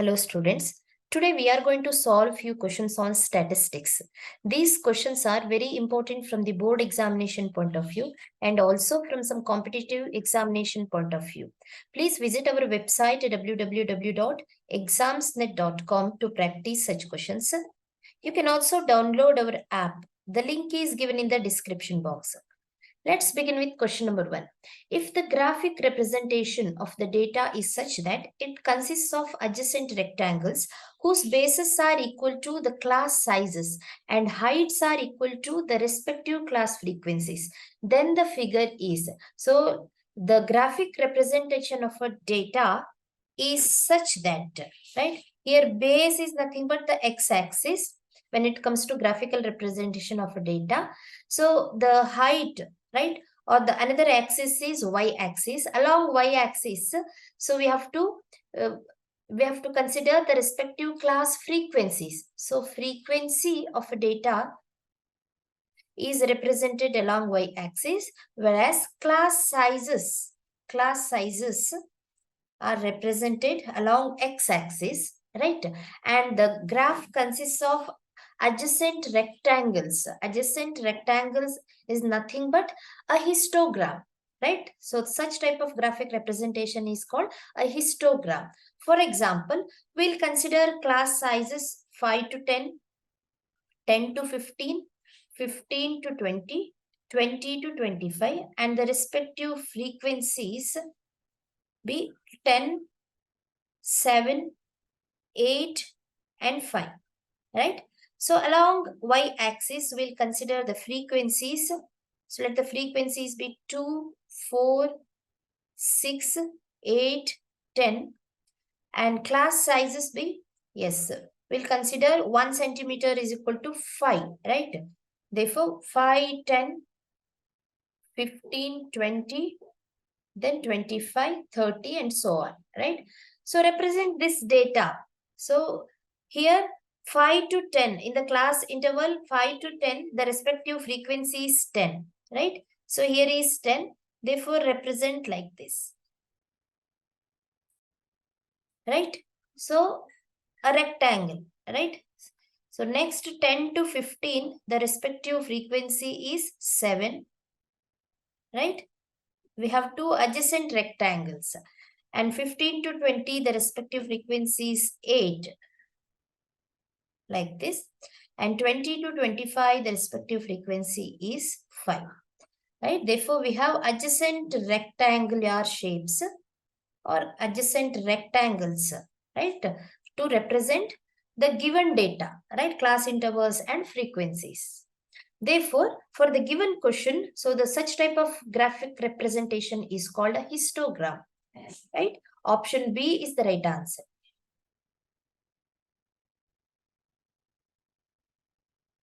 Hello students. Today we are going to solve few questions on statistics. These questions are very important from the board examination point of view and also from some competitive examination point of view. Please visit our website at www.examsnet.com to practice such questions. You can also download our app. The link is given in the description box. Let's begin with question number 1. If the graphic representation of the data is such that it consists of adjacent rectangles whose bases are equal to the class sizes and heights are equal to the respective class frequencies, then the figure is. So the graphic representation of a data is such that, right? Here base is nothing but the x-axis when it comes to graphical representation of a data. So the height, right, or the another axis is y-axis. Along y-axis, so we have to consider the respective class frequencies. So frequency of a data is represented along y-axis, whereas class sizes are represented along x-axis, right? And the graph consists of adjacent rectangles. Adjacent rectangles is nothing but a histogram, right? So such type of graphic representation is called a histogram. For example, we'll consider class sizes 5 to 10, 10 to 15, 15 to 20, 20 to 25, and the respective frequencies be 10, 7, 8, and 5, right? So along y-axis, we'll consider the frequencies. So let the frequencies be 2, 4, 6, 8, 10. And class sizes be, yes, we'll consider 1 centimeter is equal to 5, right? Therefore, 5, 10, 15, 20, then 25, 30, and so on, right? So represent this data. So here 5 to 10 in the class interval 5 to 10, the respective frequency is 10, right? So here is 10, therefore represent like this, right? So a rectangle, right? So next 10 to 15, the respective frequency is 7, right? We have two adjacent rectangles, and 15 to 20, the respective frequency is 8, like this, and 20 to 25, the respective frequency is 5, right? Therefore, we have adjacent rectangular shapes or adjacent rectangles, right, to represent the given data, right, class intervals and frequencies. Therefore, for the given question, so the such type of graphic representation is called a histogram, right? Option B is the right answer.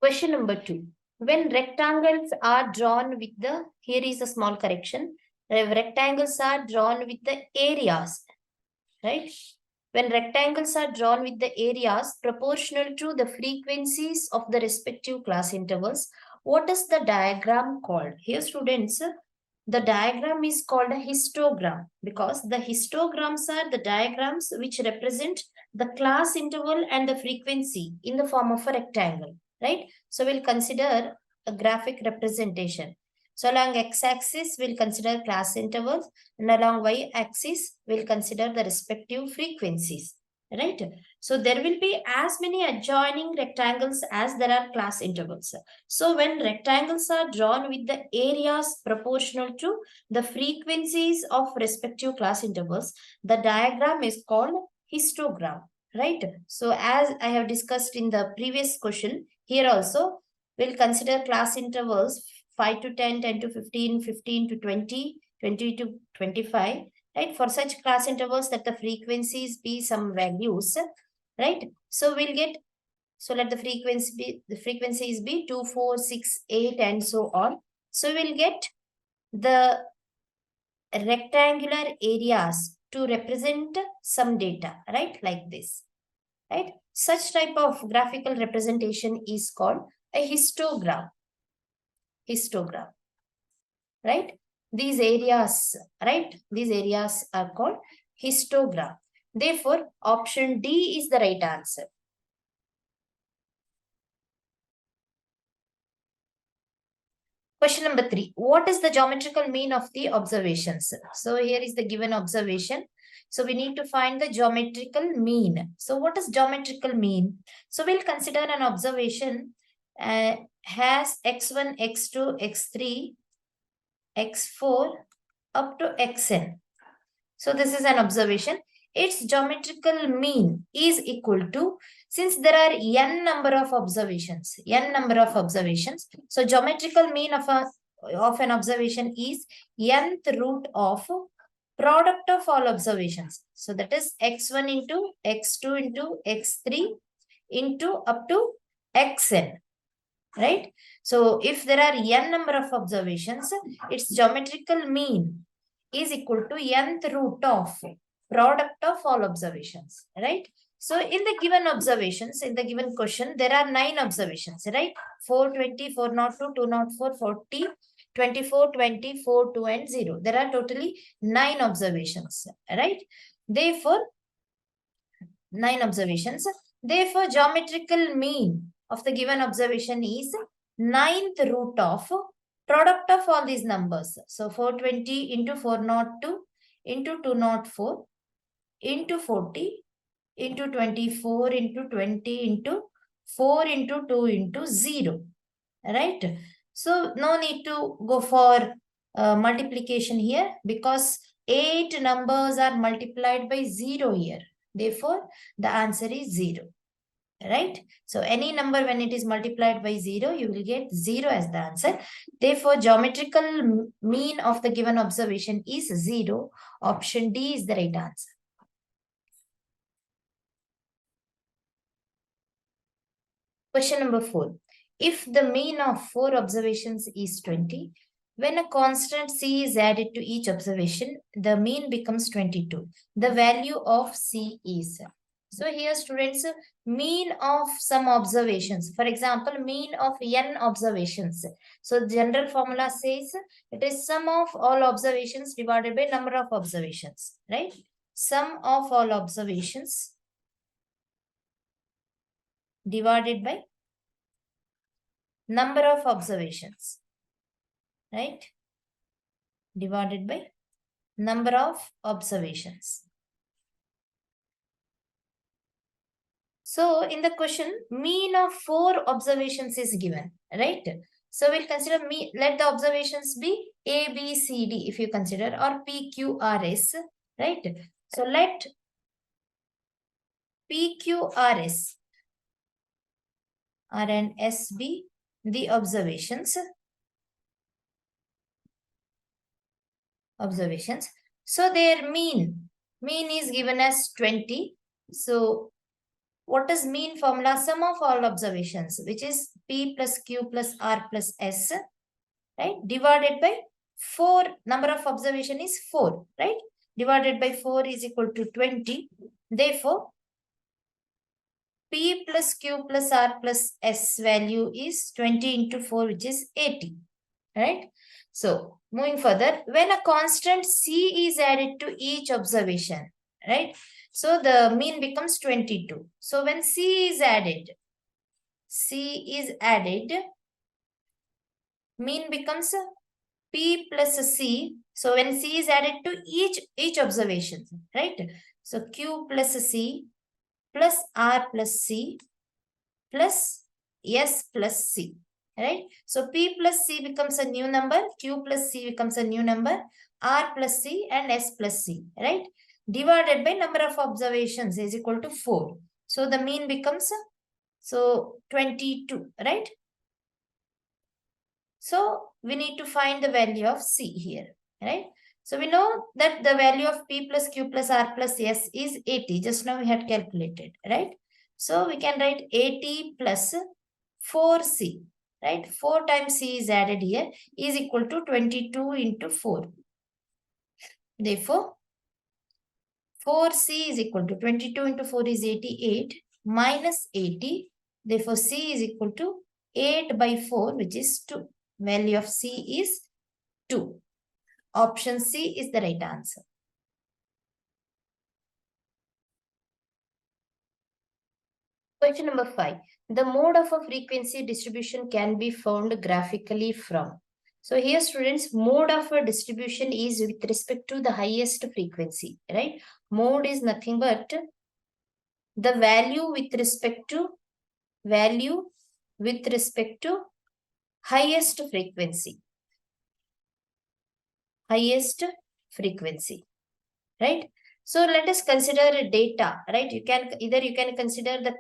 Question number 2. When rectangles are drawn with the, here is a small correction, rectangles are drawn with the areas, right? When rectangles are drawn with the areas proportional to the frequencies of the respective class intervals, what is the diagram called? Here students, the diagram is called a histogram because the histograms are the diagrams which represent the class interval and the frequency in the form of a rectangle, right? So we'll consider a graphic representation. So along x-axis, we'll consider class intervals, and along y-axis, we'll consider the respective frequencies, right? So there will be as many adjoining rectangles as there are class intervals. So when rectangles are drawn with the areas proportional to the frequencies of respective class intervals, the diagram is called histogram, right? So as I have discussed in the previous question, here also we'll consider class intervals 5 to 10, 10 to 15, 15 to 20, 20 to 25, right? For such class intervals that the frequencies be some values, right? So we'll get, so let the frequencies be 2, 4, 6, 8, and so on. So we'll get the rectangular areas to represent some data, right? Like this, right? Such type of graphical representation is called a histogram. Histogram, right? These areas, right? These areas are called histogram. Therefore, option D is the right answer. Question number 3. What is the geometrical mean of the observations? So here is the given observation. So we need to find the geometrical mean. So what is geometrical mean? So we'll consider an observation has x1, x2, x3, x4 up to xn. So this is an observation. Its geometrical mean is equal to, since there are n number of observations, so geometrical mean of an observation is nth root of product of all observations. So that is x1 into x2 into x3 into up to xn, right? So if there are n number of observations, its geometrical mean is equal to nth root of product of all observations, right? So in the given observations, in the given question, there are 9 observations, right? 420, 402, 204, 40, 24, 20, 4, 2 and 0. There are totally 9 observations, right? Therefore, 9 observations. Therefore, geometrical mean of the given observation is 9th root of product of all these numbers. So 420 into 402 into 204 into 40 into 24 into 20 into 4 into 2 into 0. Right? So no need to go for multiplication here because 8 numbers are multiplied by 0 here. Therefore, the answer is 0. Right? So any number when it is multiplied by 0, you will get 0 as the answer. Therefore, geometrical mean of the given observation is 0. Option D is the right answer. Question number 4. If the mean of 4 observations is 20, when a constant C is added to each observation, the mean becomes 22. The value of C is. So here students, mean of some observations. For example, mean of n observations. So general formula says it is sum of all observations divided by number of observations, right? Sum of all observations divided by number of observations, right? Divided by number of observations. So in the question, mean of 4 observations is given, right? So we'll consider let the observations be A, B, C, D if you consider, or P, Q, R, S, right? So let P, Q, R, S, R and S be the observations. So their mean is given as 20. So what is mean formula? Sum of all observations, which is P plus Q plus R plus S, right? Divided by 4, number of observation is 4, right? Divided by 4 is equal to 20. Therefore, P plus Q plus R plus S value is 20 into 4, which is 80, right? So, moving further, when a constant C is added to each observation, right? So, the mean becomes 22. So, when C is added, mean becomes P plus C. So, when C is added to each observation, right? So, Q plus C plus R plus C plus S plus C, right? So P plus C becomes a new number, Q plus C becomes a new number, R plus C and S plus C, right? Divided by number of observations is equal to 4. So the mean becomes 22, right? So we need to find the value of C here, right? So we know that the value of P plus Q plus R plus S is 80. Just now we had calculated, right? So we can write 80 plus 4C, right? 4 times C is added here is equal to 22 into 4. Therefore, 4C is equal to 22 into 4 is 88 minus 80. Therefore, C is equal to 8 by 4, which is 2. Value of C is 2. Option C is the right answer. Question number 5. The mode of a frequency distribution can be found graphically from. So here students, mode of a distribution is with respect to the highest frequency, right? Mode is nothing but the value with respect to highest frequency. Highest frequency, right? So let us consider data, right? You can consider the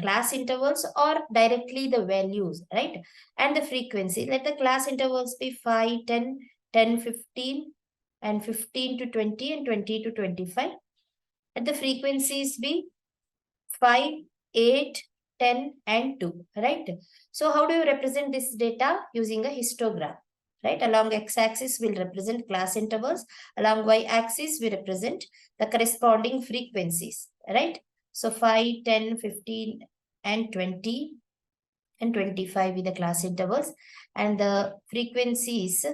class intervals or directly the values, right? And the frequency. Let the class intervals be 5, 10, 10, 15, and 15 to 20 and 20 to 25. Let the frequencies be 5, 8, 10, and 2, right? So how do you represent this data? Using a histogram, right? Along x-axis will represent class intervals. Along y-axis we represent the corresponding frequencies, right? So 5, 10, 15, and 20 and 25 with the class intervals, and the frequencies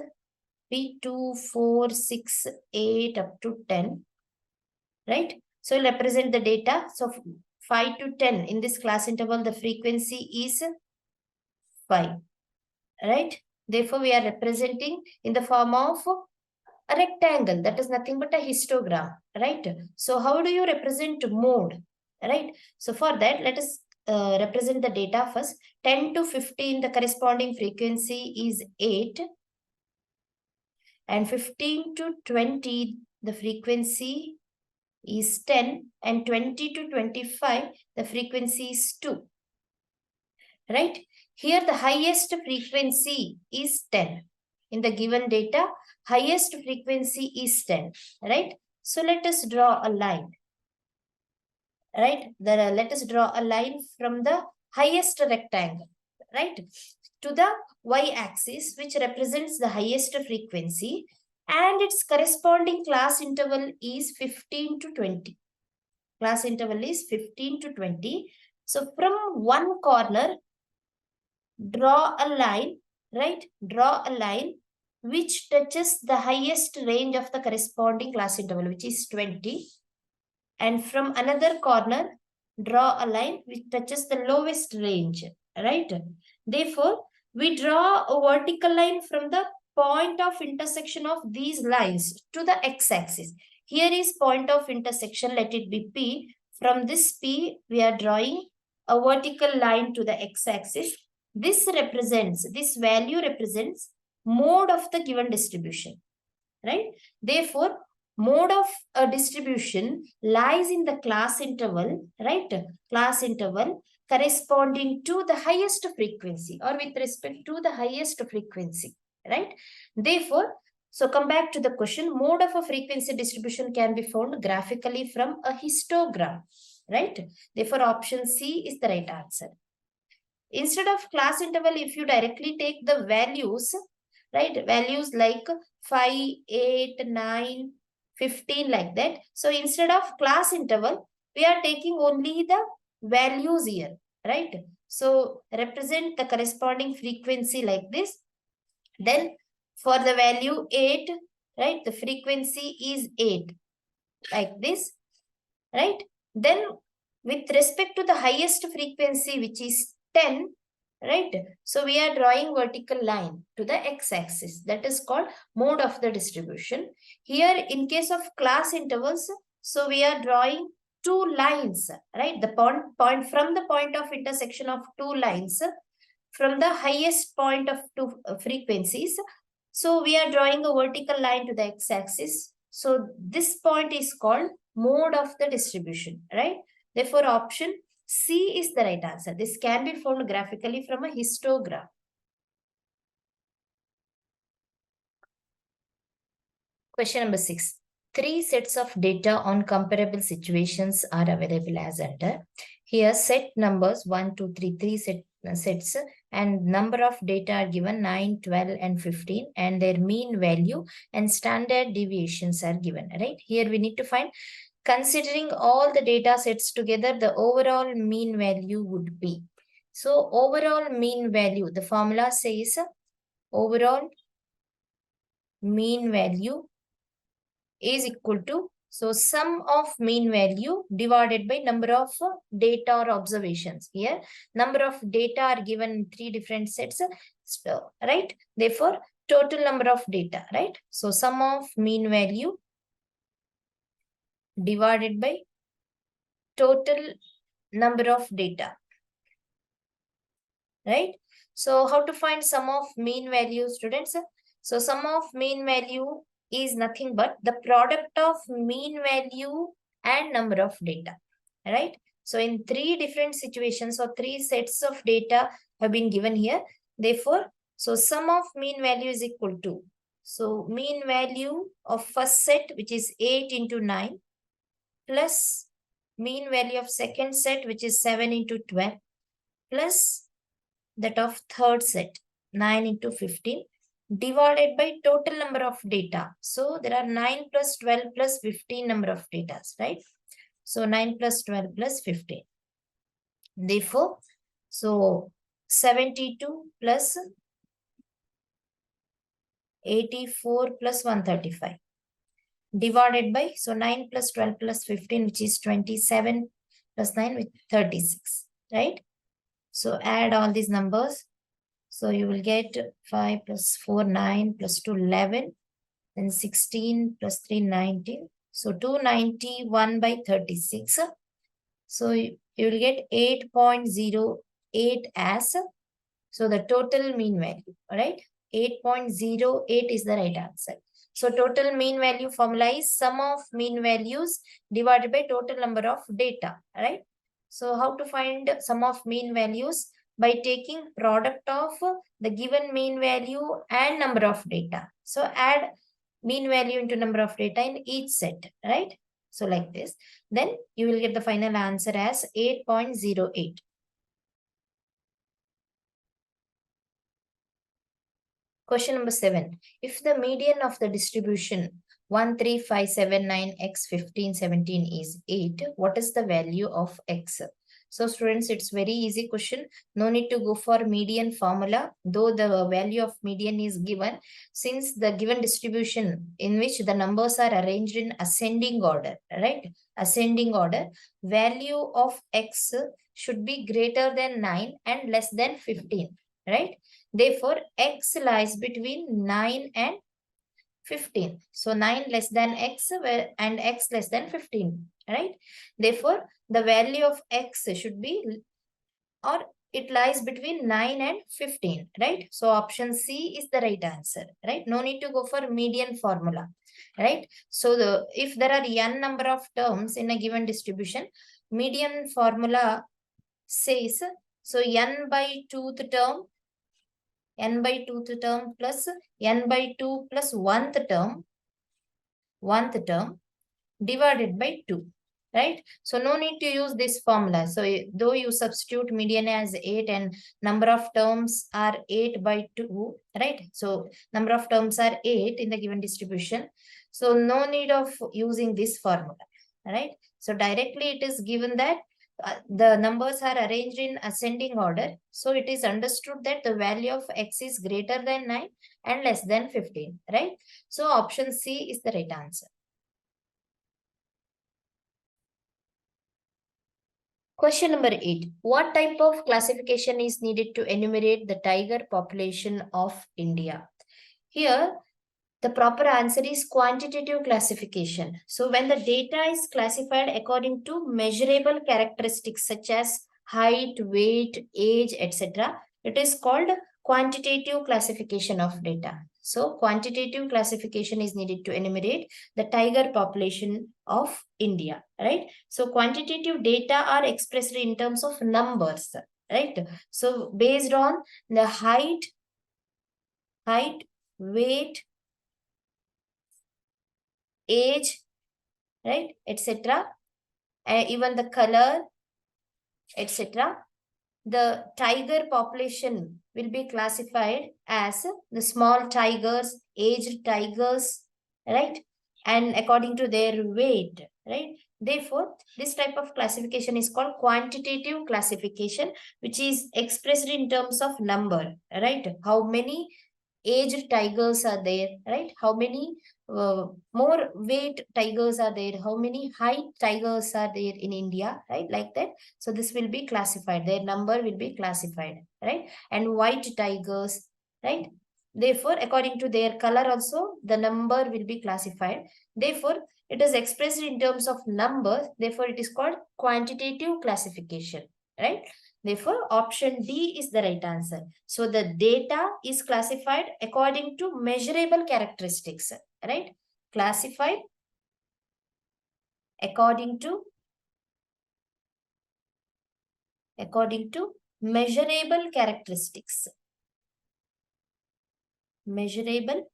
be 2, 4, 6, 8 up to 10, right? So we'll represent the data. So 5 to 10 in this class interval, the frequency is 5, right? Therefore, we are representing in the form of a rectangle. That is nothing but a histogram, right? So how do you represent mode, right? So for that, let us represent the data first. 10 to 15, the corresponding frequency is 8. And 15 to 20, the frequency is 10, and 20 to 25, the frequency is 2, right? Here the highest frequency is 10. In the given data, highest frequency is 10, right? So let us draw a line, right? Let us draw a line from the highest rectangle, right, to the y-axis, which represents the highest frequency, and its corresponding class interval is 15 to 20. Class interval is 15 to 20. So from one corner, draw a line, right? Draw a line which touches the highest range of the corresponding class interval, which is 20. And from another corner, draw a line which touches the lowest range, right? Therefore, we draw a vertical line from the point of intersection of these lines to the x-axis. Here is point of intersection, let it be P. From this P, we are drawing a vertical line to the x-axis. This value represents mode of the given distribution, right? Therefore, mode of a distribution lies in the class interval, right? Class interval corresponding to the highest frequency or with respect to the highest frequency, right? Therefore, so come back to the question, mode of a frequency distribution can be found graphically from a histogram, right? Therefore, option C is the right answer. Instead of class interval, if you directly take the values, right? Values like 5, 8, 9, 15 like that. So instead of class interval, we are taking only the values here, right? So represent the corresponding frequency like this. Then for the value 8, right? The frequency is 8 like this, right? Then with respect to the highest frequency, which is 10, right? So we are drawing vertical line to the x-axis. That is called mode of the distribution. Here in case of class intervals, so we are drawing two lines, right? The point from the point of intersection of two lines from the highest point of two frequencies. So we are drawing a vertical line to the x-axis. So this point is called mode of the distribution, right? Therefore, option C is the right answer. This can be found graphically from a histogram. Question number 6. 3 sets of data on comparable situations are available as under. Here set numbers 1, 2, 3, 3 sets and number of data are given 9, 12 and 15 and their mean value and standard deviations are given, right? Here we need to find, considering all the data sets together, the overall mean value would be. So overall mean value, the formula says overall mean value is equal to So sum of mean value divided by number of data or observations. Here, number of data are given in 3 different sets, right? Therefore, total number of data, right? So sum of mean value divided by total number of data, right? So how to find sum of mean value, students? So sum of mean value is nothing but the product of mean value and number of data, right? So in 3 different situations or 3 sets of data have been given here. Therefore, so sum of mean value is equal to, so mean value of first set, which is 8 into 9, plus mean value of second set, which is 7 into 12, plus that of third set, 9 into 15, divided by total number of data. So there are 9 plus 12 plus 15 number of data, right? So 9 plus 12 plus 15. Therefore, so 72 plus 84 plus 135 divided by, so 9 plus 12 plus 15, which is 27 plus 9 with 36, right? So add all these numbers. So you will get 5 plus 4, 9 plus 2, 11, then 16 plus 3, 19. So 291 by 36. So you will get 8.08 as, so the total mean value, right? 8.08 is the right answer. So total mean value formula is sum of mean values divided by total number of data, right? So how to find sum of mean values? By taking product of the given mean value and number of data. So add mean value into number of data in each set, right? So like this, then you will get the final answer as 8.08. Question number 7. If the median of the distribution 13579x 1517 is 8, what is the value of x? So students, it's very easy question. No need to go for median formula, though the value of median is given. Since the given distribution in which the numbers are arranged in ascending order, right? Ascending order, value of x should be greater than 9 and less than 15, right? Therefore, x lies between 9 and 15. So 9 less than x and x less than 15, right? Therefore, the value of x should be, or it lies between 9 and 15, right? So option C is the right answer, right? No need to go for median formula, right? So if there are n number of terms in a given distribution, median formula says, so n by 2th term, n by 2th term plus n by 2 plus 1th term divided by 2, right? So no need to use this formula. So though you substitute median as 8 and number of terms are 8 by 2, right? So number of terms are 8 in the given distribution. So no need of using this formula, right? So directly it is given that the numbers are arranged in ascending order. So it is understood that the value of x is greater than 9 and less than 15, right? So option C is the right answer. Question number 8. What type of classification is needed to enumerate the tiger population of India? Here, the proper answer is quantitative classification. So when the data is classified according to measurable characteristics such as height, weight, age, etc., it is called quantitative classification of data. So quantitative classification is needed to enumerate the tiger population of India, right? So quantitative data are expressed in terms of numbers, right? So based on the height, weight, age, right, etc., even the color, etc., the tiger population will be classified as the small tigers, aged tigers, right, and according to their weight, right? Therefore, this type of classification is called quantitative classification, which is expressed in terms of number, right? How many aged tigers are there, right? How many more weight tigers are there? How many height tigers are there in India, right? Like that. So this will be classified. Their number will be classified, right? And white tigers, right? Therefore, according to their color also, the number will be classified. Therefore, it is expressed in terms of numbers. Therefore, it is called quantitative classification, right? Therefore, option D is the right answer. So the data is classified according to measurable characteristics, right? Classified according to measurable characteristics. Measurable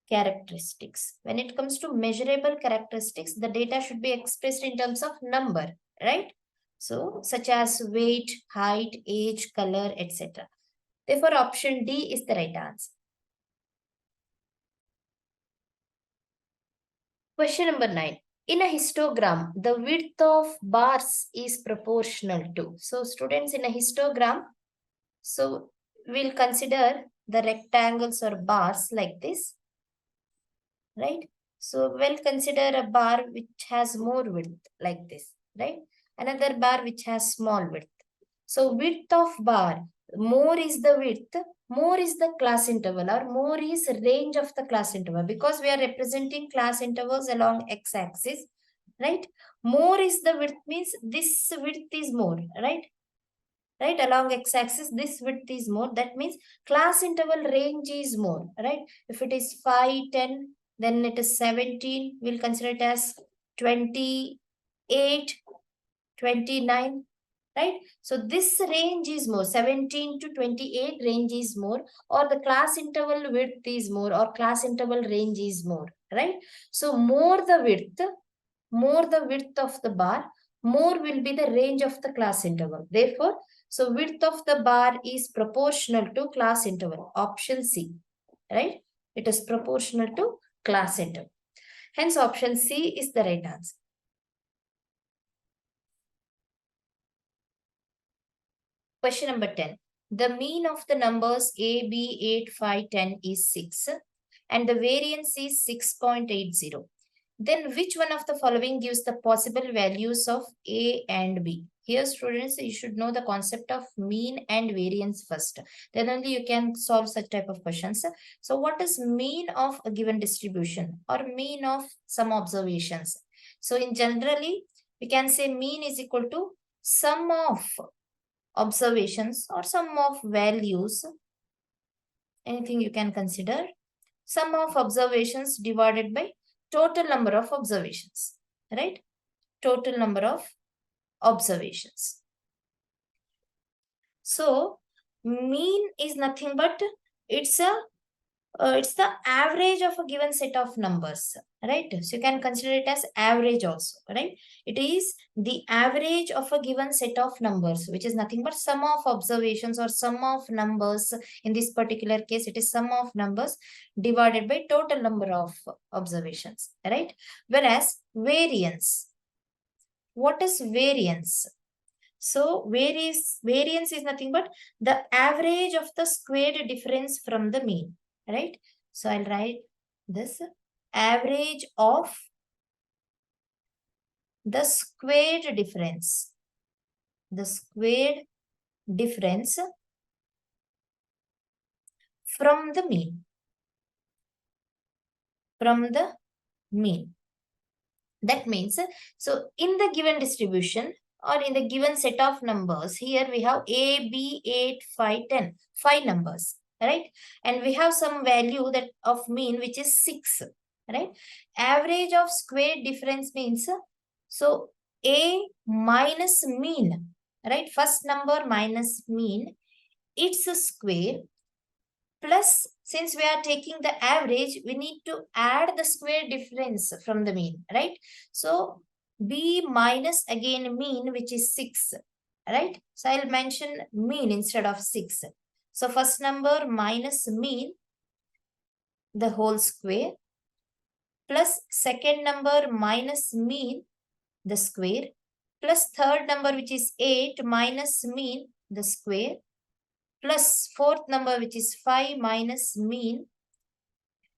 characteristics. When it comes to measurable characteristics, the data should be expressed in terms of number, right? So, such as weight, height, age, color, etc. Therefore, option D is the right answer. Question number 9. In a histogram, the width of bars is proportional to. So, students, in a histogram, so we'll consider the rectangles or bars like this, right? So, we'll consider a bar which has more width like this, right? Another bar which has small width. So, width of bar, more is the width, more is the class interval, or more is range of the class interval, because we are representing class intervals along x-axis, right? More is the width means this width is more, right? Right, along x-axis, this width is more. That means class interval range is more, right? If it is 5, 10, then it is 17. We'll consider it as 28, 29, right? So this range is more, 17 to 28 range is more, or the class interval width is more, or class interval range is more, right? So more the width of the bar, more will be the range of the class interval. Therefore, so width of the bar is proportional to class interval. Option C, right? It is proportional to class interval. Hence, option C is the right answer. Question number 10. The mean of the numbers A, B, 8, 5, 10 is 6 and the variance is 6.80. Then which one of the following gives the possible values of A and B? Here, students, you should know the concept of mean and variance first. Then only you can solve such type of questions. So what is mean of a given distribution or mean of some observations? So in generally, we can say mean is equal to sum of observations or sum of values, anything you can consider, sum of observations divided by total number of observations, right? Total number of observations. So, mean is nothing but it's the average of a given set of numbers, right? So you can consider it as average also, right? It is the average of a given set of numbers, which is nothing but sum of observations or sum of numbers. In this particular case, it is sum of numbers divided by total number of observations, right? Whereas variance, what is variance? So variance is nothing but the average of the squared difference from the mean, right? So I'll write this average of the squared difference. The squared difference from the mean. From the mean. That means, so in the given distribution, or in the given set of numbers, here we have A, B, 8, 5, 10, 5 numbers, right? And we have some value that of mean, which is 6, right? Average of square difference means, so A minus mean, right? First number minus mean, it's a square, plus since we are taking the average, we need to add the square difference from the mean, right? So B minus again mean, which is 6, right? So I'll mention mean instead of 6. So first number minus mean, the whole square, plus second number minus mean, the square, plus third number, which is 8 minus mean, the square, plus fourth number, which is 5 minus mean,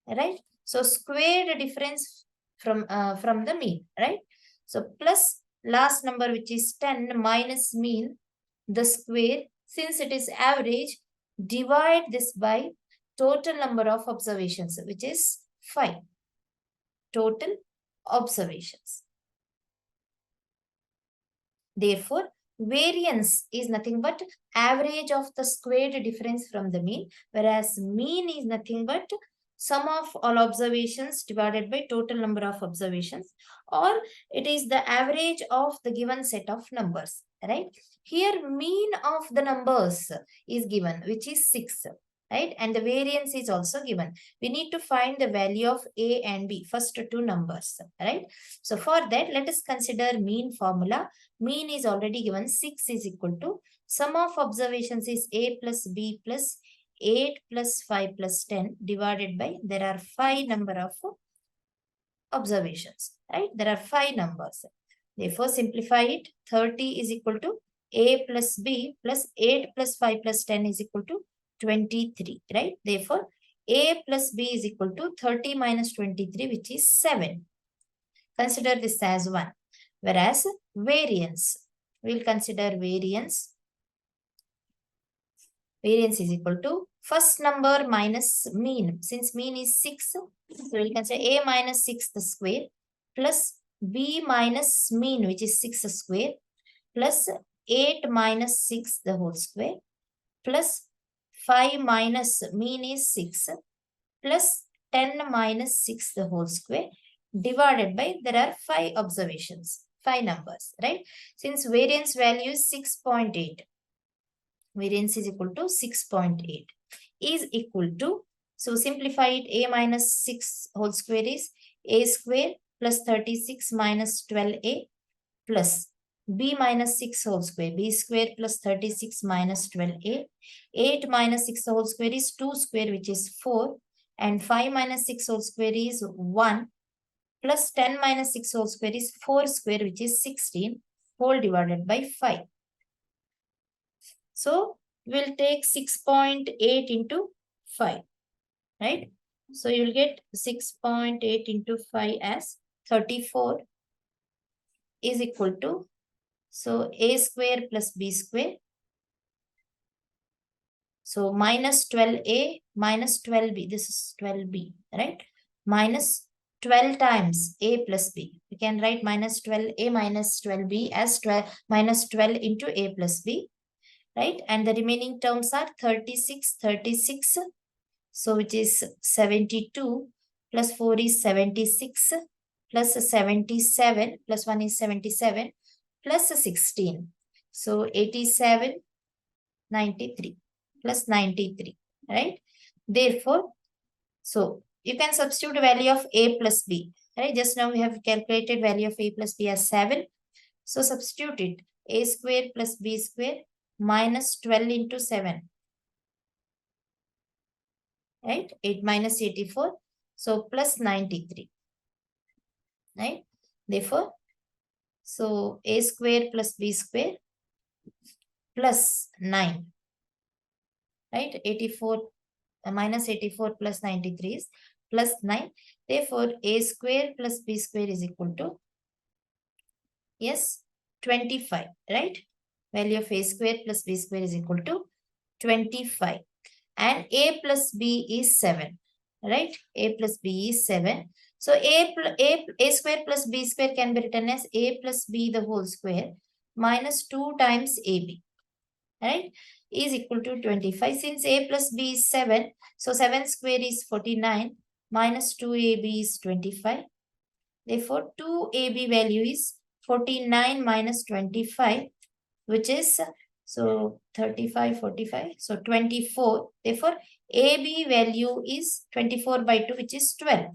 right? So squared difference from the mean, right? So plus last number, which is 10 minus mean, the square. Since it is average, divide this by total number of observations, which is 5. Total observations. Therefore, variance is nothing but average of the squared difference from the mean, whereas mean is nothing but sum of all observations divided by total number of observations, or it is the average of the given set of numbers, right? Here, mean of the numbers is given, which is 6, right? And the variance is also given. We need to find the value of A and B, first two numbers, right? So for that, let us consider mean formula. Mean is already given. 6 is equal to sum of observations is A plus B plus 8 plus 5 plus 10 divided by, there are 5 number of observations, right? There are 5 numbers. Therefore, simplify it. 30 is equal to A plus B plus 8 plus 5 plus 10 is equal to 23, right? Therefore, A plus B is equal to 30 minus 23, which is 7. Consider this as 1. Whereas variance, we'll consider variance. Variance is equal to first number minus mean. Since mean is 6, so we'll consider A minus 6 the square plus B minus mean, which is 6 square, plus 8 minus 6 the whole square, plus 5 minus mean is 6, plus 10 minus 6 the whole square, divided by, there are 5 observations, 5 numbers, right? Since variance value is 6.8, variance is equal to 6.8 is equal to, so simplify it, A minus 6 whole square is A square plus 36 minus 12A plus B minus 6 whole square, B square plus 36 minus 12A. 8 minus 6 whole square is 2 square, which is 4, and 5 minus 6 whole square is 1, plus 10 minus 6 whole square is 4 square, which is 16, whole divided by 5. So we'll take 6.8 into 5, right? So you'll get 6.8 into 5 as 34 is equal to, so A square plus B square. So minus 12A minus 12B, this is 12B, right? Minus 12 times A plus B. We can write minus 12A minus 12B as 12 minus 12 into A plus B, right? And the remaining terms are 36, 36. So which is 72 plus 4 is 76 plus 77 plus 1 is 77 plus 16. So 87, 93 plus 93, right? Therefore, so you can substitute the value of A plus B, right? Just now we have calculated value of A plus B as 7. So substitute it. A square plus B square minus 12 into 7, right? 8 minus 84. So plus 93, right? Therefore, so A square plus B square plus 9, right? 84 minus 84 plus 93 is plus 9. Therefore, A square plus B square is equal to, yes, 25, right? Value of A square plus B square is equal to 25. And A plus B is 7, right? A plus B is 7. So A square plus B square can be written as A plus B the whole square minus 2 times AB, right? Is equal to 25. Since A plus B is 7, so 7 square is 49 minus 2AB is 25. Therefore, 2AB value is 49 minus 25, which is, so 35, 45, so 24. Therefore, AB value is 24 by 2, which is 12,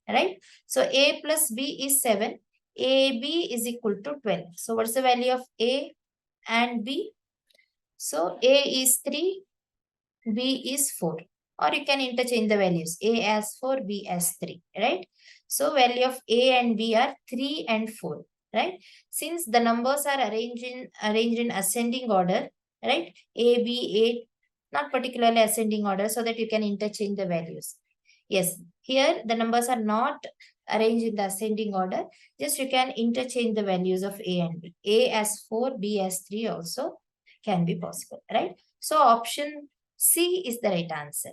right? So A plus B is 7. AB is equal to 12. So what's the value of A and B? So A is 3, B is 4. Or you can interchange the values. A as 4, B as 3, right? So value of A and B are 3 and 4, right? Since the numbers are arranged in ascending order, right? A, B, not particularly ascending order, so that you can interchange the values. Yes, here the numbers are not arranged in the ascending order. Just you can interchange the values of A and B. A as 4, B as 3 also can be possible, right? So option C is the right answer,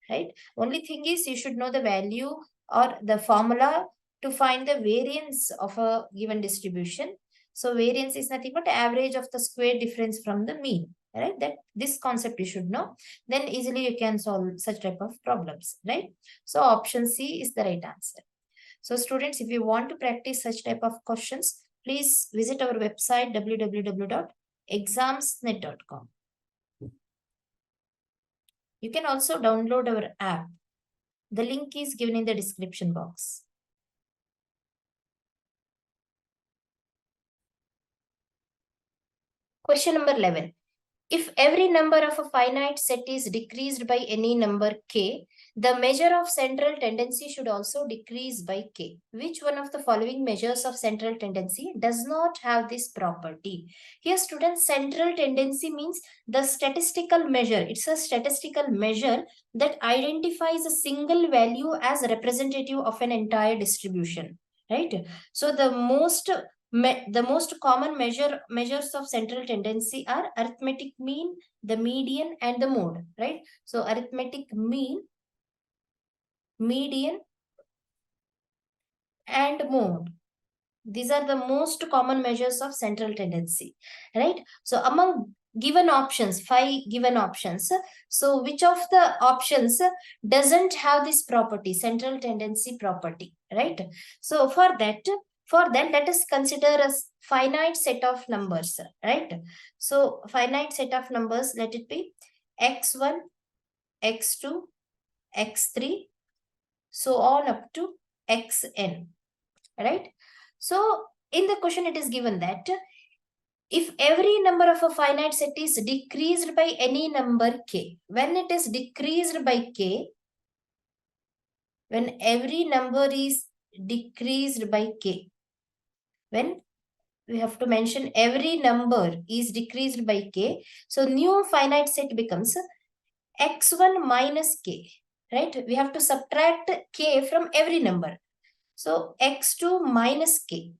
right? Only thing is you should know the value or the formula to find the variance of a given distribution. So variance is nothing but average of the square difference from the mean, right? That this concept you should know. Then easily you can solve such type of problems, right? So option C is the right answer. So students, if you want to practice such type of questions, please visit our website www.examsnet.com. You can also download our app. The link is given in the description box. Question number 11. If every number of a finite set is decreased by any number k, the measure of central tendency should also decrease by k. Which one of the following measures of central tendency does not have this property? Here, students, central tendency means the statistical measure. It's a statistical measure that identifies a single value as representative of an entire distribution, right? So the most common measures of central tendency are arithmetic mean, the median, and the mode, right? So arithmetic mean, median, and mode. These are the most common measures of central tendency, right? So among given options, 5 given options, so which of the options doesn't have this property, central tendency property, right? So for that, let us consider a finite set of numbers, right? So finite set of numbers, let it be x1, x2, x3, so on up to xn, right? So in the question it is given that if every number of a finite set is decreased by any number k, when it is decreased by k, when every number is decreased by k, when we have to mention every number is decreased by k, so new finite set becomes x1 minus k, right? We have to subtract k from every number. So x2 minus k,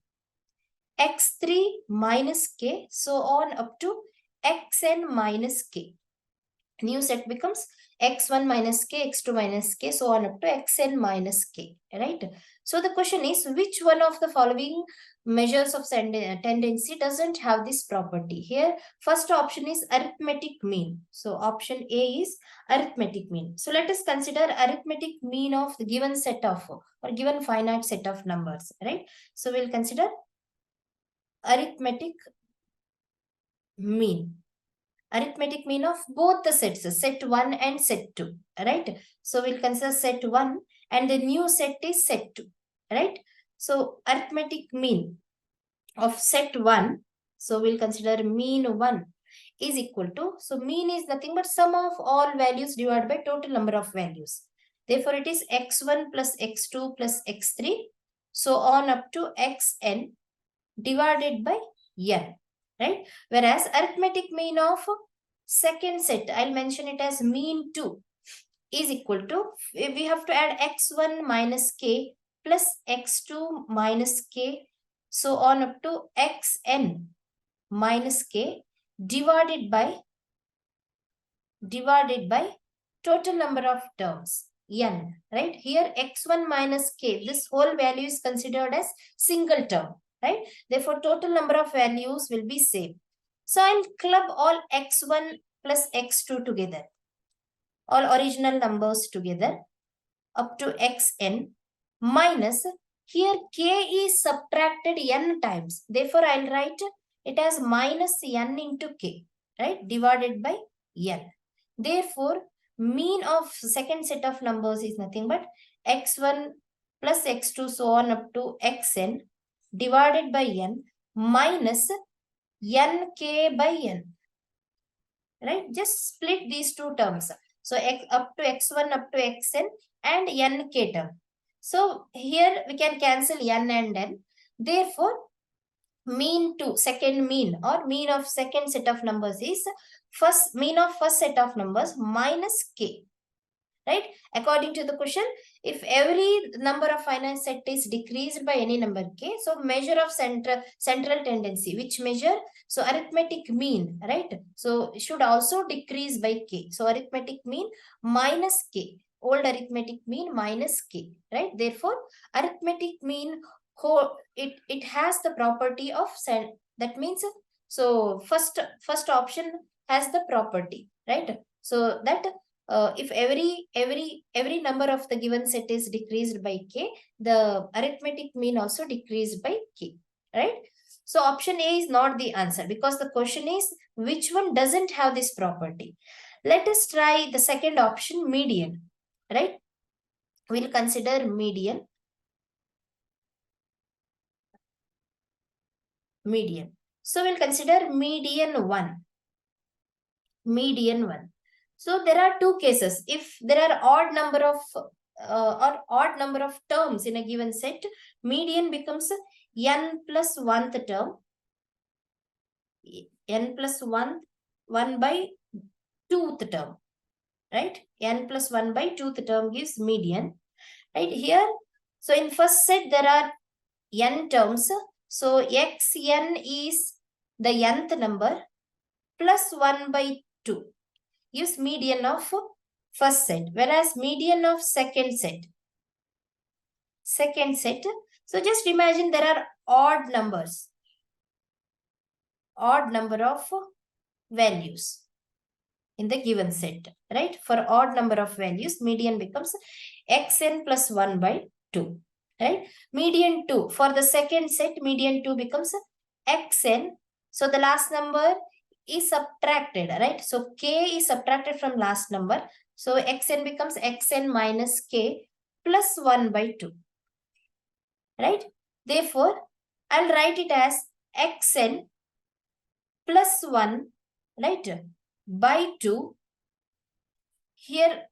x3 minus k, so on up to xn minus k. New set becomes x1 minus k, x2 minus k, so on up to xn minus k, right? So the question is, which one of the following measures of tendency doesn't have this property? Here, first option is arithmetic mean. So option A is arithmetic mean. So let us consider arithmetic mean of the given set of or given finite set of numbers, right? So we'll consider arithmetic mean. Arithmetic mean of both the sets, set 1 and set 2, right? So we'll consider set 1 and the new set is set 2, right? So arithmetic mean of set 1, so we'll consider mean 1 is equal to, so mean is nothing but sum of all values divided by total number of values. Therefore, it is x1 plus x2 plus x3, so on up to xn divided by n, right? Whereas arithmetic mean of second set, I'll mention it as mean 2, is equal to, we have to add x1 minus k plus x2 minus k, so on up to xn minus k divided by total number of terms, n, right? Here x1 minus k, this whole value is considered as single term, right? Therefore, total number of values will be same. So I'll club all x1 plus x2 together, all original numbers together up to xn minus, here k is subtracted n times. Therefore, I'll write it as minus n into k, right? Divided by n. Therefore, mean of second set of numbers is nothing but x1 plus x2 so on up to xn divided by n minus nk by n, right? Just split these two terms. So up to x1 up to xn and nk term. So here we can cancel n and n. Therefore, mean to second mean or mean of second set of numbers is first mean of first set of numbers minus k. Right? According to the question, if every number of finite set is decreased by any number k, so measure of central tendency, which measure? So arithmetic mean, right? So it should also decrease by k. So arithmetic mean minus k, old arithmetic mean minus k, right? Therefore, arithmetic mean it has the property of that means, so first option has the property, right? So that if every number of the given set is decreased by k, the arithmetic mean also decreased by k, right? So option A is not the answer because the question is which one doesn't have this property. Let us try the second option, median, right? We'll consider median. So we'll consider median 1. Median 1. So there are two cases. If there are odd number of terms in a given set, median becomes n plus 1th term, n plus 1 by 2th term, right? N plus 1 by 2th term gives median, right? Here, so in first set there are n terms. So xn is the nth number plus 1 by 2 gives median of first set, whereas median of second set. So just imagine there are odd number of values in the given set, right? For odd number of values, median becomes xn plus 1 by 2, right? Median 2, for the second set, median 2 becomes xn. So the last number is subtracted, right? So k is subtracted from last number. So xn becomes xn minus k plus 1 by 2, right? Therefore, I'll write it as xn plus 1, right, by 2. Here,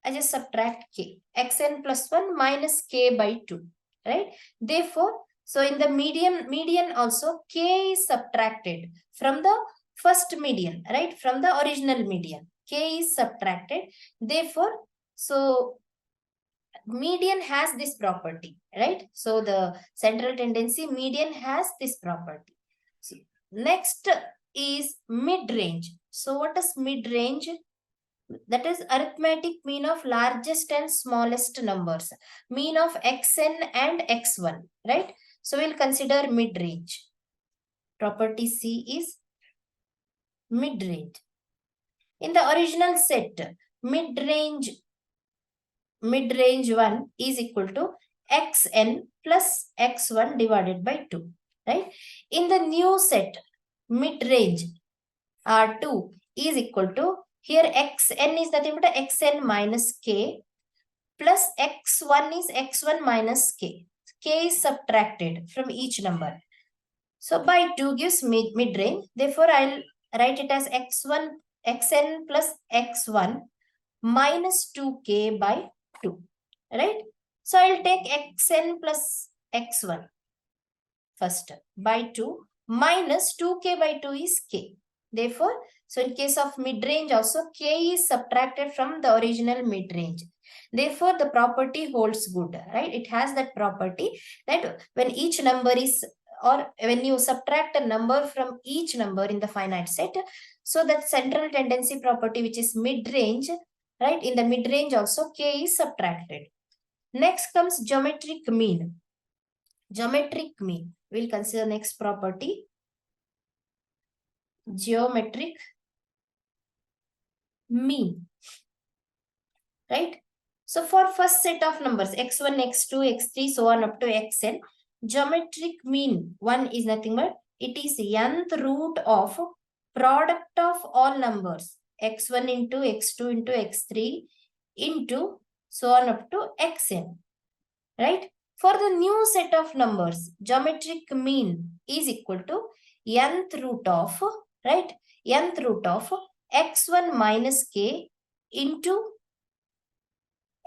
I just subtract k. Xn plus 1 minus k by 2, right? Therefore, so in the median also, k is subtracted from the first median, right? From the original median. K is subtracted. Therefore, so median has this property, right? So the central tendency median has this property. So next is mid-range. So what is mid-range? That is arithmetic mean of largest and smallest numbers, mean of xn and x1, right? So we'll consider mid-range. Property C is mid-range. In the original set, mid-range 1 is equal to xn plus x1 divided by 2, right? In the new set, mid-range R2 is equal to, here xn is nothing but xn minus k plus x1 is x1 minus k. K is subtracted from each number. So by 2 gives mid-range. Therefore, I'll write it as xn plus x1 minus 2k by 2, right? So I'll take xn plus x1 first by 2 minus 2k by 2 is k. Therefore, so in case of mid-range also, k is subtracted from the original mid-range. Therefore, the property holds good, right? It has that property that when each number is, or when you subtract a number from each number in the finite set, so that central tendency property, which is mid-range, right? In the mid-range also, k is subtracted. Next comes geometric mean. Geometric mean. We'll consider next property. Geometric mean, right? So for first set of numbers, x1, x2, x3, so on up to xn, geometric mean 1 is nothing but, it is nth root of product of all numbers, x1 into x2 into x3 into so on up to xn, right? For the new set of numbers, geometric mean is equal to nth root of, right? Nth root of x1 minus k into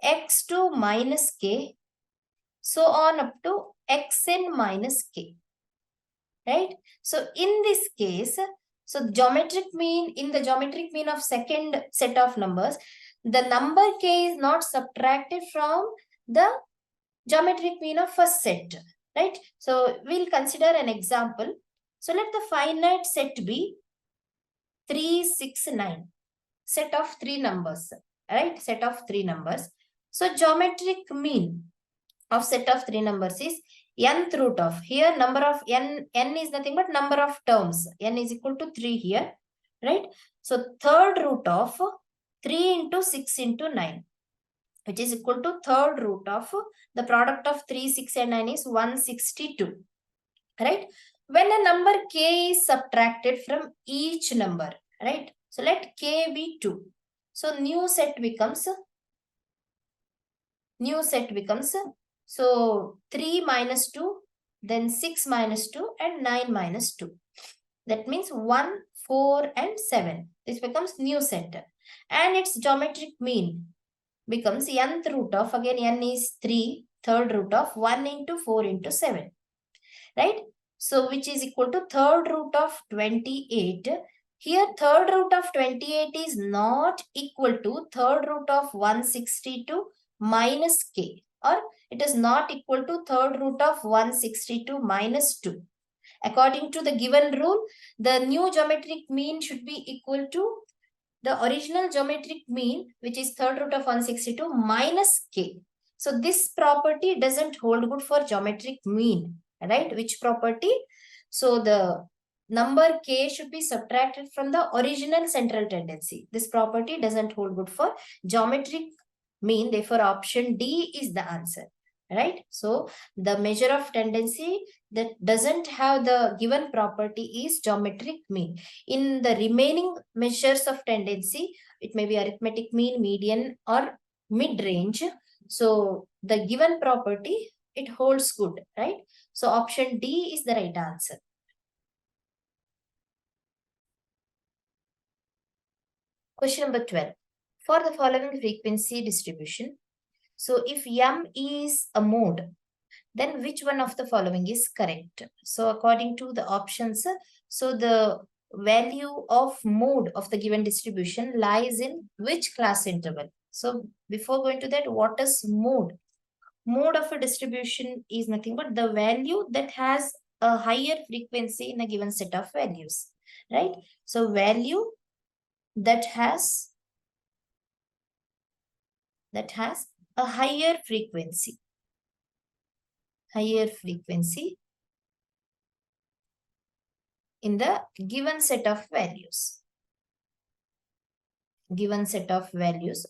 x2 minus k, so on up to xn minus k. right? So in this case, so geometric mean, in the geometric mean of second set of numbers, the number k is not subtracted from the geometric mean of first set, right? So we'll consider an example. So let the finite set be 3, 6, 9, set of three numbers, right? Set of three numbers. So geometric mean of set of three numbers is nth root of, here number of n is nothing but number of terms, n is equal to 3 here, right? So third root of 3 into 6 into 9, which is equal to third root of the product of 3, 6 and 9 is 162, right? When a number k is subtracted from each number, right? So let k be 2. So new set becomes so 3 minus 2, then 6 minus 2 and 9 minus 2. That means 1, 4 and 7. This becomes new set. And its geometric mean becomes nth root of, again n is 3, third root of 1 into 4 into 7. Right? So which is equal to third root of 28. Here third root of 28 is not equal to third root of 162 minus k, or it is not equal to third root of 162 minus 2. According to the given rule, the new geometric mean should be equal to the original geometric mean, which is third root of 162 minus k. So this property doesn't hold good for geometric mean, right? Which property? So the number k should be subtracted from the original central tendency. This property doesn't hold good for geometric mean. Therefore, option D is the answer, right? So the measure of tendency that doesn't have the given property is geometric mean. In the remaining measures of tendency, it may be arithmetic mean, median or mid-range. So the given property, it holds good, right? So option D is the right answer. Question number 12. For the following frequency distribution, so if m is a mode, then which one of the following is correct? So according to the options, so the value of mode of the given distribution lies in which class interval? So before going to that, what is mode? Mode of a distribution is nothing but the value that has a higher frequency in a given set of values, right? So value that has a higher frequency in the given set of values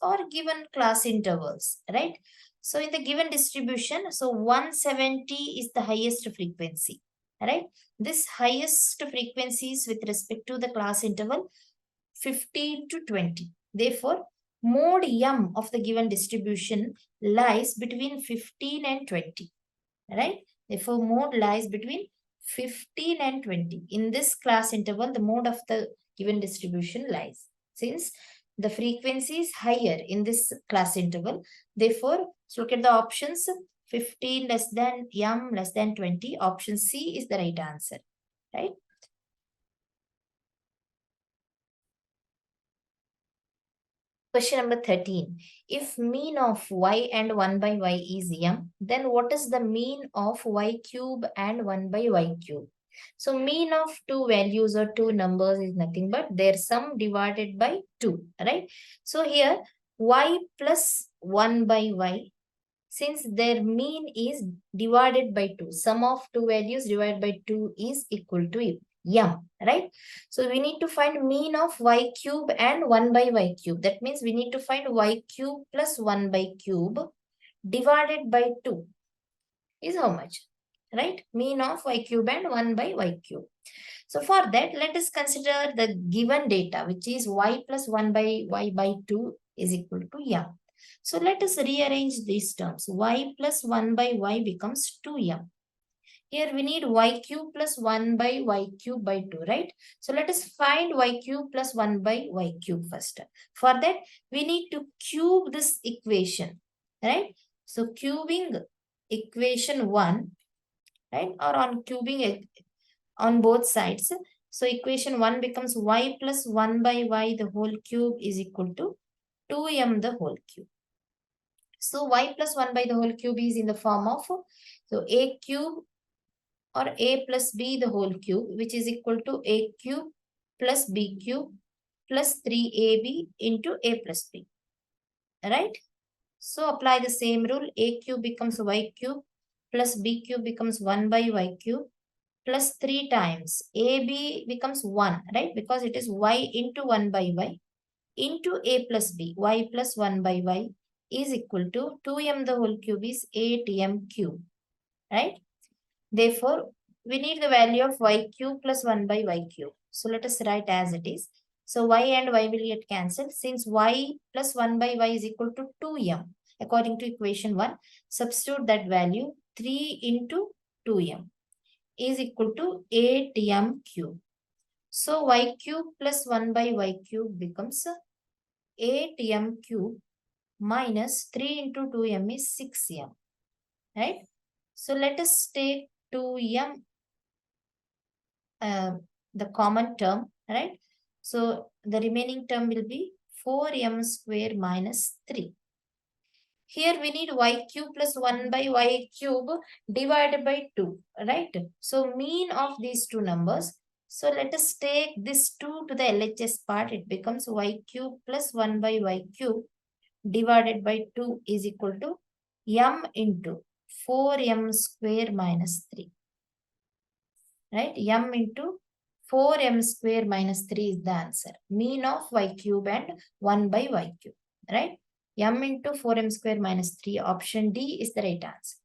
or given class intervals, right? So in the given distribution, so 170 is the highest frequency, right? This highest frequency is with respect to the class interval 15 to 20. Therefore, mode m of the given distribution lies between 15 and 20, right? Therefore, mode lies between 15 and 20. In this class interval, the mode of the given distribution lies. Since the frequency is higher in this class interval, therefore, let's look at the options. 15 less than m less than 20. Option C is the right answer, right? Question number 13. If mean of y and 1 by y is m, then what is the mean of y cube and 1 by y cube? So mean of two values or two numbers is nothing but their sum divided by 2, right? So here y plus 1 by y, since their mean is divided by 2, sum of two values divided by 2 is equal to m, right? So we need to find mean of y cube and 1 by y cube. That means we need to find y cube plus 1 by cube divided by 2 is how much, right? Mean of y cube and 1 by y cube. So for that, let us consider the given data, which is y plus 1 by y by 2 is equal to m. So let us rearrange these terms. Y plus 1 by y becomes 2m. Here we need y cube plus 1 by y cube by 2, right? So let us find y cube plus 1 by y cube first. For that, we need to cube this equation, right? So cubing equation 1, right? Or on cubing on both sides. So equation 1 becomes y plus 1 by y the whole cube is equal to 2m the whole cube. So y plus 1 by the whole cube is in the form of a cube or a plus b the whole cube, which is equal to a cube plus b cube plus 3ab into a plus b. Right? So apply the same rule. A cube becomes y cube plus b cube becomes 1 by y cube plus 3 times ab becomes 1, right? Because it is y into 1 by y into a plus b, y plus 1 by y is equal to 2m the whole cube is 8m cube, right? Therefore, we need the value of y cube plus 1 by y cube. So let us write as it is. So y and y will get cancelled. Since y plus 1 by y is equal to 2m, according to equation 1, substitute that value 3 into 2m is equal to 8m cube. So y cube plus 1 by y cube becomes 8m cube minus 3 into 2m is 6m, right? So let us take 2m, the common term, right? So the remaining term will be 4m square minus 3. Here we need y cube plus 1 by y cube divided by 2, right? So mean of these two numbers. So let us take this 2 to the LHS part. It becomes y cube plus 1 by y cube divided by 2 is equal to m into 4m square minus 3. Right? M into 4m square minus 3 is the answer. Mean of y cube and 1 by y cube. Right? M into 4m square minus 3. Option D is the right answer.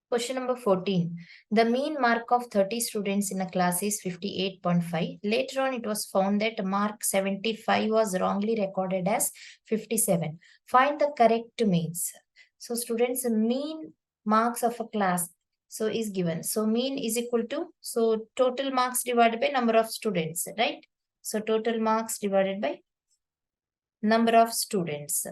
Question number 14. The mean mark of 30 students in a class is 58.5. Later on, it was found that mark 75 was wrongly recorded as 57. Find the correct means. So students, mean marks of a class so is given. So mean is equal to, so total marks divided by number of students, right? So total marks divided by number of students.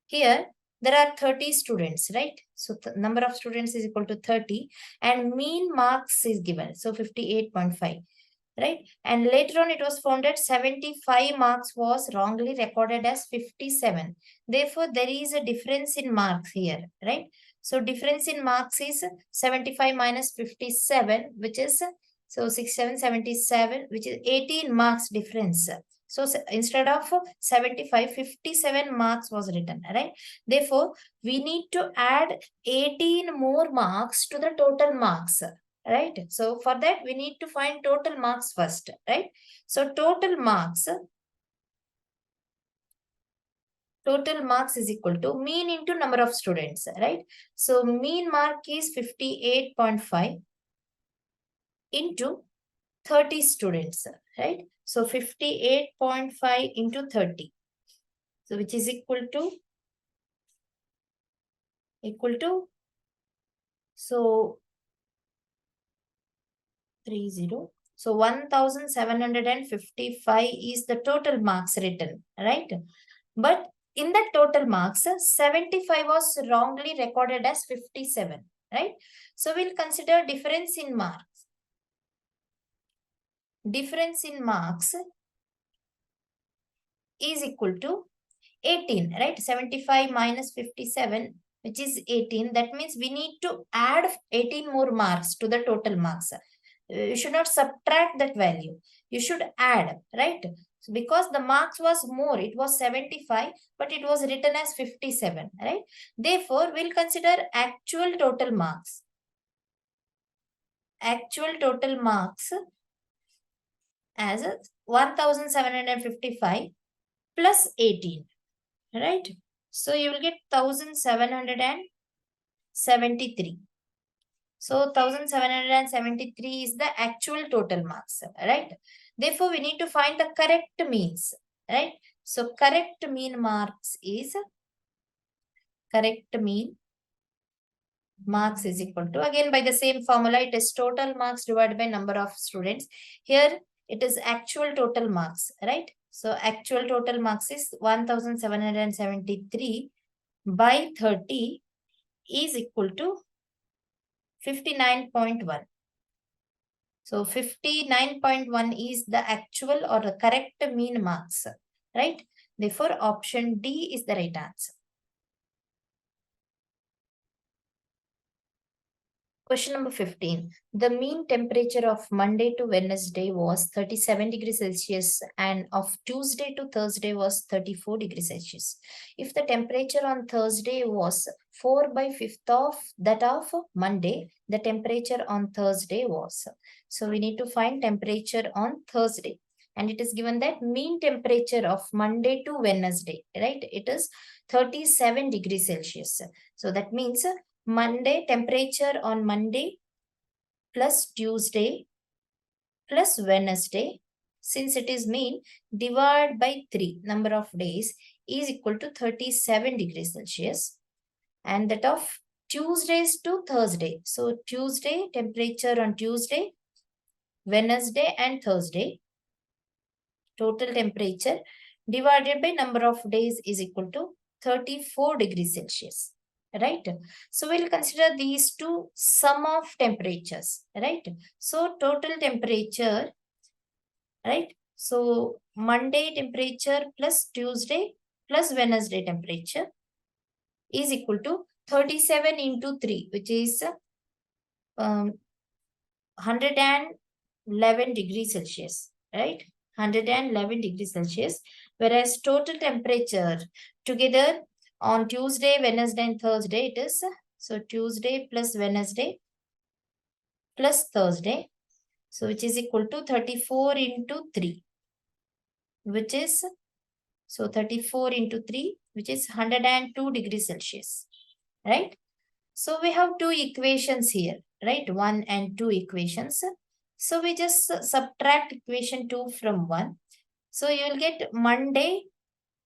Here, there are 30 students, right? So the number of students is equal to 30 and mean marks is given. So 58.5, right? And later on, it was found that 75 marks was wrongly recorded as 57. Therefore, there is a difference in marks here, right? So difference in marks is 75 minus 57, which is, so 77, which is 18 marks difference. So instead of 75, 57 marks was written, right? Therefore, we need to add 18 more marks to the total marks, right? So for that, we need to find total marks first, right? So total marks is equal to mean into number of students, right? So mean mark is 58.5 into 30 students, right? So 58.5 into 30. So which is equal to, so 30. So 1755 is the total marks written, right? But in that total marks, 75 was wrongly recorded as 57, right? So we'll consider difference in marks. Difference in marks is equal to 18, right? 75 minus 57, which is 18. That means we need to add 18 more marks to the total marks. You should not subtract that value. You should add, right? So because the marks was more, it was 75, but it was written as 57, right? Therefore, we'll consider actual total marks. Actual total marks as 1755 plus 18, right? So you will get 1773. So 1773 is the actual total marks, right? Therefore, we need to find the correct means, right? So correct mean marks is, equal to, again by the same formula, it is total marks divided by number of students. Here it is actual total marks, right? So actual total marks is 1773 by 30 is equal to 59.1. So 59.1 is the actual or the correct mean marks, right? Therefore, option D is the right answer. Question number 15. The mean temperature of Monday to Wednesday was 37 degrees Celsius and of Tuesday to Thursday was 34 degrees Celsius. If the temperature on Thursday was 4 by 5th of that of Monday, the temperature on Thursday was. So we need to find temperature on Thursday. And it is given that mean temperature of Monday to Wednesday, right? It is 37 degrees Celsius. So that means Monday, temperature on Monday plus Tuesday plus Wednesday, since it is mean, divide by 3, number of days, is equal to 37 degrees Celsius. And that of Tuesdays to Thursday. So Tuesday, temperature on Tuesday, Wednesday and Thursday, total temperature divided by number of days is equal to 34 degrees Celsius. Right? So we'll consider these two sum of temperatures, right? So total temperature, right? So Monday temperature plus Tuesday plus Wednesday temperature is equal to 37 into 3, which is 111 degrees Celsius, right? 111 degrees Celsius, whereas total temperature together on Tuesday, Wednesday and Thursday, it is, so Tuesday plus Wednesday plus Thursday, so which is equal to 34 into 3, which is, so 34 into 3, which is 102 degrees Celsius, right? So we have two equations here, right? 1 and 2 equations. So we just subtract equation 2 from 1. So you will get Monday,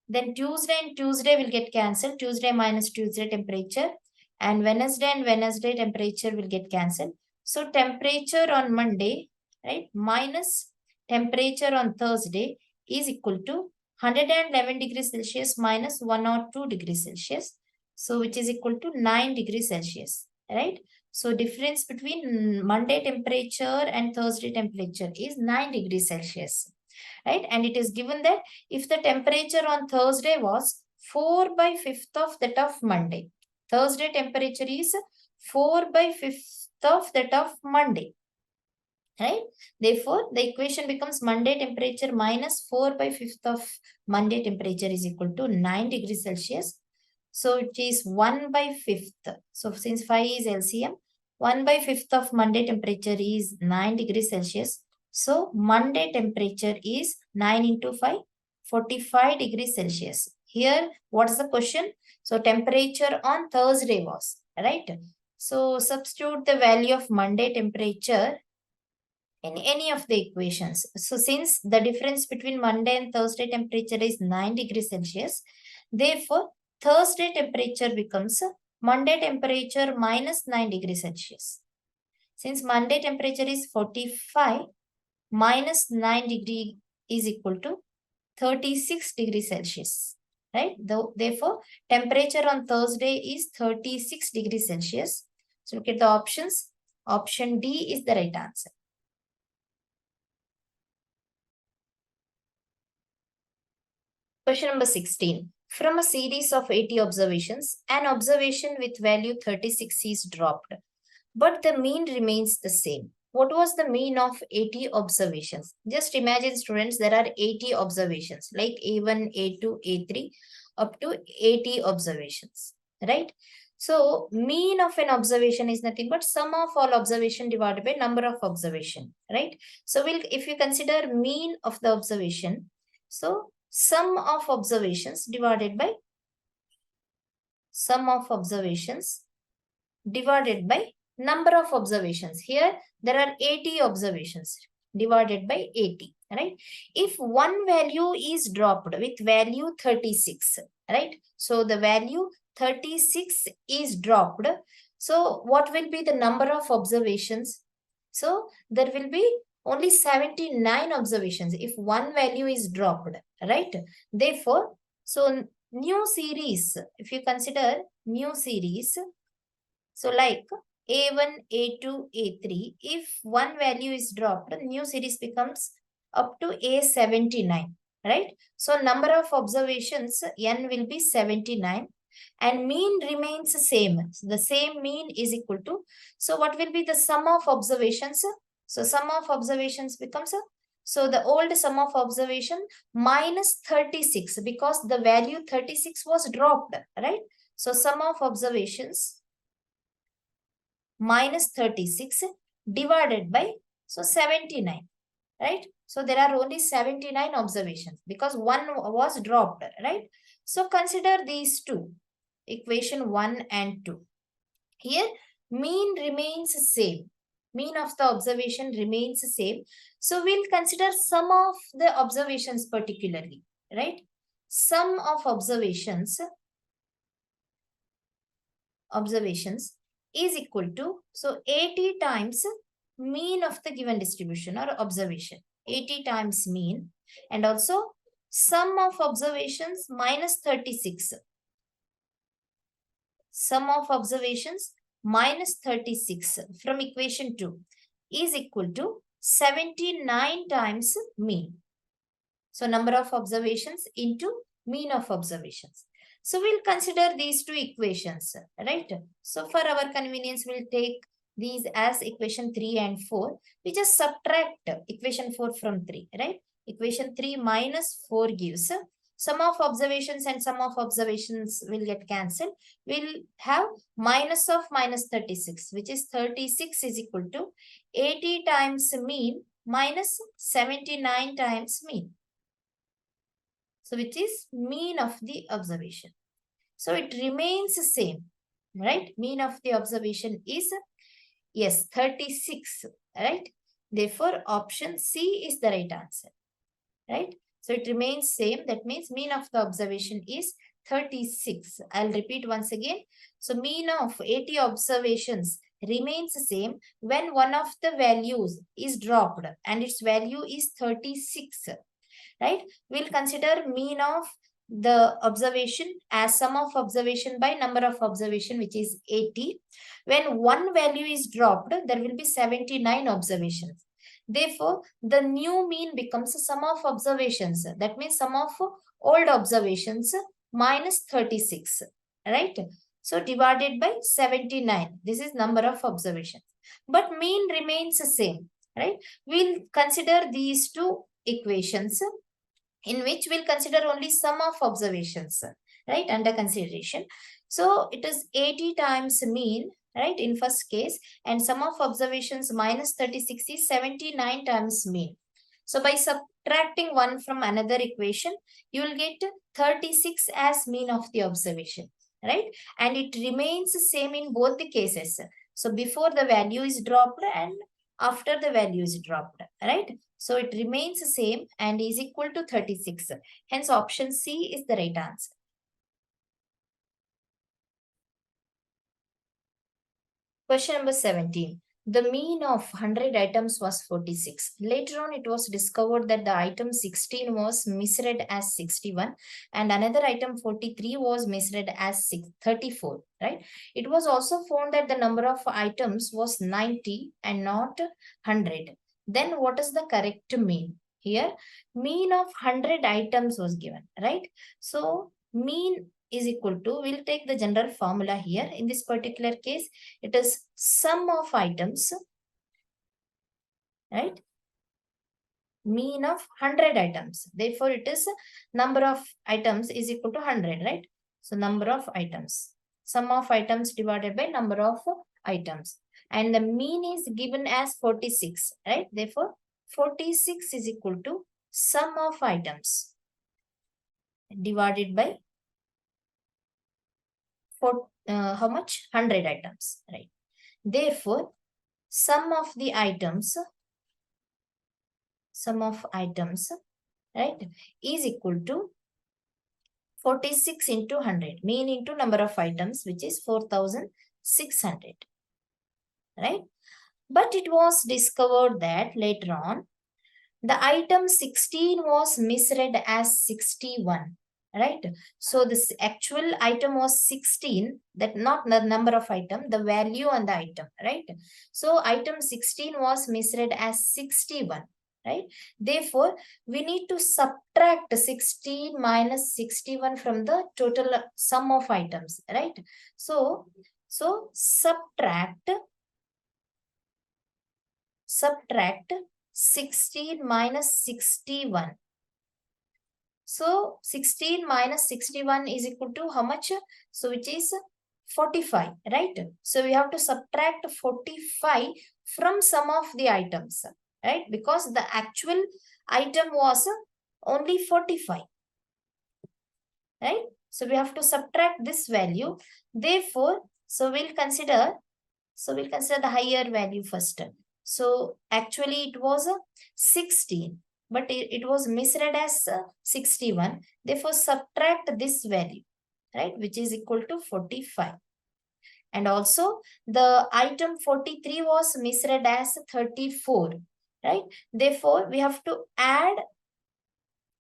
then Tuesday and Tuesday will get cancelled. Tuesday minus Tuesday temperature, and Wednesday temperature will get cancelled. So temperature on Monday, right, minus temperature on Thursday is equal to 111 degrees Celsius minus 102 degrees Celsius. So which is equal to 9 degrees Celsius, right? So difference between Monday temperature and Thursday temperature is 9 degrees Celsius, right? And it is given that if the temperature on Thursday was 4 by 5th of that of Monday, Thursday temperature is 4 by 5th of that of Monday, right? Therefore, the equation becomes Monday temperature minus 4 by 5th of Monday temperature is equal to 9 degrees Celsius. So it is 1 by 5th. So since 5 is LCM, 1 by 5th of Monday temperature is 9 degrees Celsius. So Monday temperature is 9 into 5, 45 degrees Celsius. Here, what's the question? So temperature on Thursday was, right? So substitute the value of Monday temperature in any of the equations. So since the difference between Monday and Thursday temperature is 9 degrees Celsius, therefore Thursday temperature becomes Monday temperature minus 9 degrees Celsius. Since Monday temperature is 45, minus 9 degree is equal to 36 degrees Celsius, right? Therefore, temperature on Thursday is 36 degrees Celsius. So look at the options. Option D is the right answer. Question number 16. From a series of 80 observations, an observation with value 36 is dropped, but the mean remains the same. What was the mean of 80 observations? Just imagine, students, there are 80 observations, like A1, A2, A3, up to 80 observations, right? So, mean of an observation is nothing but sum of all observation divided by number of observation, right? So, if you consider mean of the observation, so sum of observations divided by sum of observations divided by number of observations. Here, there are 80 observations divided by 80, right? If one value is dropped with value 36, right? So, the value 36 is dropped. So, what will be the number of observations? So, there will be only 79 observations if one value is dropped, right? Therefore, so new series, if you consider new series, So like A1, A2, A3, if one value is dropped, new series becomes up to A79, right? So number of observations, N will be 79 and mean remains the same. The same mean is equal to, so what will be the sum of observations? So sum of observations becomes, so the old sum of observation minus 36 because the value 36 was dropped, right? So sum of observations minus 36 divided by, so 79, right? So there are only 79 observations because one was dropped, right? So consider these two, equation 1 and 2. Here, mean remains same. Mean of the observation remains same. So we'll consider sum of the observations particularly, right? Sum of observations is equal to, so 80 times mean of the given distribution or observation. 80 times mean, and also sum of observations minus 36. Sum of observations minus 36 from equation 2 is equal to 79 times mean. So number of observations into mean of observations. So we'll consider these two equations, right? So for our convenience, we'll take these as equation 3 and 4. We just subtract equation 4 from 3, right? Equation 3 minus 4 gives sum of observations and sum of observations will get cancelled. We'll have minus of minus 36, which is 36 is equal to 80 times mean minus 79 times mean. So which is mean of the observation. So it remains the same, right? Mean of the observation is, yes, 36, right? Therefore, option C is the right answer, right? So it remains same. That means mean of the observation is 36. I'll repeat once again. So mean of 80 observations remains the same when one of the values is dropped and its value is 36, right? We'll consider mean of the observation as sum of observation by number of observation, which is 80. When one value is dropped, there will be 79 observations. Therefore, the new mean becomes a sum of observations. That means sum of old observations minus 36, right? So divided by 79. This is number of observations. But mean remains the same, right? We'll consider these two equations in which we'll consider only sum of observations, right, under consideration. So it is 80 times mean, right, in first case, and sum of observations minus 36 is 79 times mean. So by subtracting one from another equation, you will get 36 as mean of the observation, right? And it remains the same in both the cases. So before the value is dropped and after the value is dropped, right? So it remains the same and is equal to 36. Hence option C is the right answer. Question number 17. The mean of 100 items was 46. Later on, it was discovered that the item 16 was misread as 61 and another item 43 was misread as 34, right? It was also found that the number of items was 90 and not 100. Then what is the correct mean? Here, mean of 100 items was given, right? So, mean is equal to, we'll take the general formula here. In this particular case, it is sum of items, right? Mean of 100 items. Therefore, it is number of items is equal to 100, right? So, number of items. Sum of items divided by number of items. And the mean is given as 46, right? Therefore, 46 is equal to sum of items divided by how much? 100 items, right? Therefore, sum of items, right, is equal to 46 into 100, mean into number of items, which is 4,600, right? But it was discovered that later on, the item 16 was misread as 61, right? So this actual item was 16, that not the number of item, the value on the item, right? So item 16 was misread as 61, right? Therefore, we need to subtract 16 minus 61 from the total sum of items, right? So subtract 16 minus 61. So 16 minus 61 is equal to how much? So which is 45, right? So we have to subtract 45 from some of the items, right? Because the actual item was only 45, right? So we have to subtract this value. Therefore, so we'll consider the higher value first. So actually it was 16, but it was misread as 61. Therefore, subtract this value, right, which is equal to 45. And also the item 43 was misread as 34, right? Therefore, we have to add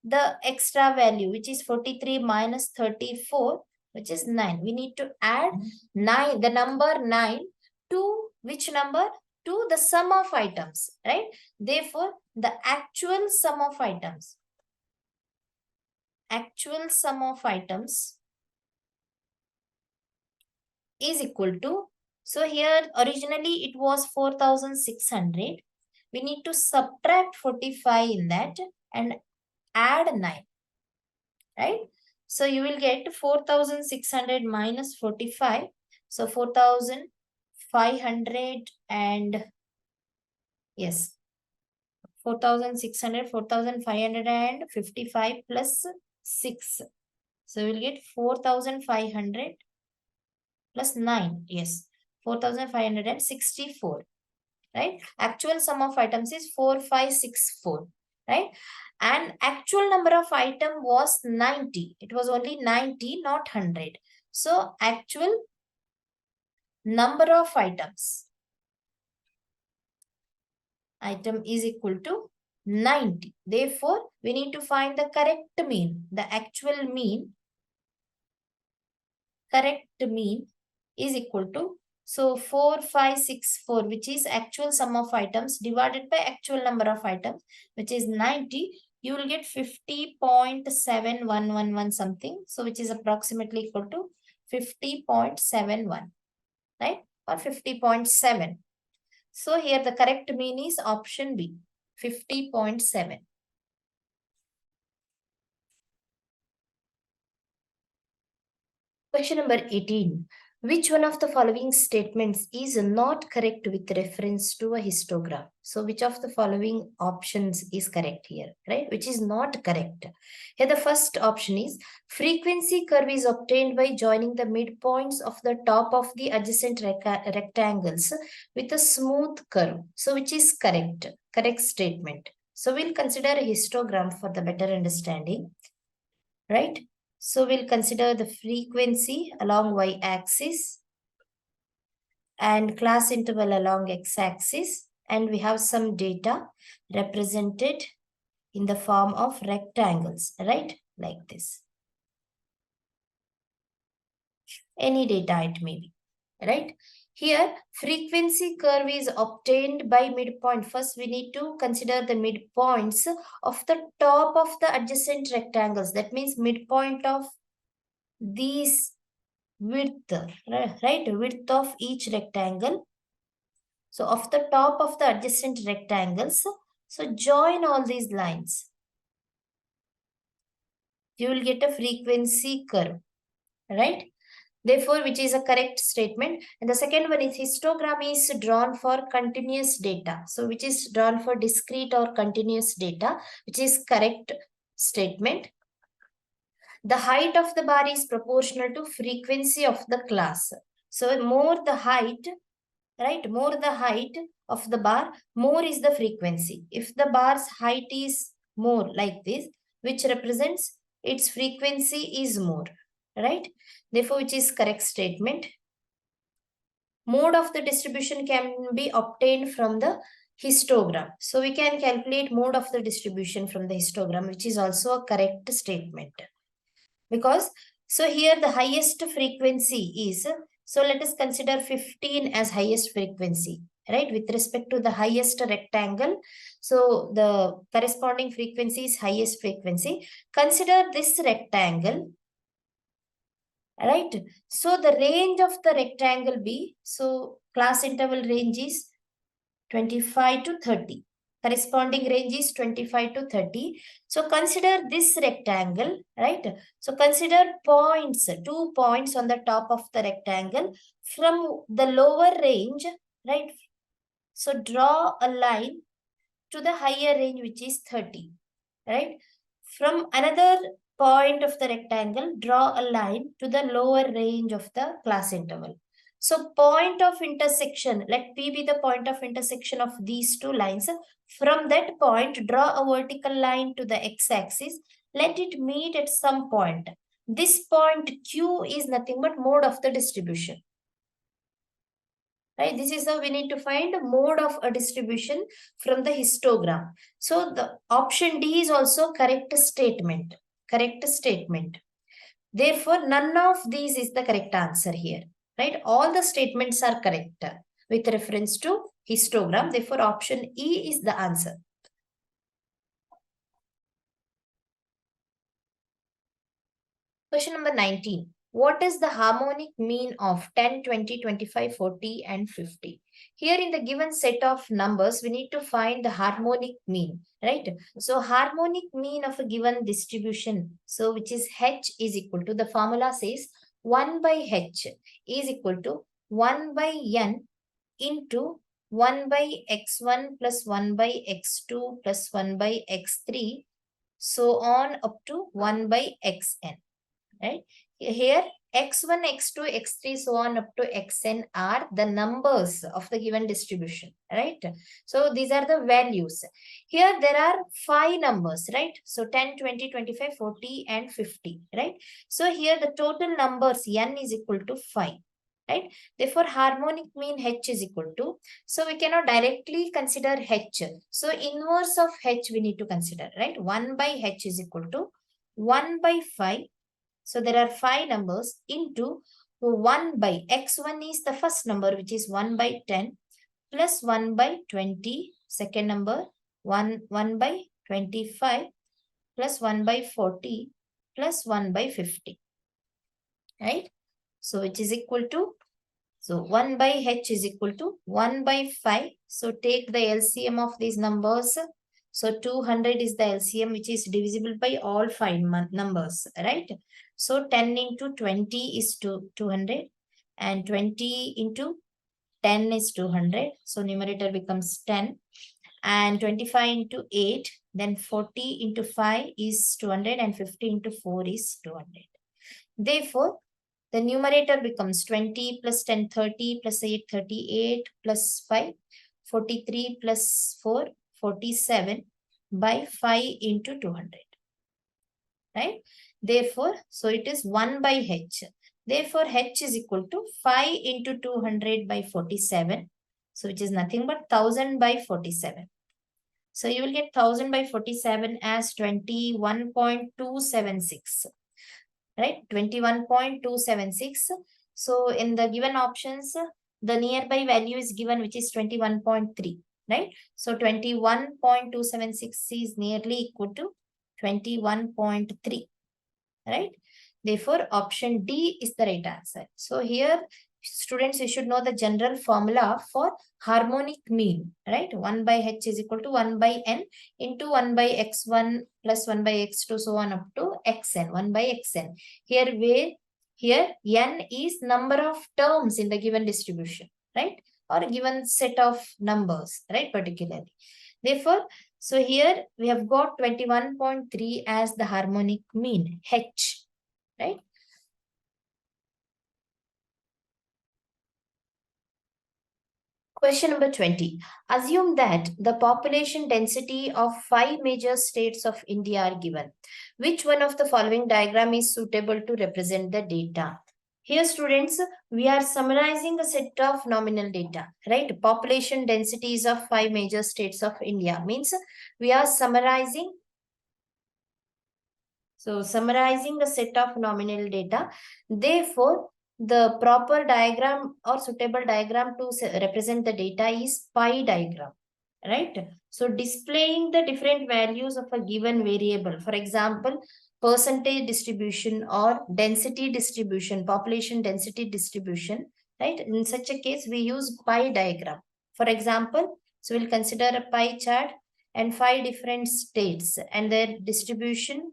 the extra value, which is 43 minus 34, which is 9. We need to add 9, the number 9 to which number? To the sum of items, right? Therefore, the actual sum of items is equal to, so here originally it was 4,600. We need to subtract 45 in that and add 9, right? So you will get 4,600 minus 45. So 4,500 and yes, 4,600, 4,555 plus 6. So we will get 4,500 plus 9. Yes, 4,564. Right? Actual sum of items is 4564. Right? And actual number of item was 90. It was only 90, not 100. So actual number of items is equal to 90. Therefore, we need to find the correct mean. The actual mean, correct mean is equal to, so 4564, which is actual sum of items divided by actual number of items, which is 90. You will get 50.7111 something. So which is approximately equal to 50.71, right? Or 50.7. So here the correct mean is option B, 50.7. Question number 18. Which one of the following statements is not correct with reference to a histogram? So which of the following options is correct here, right? Which is not correct. Here the first option is frequency curve is obtained by joining the midpoints of the top of the adjacent rectangles with a smooth curve. So which is correct? Correct statement. So we'll consider a histogram for the better understanding, right? So we'll consider the frequency along y-axis and class interval along x-axis, and we have some data represented in the form of rectangles, right? Like this. Any data it may be, right? Here, frequency curve is obtained by midpoint. First, we need to consider the midpoints of the top of the adjacent rectangles. That means midpoint of these width, right? Width of each rectangle. So of the top of the adjacent rectangles, so join all these lines. You will get a frequency curve, right? Therefore, which is a correct statement. And the second one is histogram is drawn for continuous data. So which is drawn for discrete or continuous data, which is correct statement. The height of the bar is proportional to frequency of the class. So more the height, right? More the height of the bar, more is the frequency. If the bar's height is more like this, which represents its frequency is more, right? Therefore, which is correct statement. Mode of the distribution can be obtained from the histogram. So we can calculate mode of the distribution from the histogram, which is also a correct statement. Because, so here the highest frequency is, so let us consider 15 as highest frequency, right? With respect to the highest rectangle, so the corresponding frequency is highest frequency. Consider this rectangle, right? So the range of the rectangle B, so class interval range is 25 to 30. Corresponding range is 25 to 30. So consider this rectangle, right? So consider points, 2 points on the top of the rectangle from the lower range, right? So draw a line to the higher range, which is 30, right? From another point of the rectangle, draw a line to the lower range of the class interval. So point of intersection, let P be the point of intersection of these two lines. From that point, draw a vertical line to the x-axis. Let it meet at some point. This point Q is nothing but mode of the distribution. Right? This is how we need to find a mode of a distribution from the histogram. So the option D is also correct statement. Correct statement. Therefore, none of these is the correct answer here. Right? All the statements are correct with reference to histogram. Therefore, option E is the answer. Question number 19. What is the harmonic mean of 10, 20, 25, 40 and 50? Here in the given set of numbers, we need to find the harmonic mean, right? So harmonic mean of a given distribution, so which is H is equal to, the formula says 1 by H is equal to 1 by N into 1 by x1 plus 1 by x2 plus 1 by x3, so on up to 1 by xn. Right? Here, x1, x2, x3, so on up to xn are the numbers of the given distribution, right? So these are the values. Here there are 5 numbers, right? So 10, 20, 25, 40 and 50, right? So here the total numbers n is equal to 5. Right? Therefore, harmonic mean H is equal to, so we cannot directly consider H. So inverse of H we need to consider, right? 1 by H is equal to 1 by 5. So there are 5 numbers into 1 by x1 is the first number, which is 1 by 10 plus 1 by 20. Second number 1 by 25 plus 1 by 40 plus 1 by 50. Right? So which is equal to, so 1 by h is equal to 1 by 5. So take the LCM of these numbers. So 200 is the LCM, which is divisible by all 5 numbers, right? So 10 into 20 is 200 and 20 into 10 is 200. So numerator becomes 10 and 25 into 8, then 40 into 5 is 200 and 50 into 4 is 200. Therefore, the numerator becomes 20 plus 10, 30 plus 8, 38 plus 5, 43 plus 4, 47 by 5 into 200. Right? Therefore, so it is 1 by h. Therefore, h is equal to 5 into 200 by 47. So, which is nothing but 1000 by 47. So, you will get 1000 by 47 as 21.276. Right? 21.276. So, in the given options, the nearby value is given, which is 21.3. Right? So, 21.276 is nearly equal to 21.3. Right? Therefore, option D is the right answer. So, here, students, you should know the general formula for harmonic mean, right? 1 by h is equal to 1 by n into 1 by x1 plus 1 by x2, so on up to xn, 1 by xn. Here n is number of terms in the given distribution, right? Or a given set of numbers, right? Particularly. Therefore, so here we have got 21.3 as the harmonic mean, h, right? Question number 20. Assume that the population density of 5 major states of India are given. Which one of the following diagram is suitable to represent the data? Here, students, we are summarizing a set of nominal data, right? Population densities of 5 major states of India means we are summarizing So summarizing a set of nominal data. Therefore, the proper diagram or suitable diagram to represent the data is pie diagram, right? So displaying the different values of a given variable. For example, percentage distribution or density distribution, population density distribution, right? In such a case, we use pie diagram. For example, so we'll consider a pie chart and 5 different states and their distribution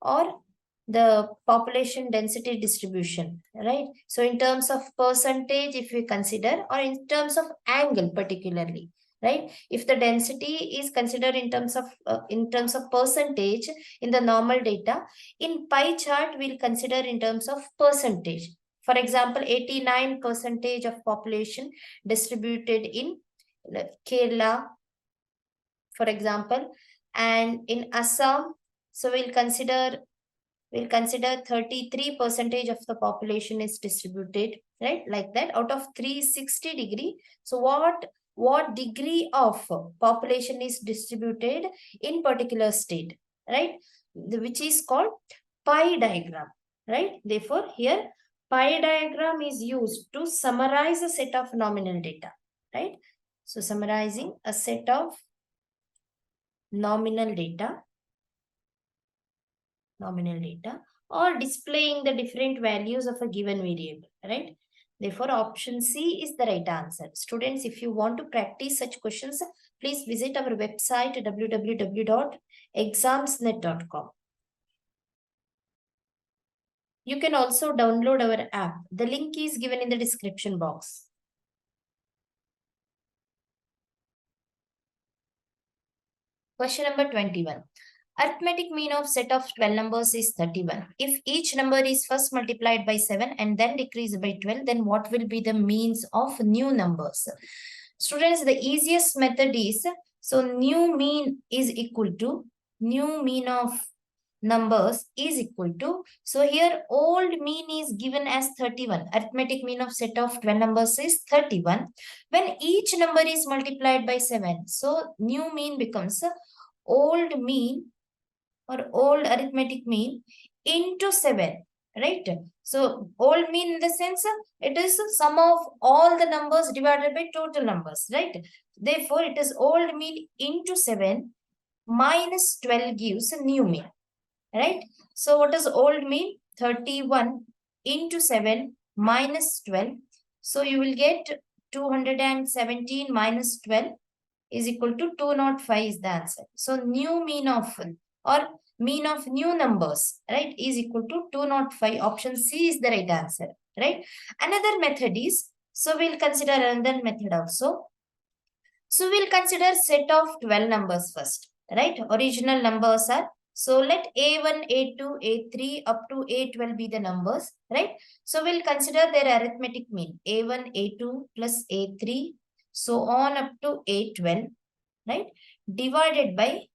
or the population density distribution, right? So in terms of percentage, if we consider, or in terms of angle particularly, right? If the density is considered in terms of percentage in the normal data, in pie chart we'll consider in terms of percentage. For example, 89% of population distributed in Kerala, for example, and in Assam, so we'll consider 33% of the population is distributed, right? Like that, out of 360 degree. So what degree of population is distributed in particular state, right? Which is called pie diagram, right? Therefore, here pie diagram is used to summarize a set of nominal data, right? So summarizing a set of nominal data or displaying the different values of a given variable, right? Therefore, option C is the right answer. Students, if you want to practice such questions, please visit our website www.examsnet.com. You can also download our app. The link is given in the description box. Question number 21. Arithmetic mean of set of 12 numbers is 31. If each number is first multiplied by 7 and then decreased by 12, then what will be the means of new numbers? Students, the easiest method is, so new mean is equal to, new mean of numbers is equal to, so here old mean is given as 31. Arithmetic mean of set of 12 numbers is 31. When each number is multiplied by 7, so new mean becomes old mean or old arithmetic mean into 7, right? So old mean in the sense it is sum of all the numbers divided by total numbers, right? Therefore, it is old mean into 7 minus 12 gives a new mean, right? So what does old mean? 31 into 7 minus 12. So you will get 217 minus 12 is equal to 205 is the answer. So new mean of or mean of new numbers, right, is equal to 205. Option C is the right answer, right? Another method is, so we'll consider another method also. So we'll consider set of 12 numbers first, right? Original numbers are, so let A1, A2, A3 up to A12 be the numbers, right? So we'll consider their arithmetic mean, A1, A2 plus A3, so on up to A12, right? Divided by,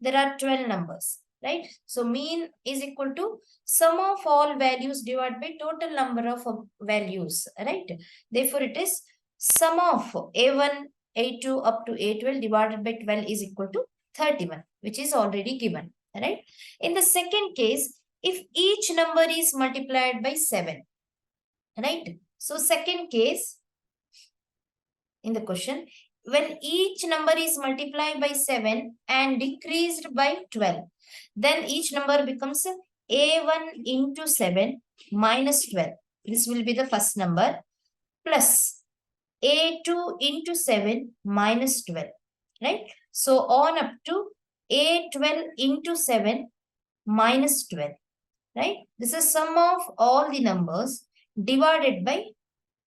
there are 12 numbers, right? So mean is equal to sum of all values divided by total number of values, right? Therefore, it is sum of A1, A2 up to A12 divided by 12 is equal to 31, which is already given, right? In the second case, if each number is multiplied by 7, right? So second case in the question, when each number is multiplied by 7 and decreased by 12, then each number becomes A1 into 7 minus 12. This will be the first number, plus A2 into 7 minus 12, right? So on up to A12 into 7 minus 12, right? This is sum of all the numbers divided by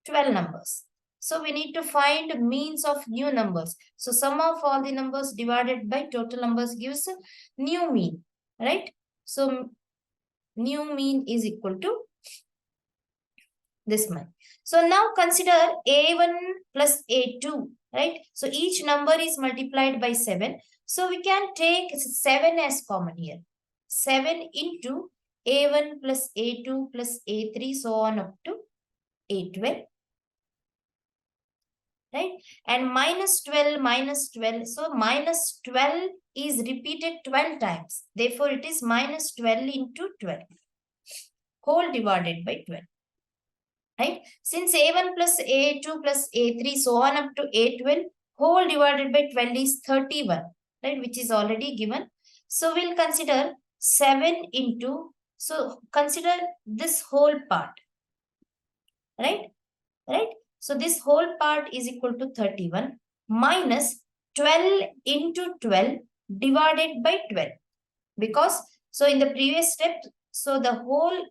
12 numbers. So we need to find means of new numbers. So sum of all the numbers divided by total numbers gives a new mean, right? So new mean is equal to this one. So now consider A1 plus A2, right? So each number is multiplied by 7. So we can take 7 as common here. 7 into A1 plus A2 plus A3, so on up to A12. right? And minus 12, minus 12. So minus 12 is repeated 12 times. Therefore, it is minus 12 into 12, whole divided by 12. Right? Since A1 plus A2 plus A3, so on up to A12, whole divided by 12 is 31, right? Which is already given. So we'll consider 7 into, so consider this whole part, right? Right? So this whole part is equal to 31 minus 12 into 12 divided by 12. Because, so in the previous step, so the whole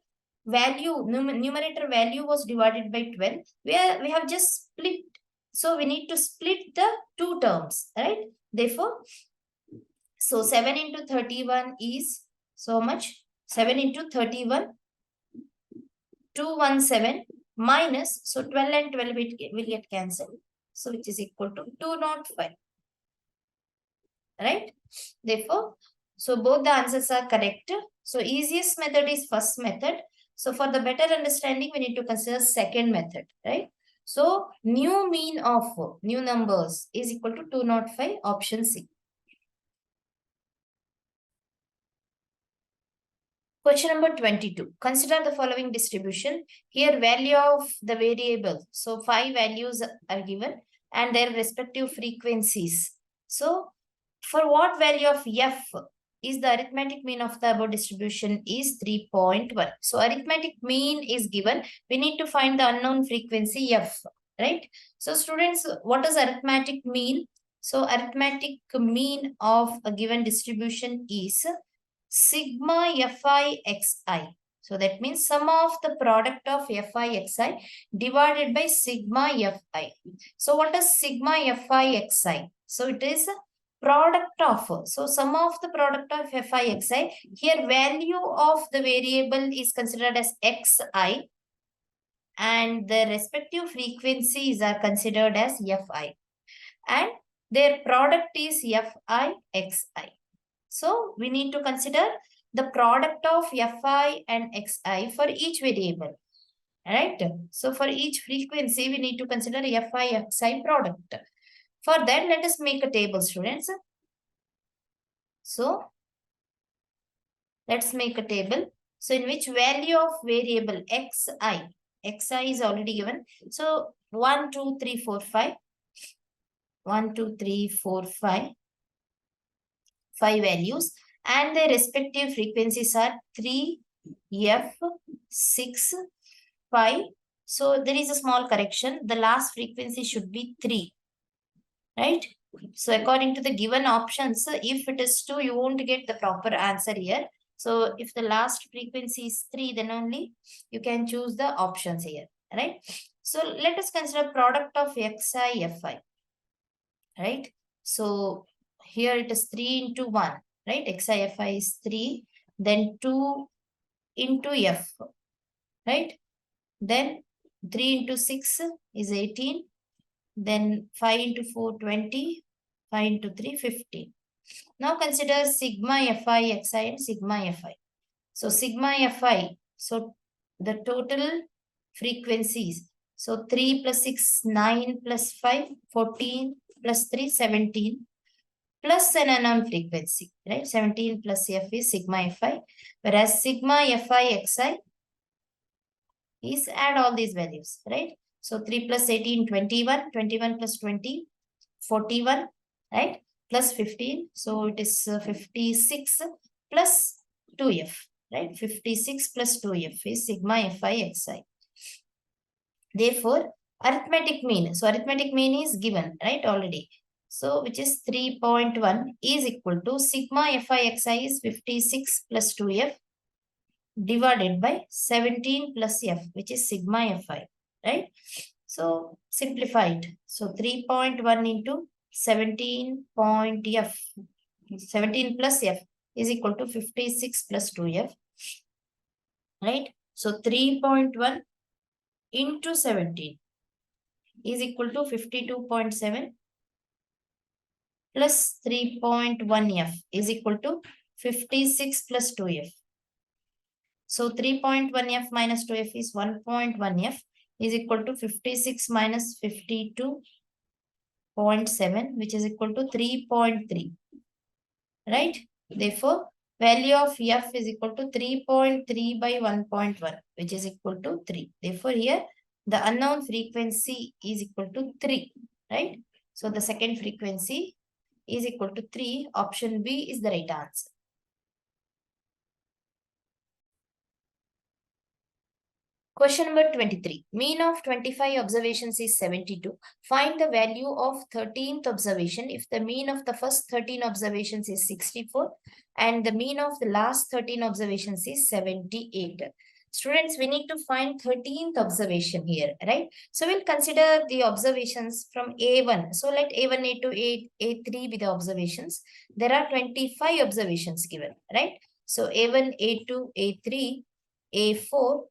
value, numerator value was divided by 12. We have just split. So we need to split the two terms, right? Therefore, so 7 into 31 is so much. 7 into 31, 217 minus, so 12 and 12 will get cancelled. So which is equal to 205, right? Therefore, so both the answers are correct. So easiest method is first method. So for the better understanding, we need to consider second method, right? So new mean of new numbers is equal to 205, option C. Question number 22. Consider the following distribution. Here value of the variable. So 5 values are given and their respective frequencies. So for what value of f is the arithmetic mean of the above distribution is 3.1. So arithmetic mean is given. We need to find the unknown frequency f, right? So students, what is arithmetic mean? So arithmetic mean of a given distribution is sigma fi xi. So that means sum of the product of fi xi divided by sigma fi. So what is sigma fi xi? So it is product of, so sum of the product of fi xi. Here value of the variable is considered as xi and the respective frequencies are considered as fi. And their product is fi xi. So we need to consider the product of fi and xi for each variable, right? So for each frequency, we need to consider fi xi product. For that, let us make a table, students. So let's make a table. So in which value of variable xi is already given. So 1, 2, 3, 4, 5. 1, 2, 3, 4, 5. 5 values and their respective frequencies are 3, f, 6, 5. So there is a small correction. The last frequency should be 3, right? So according to the given options, if it is 2, you won't get the proper answer here. So if the last frequency is 3, then only you can choose the options here, right? So let us consider product of xi, fi, right? So here it is 3 into 1, right? xi, fi is 3, then 2 into f, right? Then 3 into 6 is 18, then 5 into 4, 20, 5 into 3, 15. Now consider sigma fi xi and sigma fi. So sigma fi, so the total frequencies. So 3 plus 6, 9 plus 5, 14 plus 3, 17 plus an unknown frequency, right? 17 plus f is sigma fi, whereas sigma fi xi is add all these values, right? So 3 plus 18, 21, 21 plus 20, 41, right? Plus 15, so it is 56 plus 2f, right? 56 plus 2f is sigma fi xi. Therefore, arithmetic mean, so arithmetic mean is given, right, already. So which is 3.1 is equal to sigma fi xi is 56 plus 2f divided by 17 plus f, which is sigma fi, right? So simplified. So 3.1 into 17 point f, 17 plus f is equal to 56 plus 2f, right? So 3.1 into 17 is equal to 52.7 plus 3.1f is equal to 56 plus 2f. So 3.1f minus 2f is 1.1f is equal to 56 minus 52 0.7, which is equal to 3.3, right? Therefore, value of F is equal to 3.3 by 1.1, which is equal to 3. Therefore, here the unknown frequency is equal to 3, right? So, the second frequency is equal to 3. Option B is the right answer. Question number 23. Mean of 25 observations is 72. Find the value of 13th observation if the mean of the first 13 observations is 64 and the mean of the last 13 observations is 78. Students, we need to find 13th observation here, right? So we'll consider the observations from A1. So let A1, A2, A3 be the observations. There are 25 observations given, right? So A1, A2, A3, A4,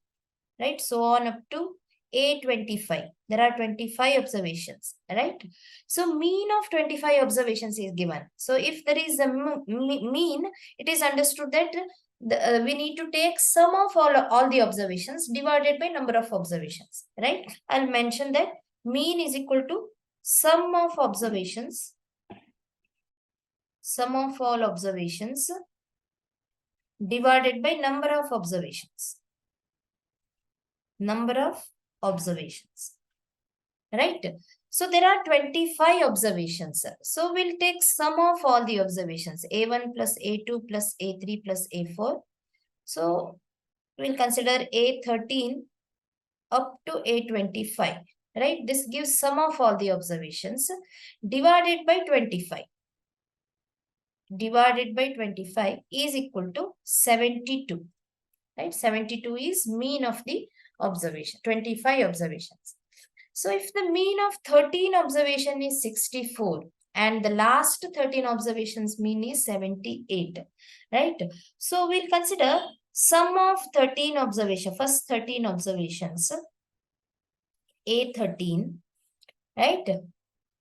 right? So on up to A25. There are 25 observations, right? So mean of 25 observations is given. So if there is a mean, it is understood that we need to take sum of all the observations divided by number of observations, right? I'll mention that mean is equal to sum of observations, sum of all observations divided by number of observations. Number of observations, right? So there are 25 observations. So we'll take sum of all the observations, A1 plus A2 plus A3 plus A4. So we'll consider A13 up to A25, right? This gives sum of all the observations divided by 25. Divided by 25 is equal to 72, right? 72 is mean of the observation, 25 observations. So if the mean of 13 observation is 64 and the last 13 observations mean is 78, right? So we'll consider sum of 13 observation, first 13 observations, A13, right?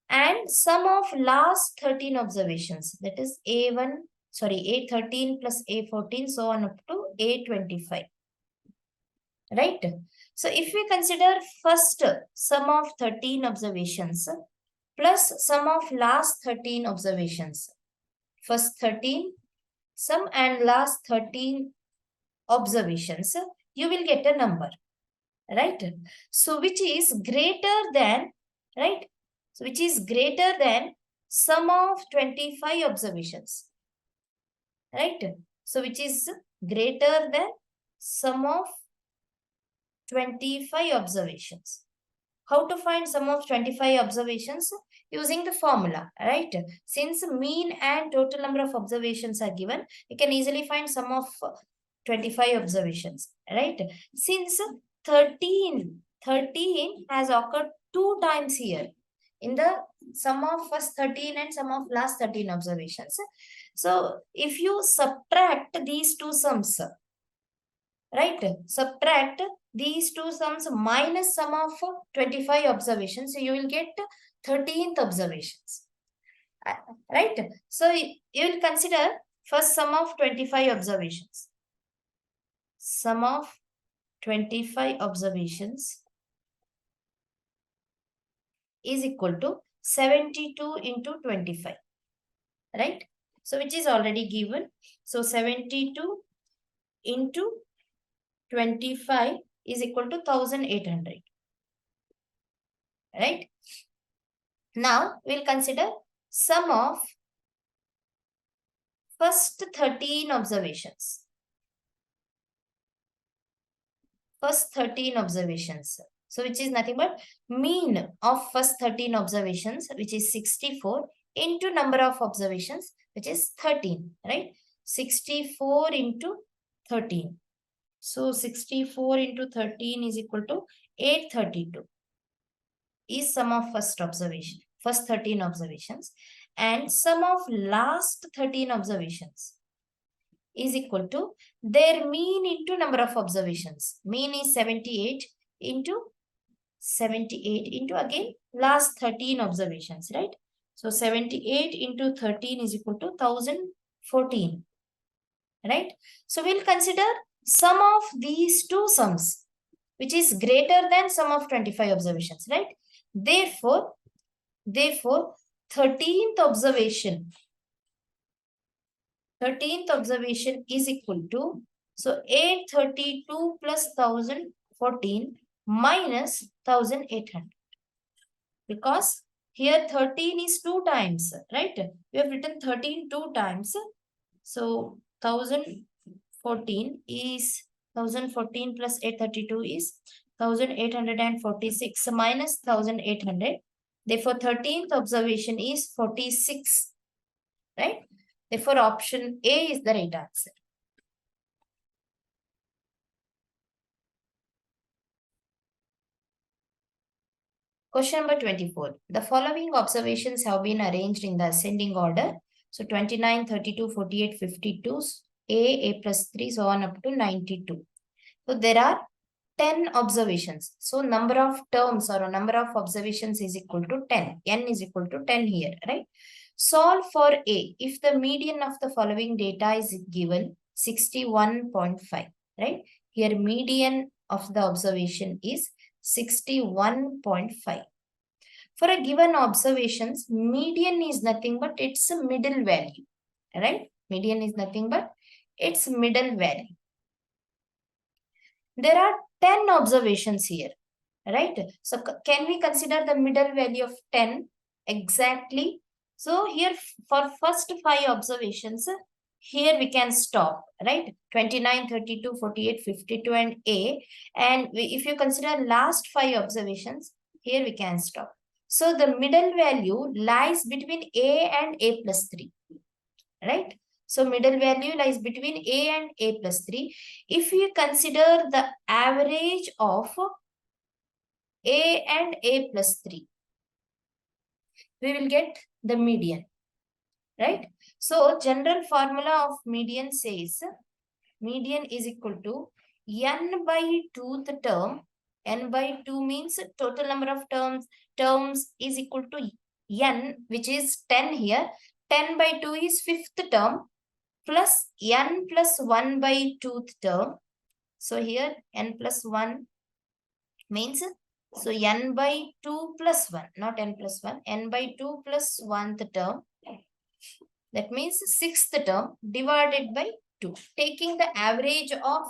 And sum of last 13 observations, that is A13 plus A14, so on up to A25. Right? So if we consider first sum of 13 observations plus sum of last 13 observations, first 13 sum and last 13 observations, you will get a number, right? So which is greater than, right? So which is greater than sum of 25 observations, right? So which is greater than sum of 25 observations. How to find sum of 25 observations? Using the formula, right? Since mean and total number of observations are given, you can easily find sum of 25 observations, right? Since 13 has occurred 2 times here in the sum of first 13 and sum of last 13 observations. So if you subtract these two sums, right? Subtract these two sums minus sum of 25 observations, so you will get 13th observations, right? So you will consider first sum of 25 observations. Sum of 25 observations is equal to 72 into 25, right? So which is already given. So 72 into 25 is equal to 1800, right? Now we'll consider sum of first 13 observations. First 13 observations. So which is nothing but mean of first 13 observations, which is 64, into number of observations, which is 13, right? 64 into 13. So 64 into 13 is equal to 832 is sum of first observation, first 13 observations, and sum of last 13 observations is equal to their mean into number of observations. Mean is 78 into again last 13 observations, right? So 78 into 13 is equal to 1014, right? So we'll consider sum of these two sums, which is greater than sum of 25 observations, right? Therefore, Therefore, 13th observation is equal to, so 832 plus 1014 minus 1800. Because here 13 is 2 times, right? We have written 13 2 times. So 1014 is 1014 plus 832 is 1846 minus 1800. Therefore, 13th observation is 46, right? Therefore, option A is the right answer. Question number 24. The following observations have been arranged in the ascending order. So 29, 32, 48, 52, A plus 3, so on up to 92. So there are 10 observations. So number of terms or number of observations is equal to 10. N is equal to 10 here, right? Solve for A. If the median of the following data is given 61.5, right? Here median of the observation is 61.5. For a given observations, median is nothing but its middle value, right? Median is nothing but its middle value. There are 10 observations here, right? So can we consider the middle value of 10 exactly? So here for first 5 observations, here we can stop, right? 29, 32, 48, 52 and A. And if you consider last 5 observations, here we can stop. So the middle value lies between A and A plus 3, right? So middle value lies between A and A plus 3. If we consider the average of A and A plus 3, we will get the median, right? So general formula of median says median is equal to n by 2th term. N by 2 means total number of terms is equal to n, which is 10 here. 10 by 2 is 5th term plus n plus 1 by 2th term. So here n plus 1 means, so n by 2 plus 1, not n plus 1, n by 2 plus 1th term. That means 6th term divided by 2. Taking the average of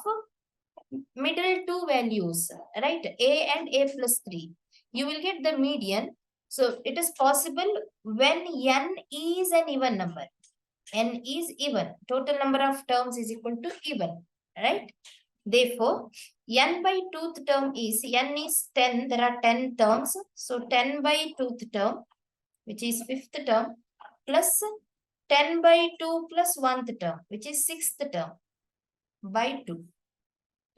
middle two values, right? A and A plus 3. You will get the median. So it is possible when n is an even number. N is even. Total number of terms is equal to even, right? Therefore, n by 2th term is, n is 10, there are 10 terms. So 10 by 2th term, which is 5th term, plus 10 by 2 plus 1th term, which is 6th term, by 2,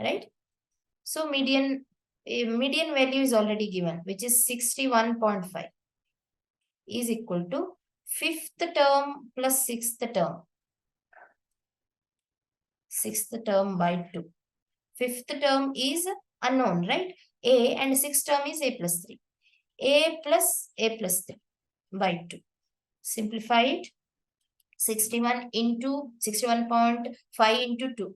right? So median value is already given, which is 61.5 is equal to 5th term plus 6th term. 6th term by 2. 5th term is unknown, right? A, and 6th term is A plus 3. A plus 3 by 2. Simplify it. 61 into 61.5 into 2,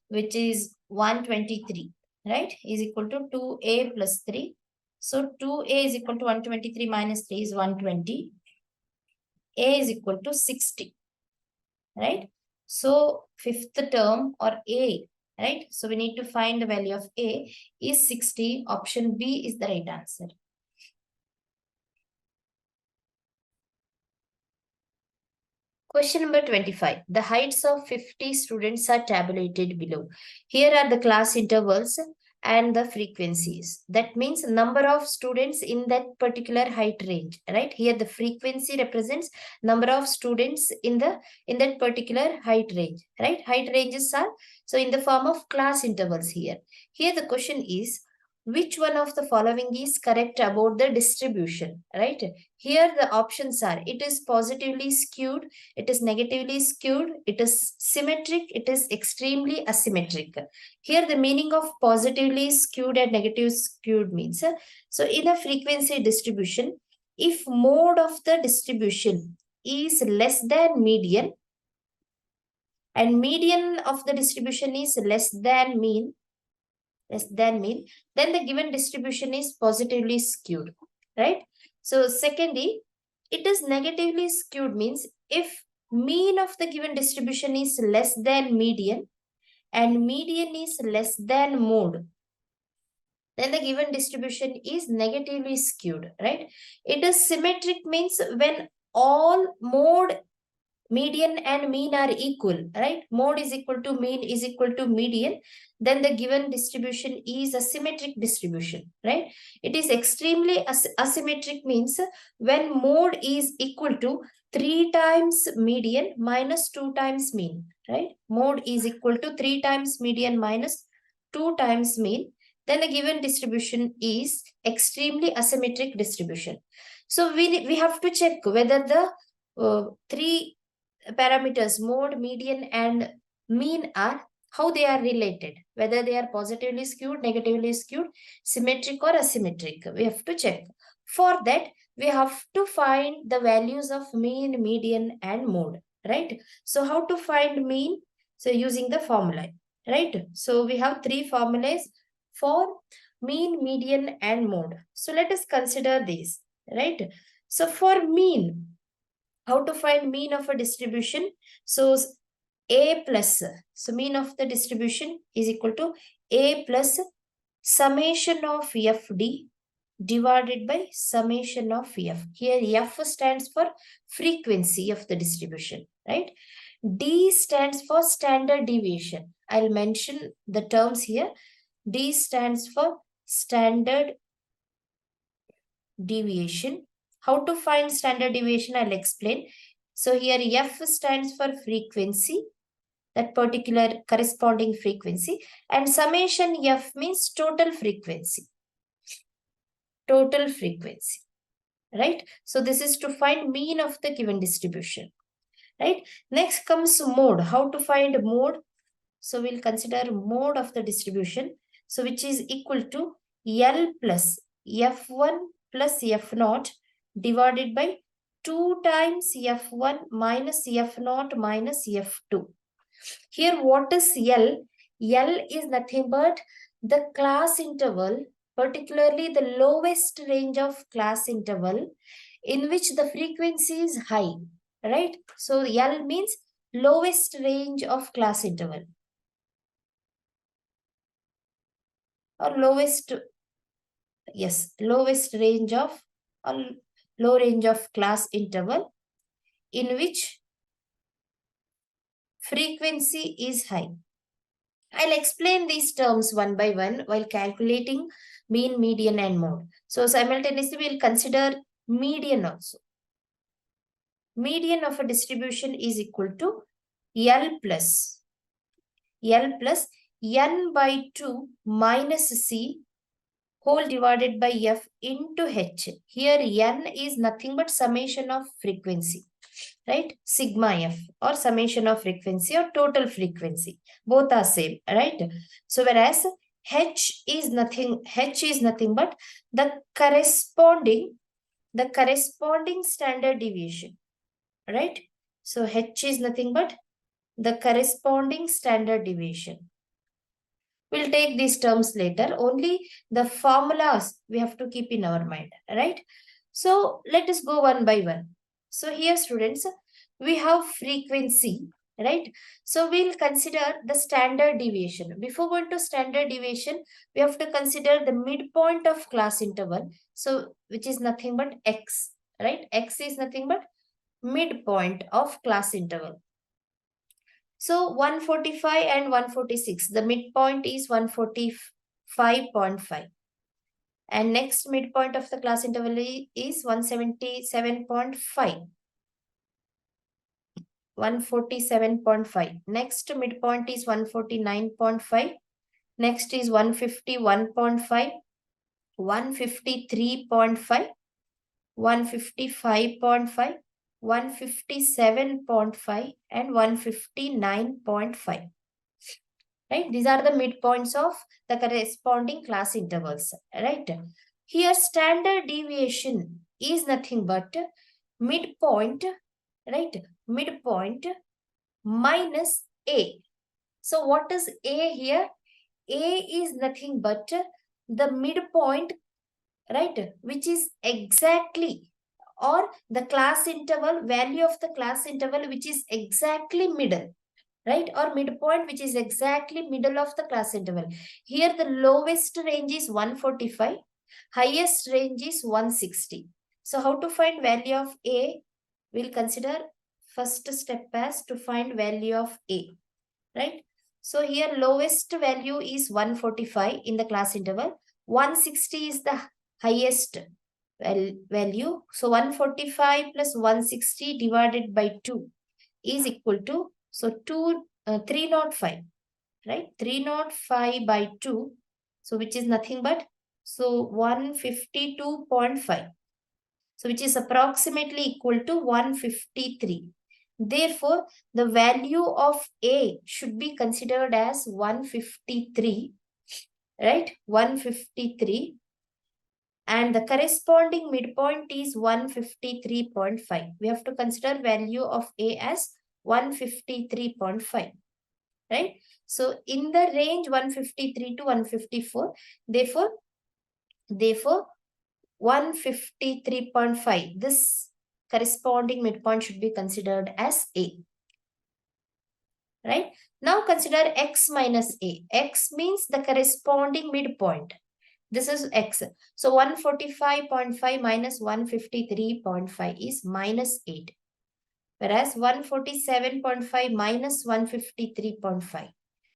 which is 123, right? Is equal to 2A plus 3. So 2A is equal to 123 minus 3 is 120. A is equal to 60, right? So 5th term or A, right? So we need to find the value of A is 60. Option B is the right answer. Question number 25. The heights of 50 students are tabulated below. Here are the class intervals and the frequencies. That means number of students in that particular height range, right? Here the frequency represents number of students in that particular height range, right? Height ranges are so in the form of class intervals here. Here the question is, which one of the following is correct about the distribution, right? Here the options are, it is positively skewed, it is negatively skewed, it is symmetric, it is extremely asymmetric. Here the meaning of positively skewed and negative skewed means, so in a frequency distribution, if mode of the distribution is less than median and median of the distribution is less than mean, then the given distribution is positively skewed, right? So secondly, it is negatively skewed means if mean of the given distribution is less than median and median is less than mode, then the given distribution is negatively skewed, right? It is symmetric means when all mode, median and mean are equal, right? Mode is equal to mean is equal to median, then the given distribution is a symmetric distribution, right? It is extremely asymmetric means when mode is equal to 3 times median minus 2 times mean, right? Mode is equal to 3 times median minus 2 times mean, then the given distribution is extremely asymmetric distribution. So we have to check whether the three parameters mode, median and mean are how they are related, whether they are positively skewed, negatively skewed, symmetric or asymmetric. We have to check. For that, we have to find the values of mean, median and mode, right? So how to find mean? So using the formula, right? So we have three formulas for mean, median and mode. So let us consider these, right? So for mean, how to find mean of a distribution? So a plus, so mean of the distribution is equal to a plus summation of fd divided by summation of f. Here f stands for frequency of the distribution, right? D stands for standard deviation. I'll mention the terms here. D stands for standard deviation. How to find standard deviation, I'll explain. So here F stands for frequency, that particular corresponding frequency, and summation F means total frequency. Total frequency, right? So this is to find mean of the given distribution, right? Next comes mode. How to find mode? So we'll consider mode of the distribution. So which is equal to L plus F1 plus F0 divided by 2 times F1 minus F0 minus F2. Here what is L? L is nothing but the class interval, particularly the lowest range of class interval in which the frequency is high, right? So L means lowest range of class interval or lowest, yes, lowest range of or low range of class interval in which frequency is high. I'll explain these terms one by one while calculating mean, median and mode. So simultaneously we'll consider median also. Median of a distribution is equal to L plus n by 2 minus C whole divided by F into H. Here n is nothing but summation of frequency, right? Sigma F or summation of frequency or total frequency. Both are same, right? So whereas H is nothing but the corresponding standard deviation, right? So H is nothing but the corresponding standard deviation. We'll take these terms later. Only the formulas we have to keep in our mind, right? So let us go one by one. So here, students, we have frequency, right? So we'll consider the standard deviation. Before going to standard deviation, we have to consider the midpoint of class interval. So which is nothing but X, right? X is nothing but midpoint of class interval. So 145 and 146, the midpoint is 145.5. And next midpoint of the class interval is 177.5. 147.5. Next midpoint is 149.5. Next is 151.5, 153.5, 155.5. 157.5 and 159.5. Right? These are the midpoints of the corresponding class intervals. Right? Here standard deviation is nothing but midpoint, right? Midpoint minus A. So what is A here? A is nothing but the midpoint, right? Which is exactly or the class interval, value of the class interval which is exactly middle, right? Or midpoint which is exactly middle of the class interval. Here the lowest range is 145, highest range is 160. So how to find value of A? We'll consider first step as to find value of A, right? So here lowest value is 145 in the class interval. 160 is the highest value. So 145 plus 160 divided by 2 is equal to, so 305, right? 305 by 2. So which is nothing but, so 152.5. So which is approximately equal to 153. Therefore, the value of A should be considered as 153, right? 153. And the corresponding midpoint is 153.5. We have to consider value of A as 153.5, right? So in the range 153 to 154, therefore 153.5, this corresponding midpoint should be considered as A, right? Now consider X minus A. X means the corresponding midpoint. This is X. So 145.5 minus 153.5 is minus 8. Whereas 147.5 minus 153.5.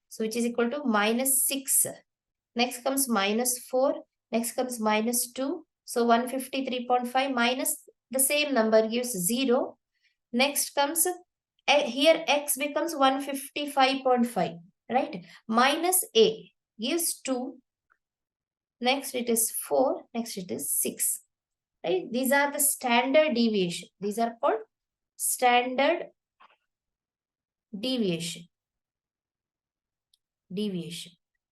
So which is equal to minus 6. Next comes minus 4. Next comes minus 2. So 153.5 minus the same number gives 0. Next comes, here X becomes 155.5, right? Minus A gives 2. Next it is 4. Next it is 6. Right? These are the standard deviation. These are called standard deviation.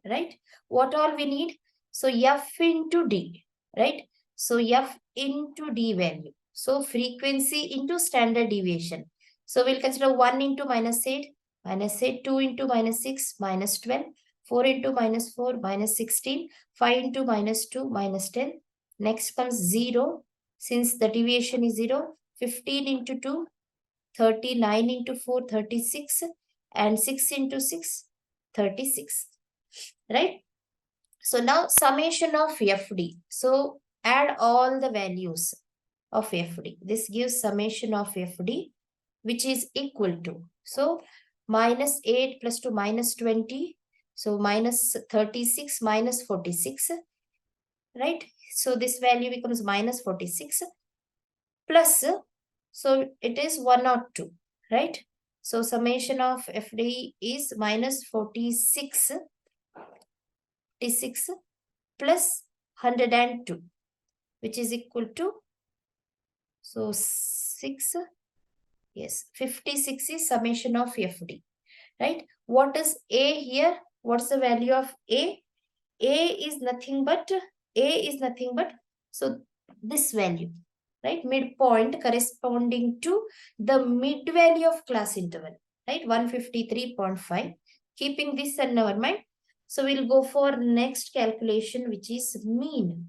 Right? What all we need? So F into D, right? So F into D value. So frequency into standard deviation. So we'll consider 1 into minus 8, 2 into minus 6, minus 12, 4 into minus 4, minus 16, 5 into minus 2, minus 10. Next comes 0. Since the deviation is 0, 15 into 2, 39 into 4, 36, and 6 into 6, 36, right? So now summation of FD. So add all the values of FD. This gives summation of FD, which is equal to, so minus 8 plus 2 minus 20. So minus 36 minus 46, right? So this value becomes minus 46 plus, so it is 102, right? So summation of FD is minus 46 plus 102, which is equal to, so 6, yes, 56 is summation of FD, right? What is A here? What's the value of A? A is nothing but, so this value, right? Midpoint corresponding to the mid value of class interval, right? 153.5. Keeping this in our mind, so we'll go for next calculation, which is mean.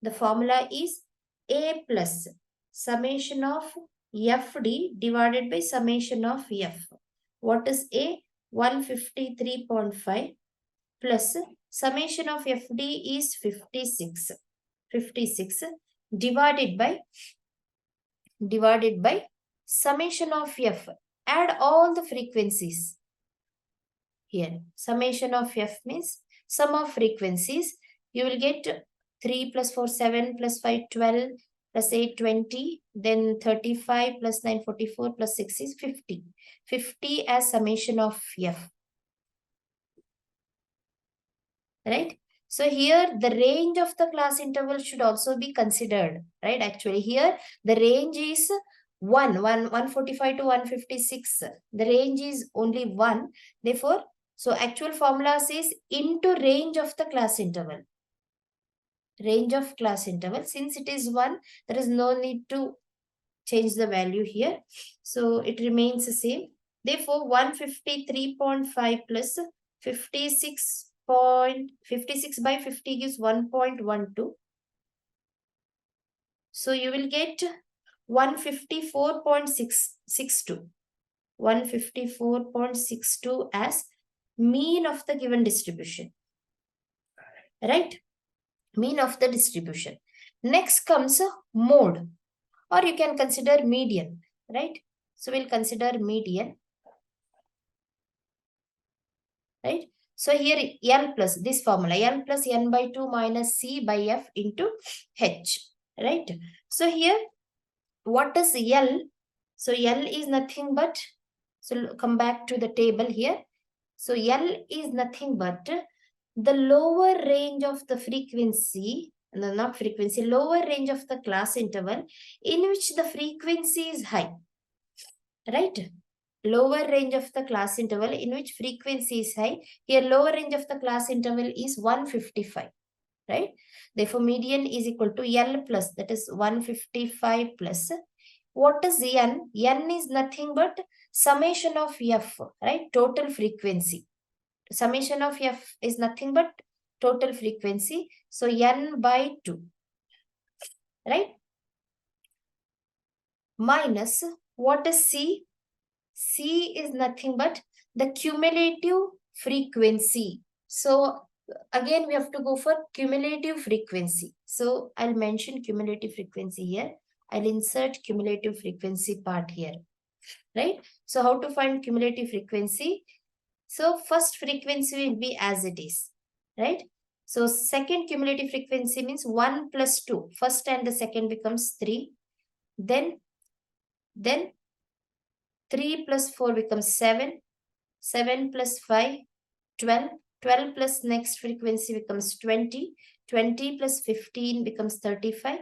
The formula is A plus summation of FD divided by summation of F. What is A? 153.5 plus summation of FD is 56. 56 divided by summation of F. Add all the frequencies. Here, summation of F means sum of frequencies. You will get 3 plus 4, 7 plus 5, 12 plus 8, 20. Then 35 plus 9, 44 plus 6 is 50. 50 as summation of F. Right? So here the range of the class interval should also be considered. Right? Actually here the range is 145 to 156. The range is only 1. Therefore, so actual formula says into range of the class interval. Range of class interval. Since it is 1, there is no need to change the value here. So it remains the same. Therefore, 153.5 plus 56 by 50 gives 1.12. So you will get 154.662. 154.62 as mean of the given distribution. Right? Mean of the distribution. Next comes mode, or you can consider median. Right? So we'll consider median. Right? So here L plus this formula, L plus N by 2 minus C by F into H. Right? So here, what is L? So L is nothing but, so come back to the table here. So L is nothing but the lower range of the frequency, no, not frequency, lower range of the class interval in which the frequency is high. Right? Lower range of the class interval in which frequency is high. Here lower range of the class interval is 155. Right? Therefore, median is equal to L plus, that is 155 plus. What is N? N is nothing but summation of F, right? Total frequency. Summation of F is nothing but total frequency. So N by 2. Right? Minus, what is C? C is nothing but the cumulative frequency. So again, we have to go for cumulative frequency. So I'll mention cumulative frequency here. I'll insert cumulative frequency part here. Right? So how to find cumulative frequency? So first frequency will be as it is. Right? So second cumulative frequency means 1 plus 2. First and the second becomes 3. Then 3 plus 4 becomes 7. 7 plus 5, 12. 12 plus next frequency becomes 20. 20 plus 15 becomes 35.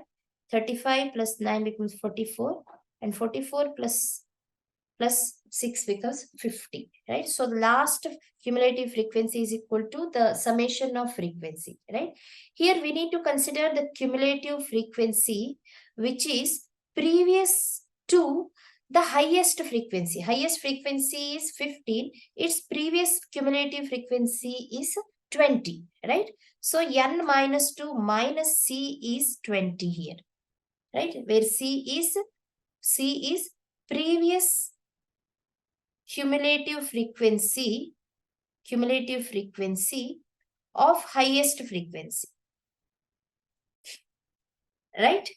35 plus 9 becomes 44. And 44 plus 6 becomes 50. Right? So the last cumulative frequency is equal to the summation of frequency. Right? Here we need to consider the cumulative frequency which is previous to the highest frequency. Highest frequency is 15. Its previous cumulative frequency is 20. Right? So N minus 2 minus C is 20 here. Right? Where C is previous cumulative frequency of highest frequency. Right?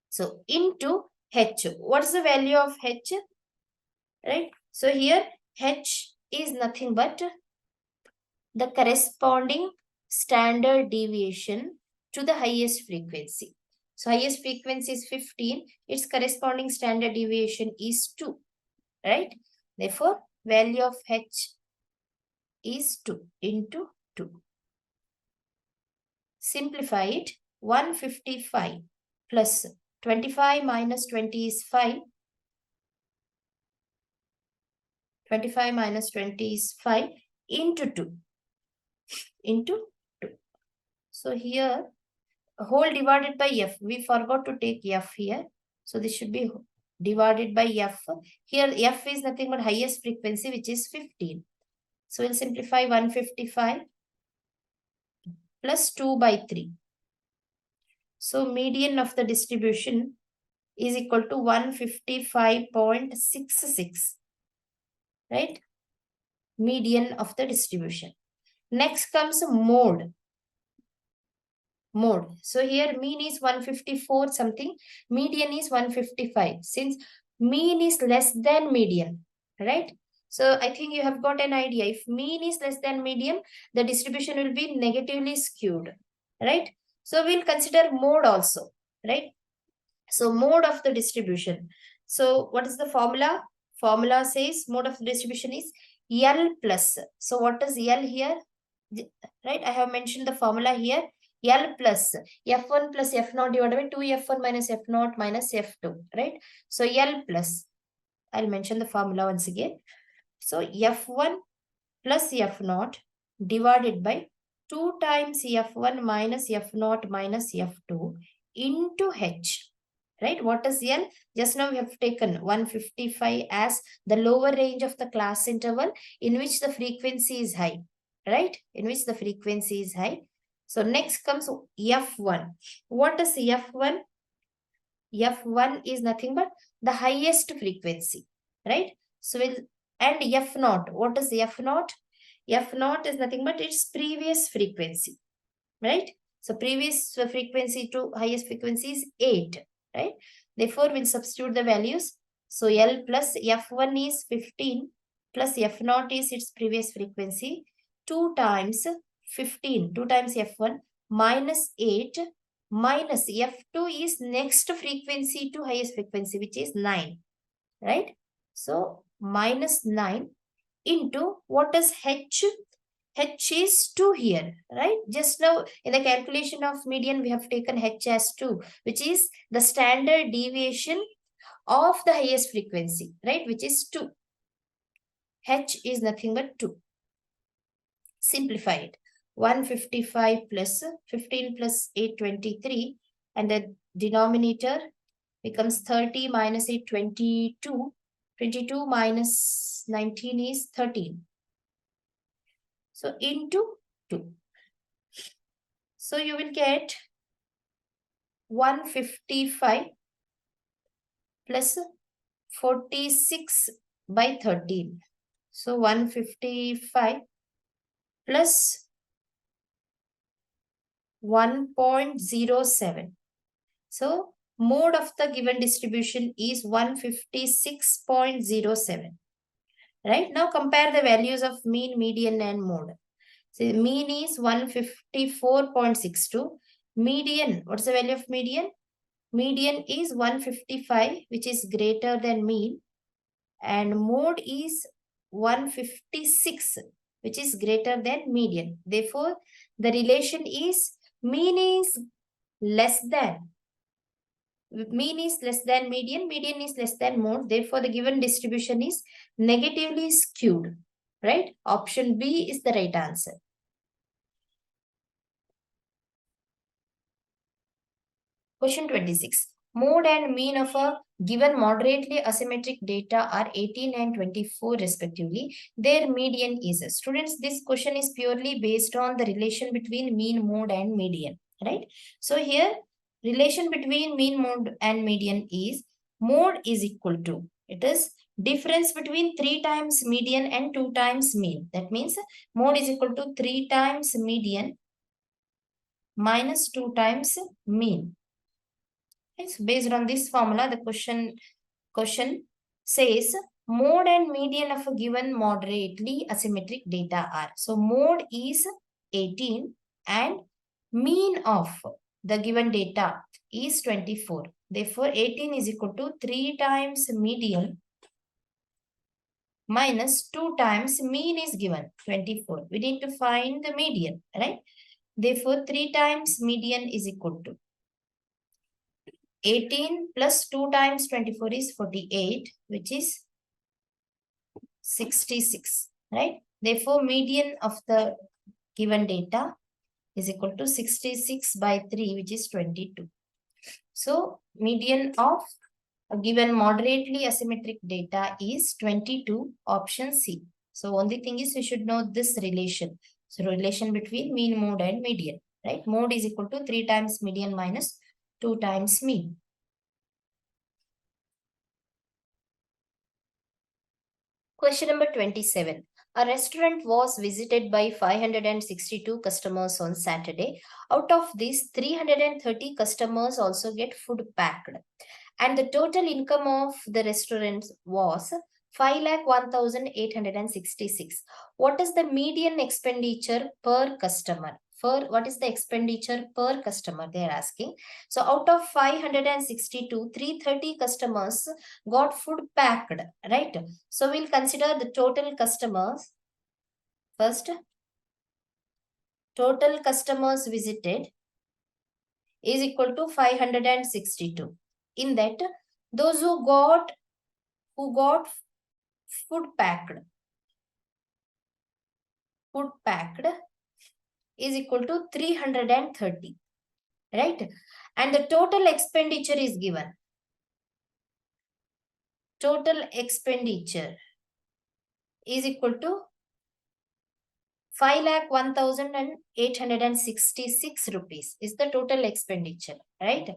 So into H. What's the value of H? Right? So here H is nothing but the corresponding standard deviation to the highest frequency. So highest frequency is 15. Its corresponding standard deviation is 2. Right? Therefore, value of H is 2 into 2. Simplify it. 155 plus 25 minus 20 is 5. 25 minus 20 is 5 into 2. Into 2. So here, whole divided by F. We forgot to take F here. So this should be divided by F. Here F is nothing but highest frequency, which is 15. So we'll simplify 155 plus 2 by 3. So median of the distribution is equal to 155.66. Right? Median of the distribution. Next comes mode. Mode. So here mean is 154 something. Median is 155. Since mean is less than median. Right? So I think you have got an idea. If mean is less than median, the distribution will be negatively skewed. Right? So we'll consider mode also. Right? So mode of the distribution. So what is the formula? Formula says mode of the distribution is L plus. So what is L here? Right? I have mentioned the formula here. L plus F1 plus F0 divided by 2F1 minus F0 minus F2. Right? So L plus. I'll mention the formula once again. So F1 plus F0 divided by 2 times F1 minus F0 minus F2 into H. Right? What is L? Just now we have taken 155 as the lower range of the class interval in which the frequency is high. Right? In which the frequency is high. So next comes F1. What is F1? F1 is nothing but the highest frequency, right? So and F0, what is F0? F0 is nothing but its previous frequency, right? So previous frequency to highest frequency is 8, right? Therefore, we'll substitute the values. So L plus F1 is 15 plus F0 is its previous frequency, 2 times 15, 2 times F1 minus 8 minus F2 is next frequency to highest frequency, which is 9, right? So minus 9 into what is H? H is 2 here, right? Just now in the calculation of median, we have taken H as 2, which is the standard deviation of the highest frequency, right? Which is 2. H is nothing but 2. Simplified. 155 plus 15 plus 8, 23. And the denominator becomes 30 minus 8, 22. 22 minus 19 is 13. So into 2. So you will get 155 plus 46 by 13. So 155 plus 1.07. So mode of the given distribution is 156.07. Right? Now compare the values of mean, median and mode. So mean is 154.62. Median, what's the value of median? Median is 155, which is greater than mean. And mode is 156, which is greater than median. Therefore, the relation is mean is less than. Mean is less than median, median is less than mode. Therefore, the given distribution is negatively skewed, right? Option B is the right answer. Question 26. Mode and mean of a given moderately asymmetric data are 18 and 24 respectively. Their median is. Students, this question is purely based on the relation between mean, mode and median, right? So here, relation between mean, mode and median is mode is equal to, it is difference between 3 times median and 2 times mean. That means mode is equal to 3 times median minus 2 times mean. So based on this formula, the question says mode and median of a given moderately asymmetric data are. So mode is 18 and mean of the given data is 24. Therefore, 18 is equal to 3 times median minus 2 times mean is given 24. We need to find the median, right? Therefore, 3 times median is equal to 18 plus 2 times 24 is 48, which is 66, right? Therefore, median of the given data is equal to 66 by 3, which is 22. So, median of a given moderately asymmetric data is 22, option C. So, only thing is you should know this relation. So, relation between mean, mode and median, right? Mode is equal to 3 times median minus 2 times mean. Question number 27. A restaurant was visited by 562 customers on Saturday. Out of these, 330 customers also get food packed. And the total income of the restaurant was 5,01,866. What is the median expenditure per customer? What is the expenditure per customer? They are asking. So out of 562, 330 customers got food packed, right? So we'll consider the total customers first. Total customers visited is equal to 562. In that, those who got food packed is equal to 330, right? And the total expenditure is given. Total expenditure is equal to 5,01,866 rupees is the total expenditure, right?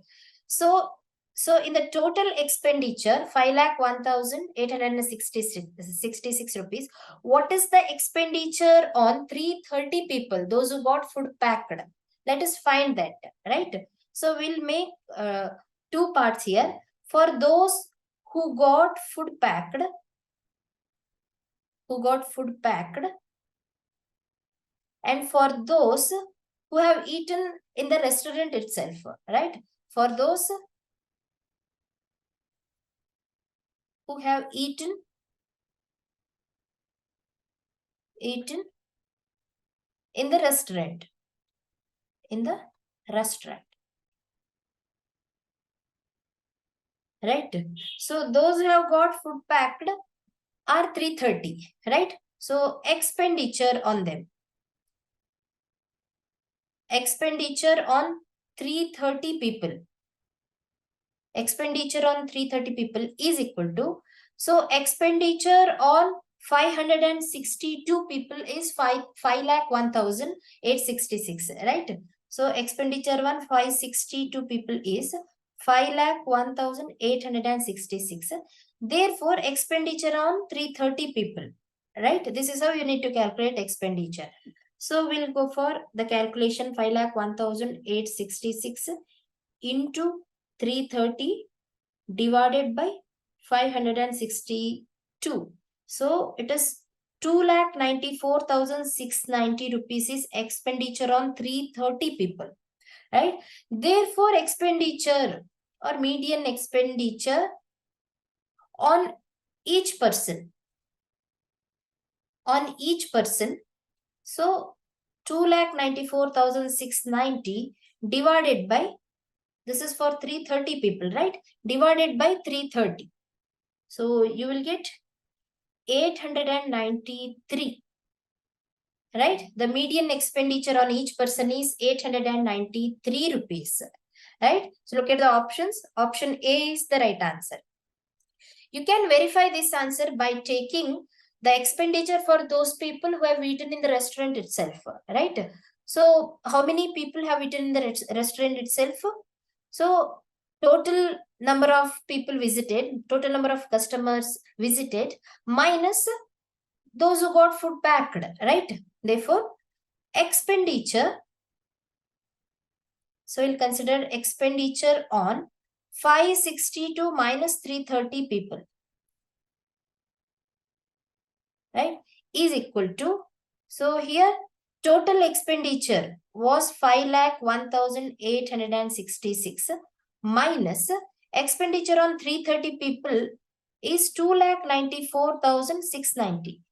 So So in the total expenditure, 5,01,866 rupees. What is the expenditure on 330 people, those who got food packed? Let us find that, right? So we'll make two parts here. For those who got food packed, and for those who have eaten in the restaurant itself, right? For those who have eaten in the restaurant, right? So those who have got food packed are 330, right? So expenditure on them, expenditure on 330 people, expenditure on 330 people is equal to, so expenditure on 562 people is 5,01,866, right? So expenditure on 562 people is 5,01,866. Therefore, expenditure on 330 people, right? This is how you need to calculate expenditure. So we'll go for the calculation. 5,01,866 into 330 divided by 562. So it is 2,94,690 rupees is expenditure on 330 people, right? Therefore, expenditure or median expenditure on each person, so 2,94,690 divided by, this is for 330 people, right? Divided by 330. So you will get 893, right? The median expenditure on each person is 893 rupees, right? So look at the options. Option A is the right answer. You can verify this answer by taking the expenditure for those people who have eaten in the restaurant itself, right? So how many people have eaten in the restaurant itself? So total number of people visited, total number of customers visited minus those who got food packed, right? Therefore, expenditure, so we'll consider expenditure on 562 minus 330 people, right, is equal to, so here total expenditure was 5,01,866 minus expenditure on 330 people is 2,94,690,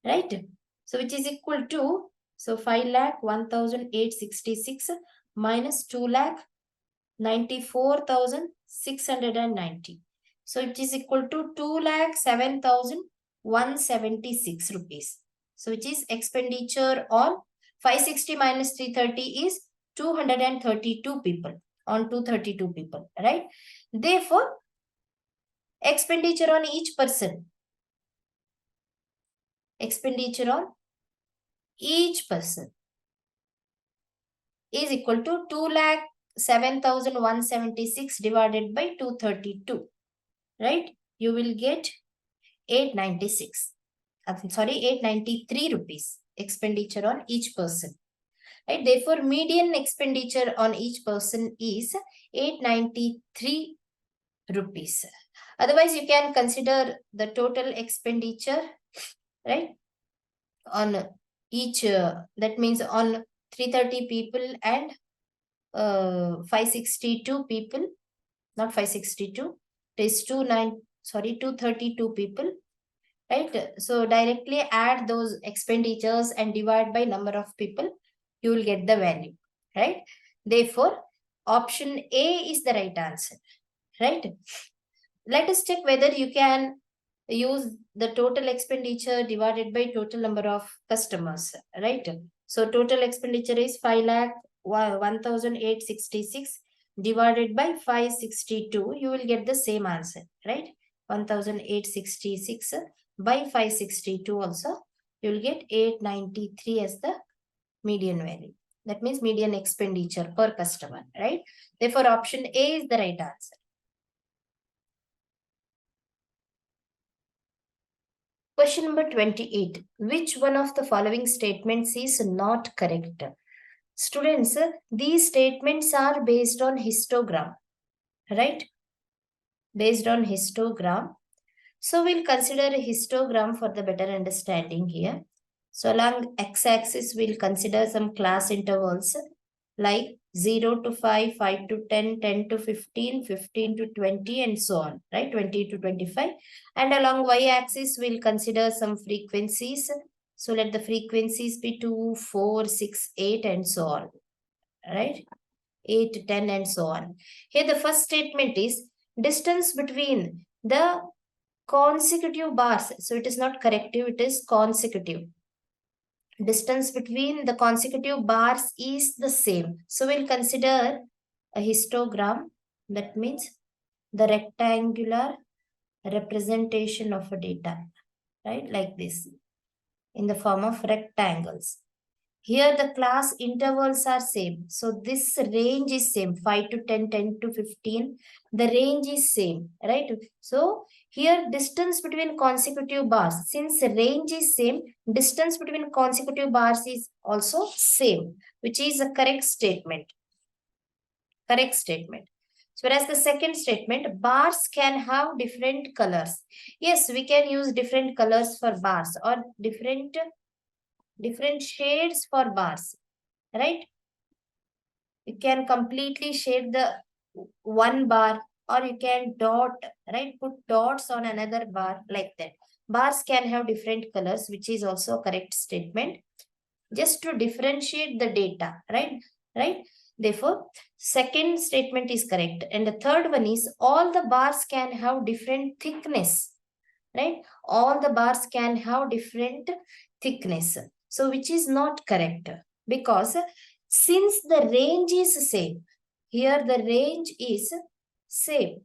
right? So which is equal to, so 5,01,866 minus 2,94,690. So it is equal to 2,07,176 rupees. So which is expenditure on 560 minus 330 is 232 people, on 232 people, right? Therefore, expenditure on each person, expenditure on each person is equal to 2,07,176 divided by 232, right? You will get 896. Sorry, 893 rupees expenditure on each person, right? Therefore, median expenditure on each person is 893 rupees. Otherwise, you can consider the total expenditure, right, on each, that means on 330 people and 562 people, not 562, it is 232 people, right? So directly add those expenditures and divide by number of people, you will get the value, right? Therefore, option A is the right answer, right? Let us check whether you can use the total expenditure divided by total number of customers, right? So total expenditure is 5,01,866 divided by 562. You will get the same answer, right? 1,866 by 562 also. You will get 893 as the median value. That means median expenditure per customer, right? Therefore, option A is the right answer. Question number 28. Which one of the following statements is not correct? Students, these statements are based on histogram, right? Based on histogram. So we'll consider a histogram for the better understanding here. So along x-axis, we'll consider some class intervals like 0 to 5, 5 to 10, 10 to 15, 15 to 20, and so on, right? 20 to 25. And along y-axis, we'll consider some frequencies. So let the frequencies be 2, 4, 6, 8, and so on, right? 8, 10, and so on. Here, the first statement is distance between the consecutive bars. So it is not corrective, it is consecutive. Distance between the consecutive bars is the same. So we'll consider a histogram. That means the rectangular representation of a data, right? Like this, in the form of rectangles. Here the class intervals are same. So this range is same, 5 to 10, 10 to 15. The range is same, right? So here distance between consecutive bars, since range is same, distance between consecutive bars is also same, which is a correct statement. Correct statement. So whereas the second statement, bars can have different colors. Yes, we can use different colors for bars or different shades for bars, right? You can completely shade the one bar, or you can dot, right? Put dots on another bar like that. Bars can have different colors, which is also a correct statement. Just to differentiate the data, right? Right? Therefore, second statement is correct. And the third one is all the bars can have different thickness, right? All the bars can have different thickness. So which is not correct, because since the range is same, here the range is same.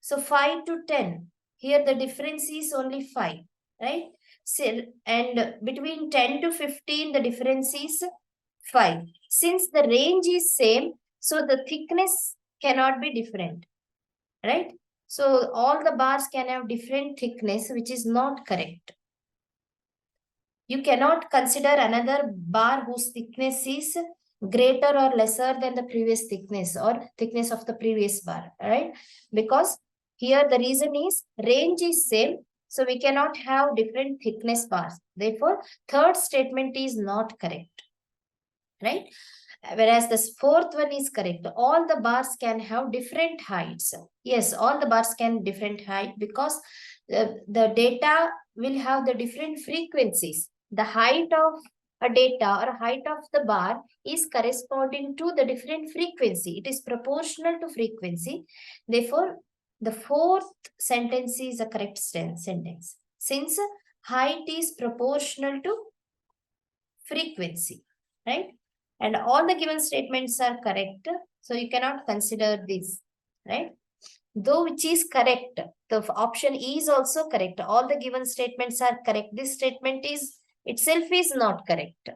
So 5 to 10, here the difference is only 5, right? So, and between 10 to 15, the difference is 5. Since the range is same, so the thickness cannot be different, right? So all the bars can have different thickness, which is not correct. You cannot consider another bar whose thickness is greater or lesser than the previous thickness or thickness of the previous bar, right? Because here the reason is range is same, so we cannot have different thickness bars. Therefore, third statement is not correct, right? Whereas the fourth one is correct. All the bars can have different heights. Yes, all the bars can different height, because the data will have the different frequencies. The height of a data or height of the bar is corresponding to the different frequency. It is proportional to frequency. Therefore, the fourth sentence is a correct sentence. Since height is proportional to frequency, right? And all the given statements are correct. So you cannot consider this, right? Though which is correct, the option E is also correct. All the given statements are correct. This statement is itself is not correct,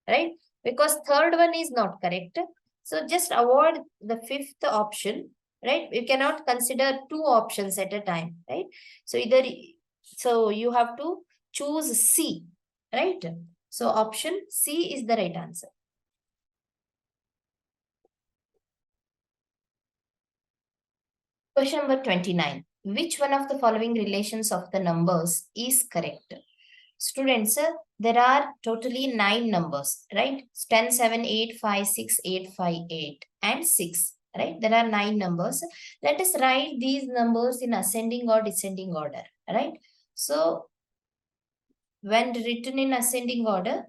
right? Because third one is not correct. So just avoid the fifth option, right? You cannot consider two options at a time, right? So so you have to choose C, right? So option C is the right answer. Question number 29. Which one of the following relations of the numbers is correct? Students, there are totally 9 numbers, right? 10, 7, 8, 5, 6, 8, 5, 8, and 6, right? There are 9 numbers. Let us write these numbers in ascending or descending order, right? So, when written in ascending order,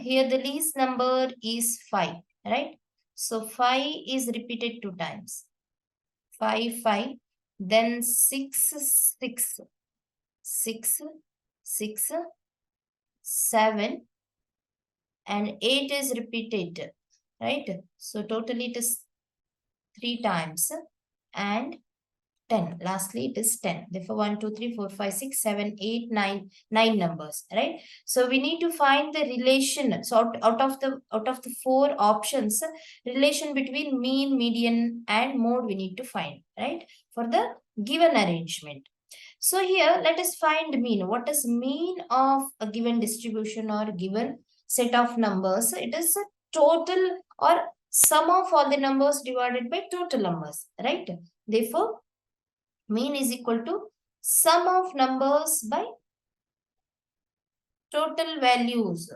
here the least number is 5, right? So 5 is repeated 2 times. 5, 5, then 6, 6, 6, 6, 7, and 8 is repeated, right? So totally it is 3 times, and 10. Lastly, it is 10. Therefore, 1, 2, 3, 4, 5, 6, 7, 8, 9, 9 numbers, right? So we need to find the relation. So out of the 4 options, relation between mean, median, and mode we need to find, right? For the given arrangement. So here, let us find mean. What is mean of a given distribution or given set of numbers? It is a total or sum of all the numbers divided by total numbers, right? Therefore, mean is equal to sum of numbers by total values.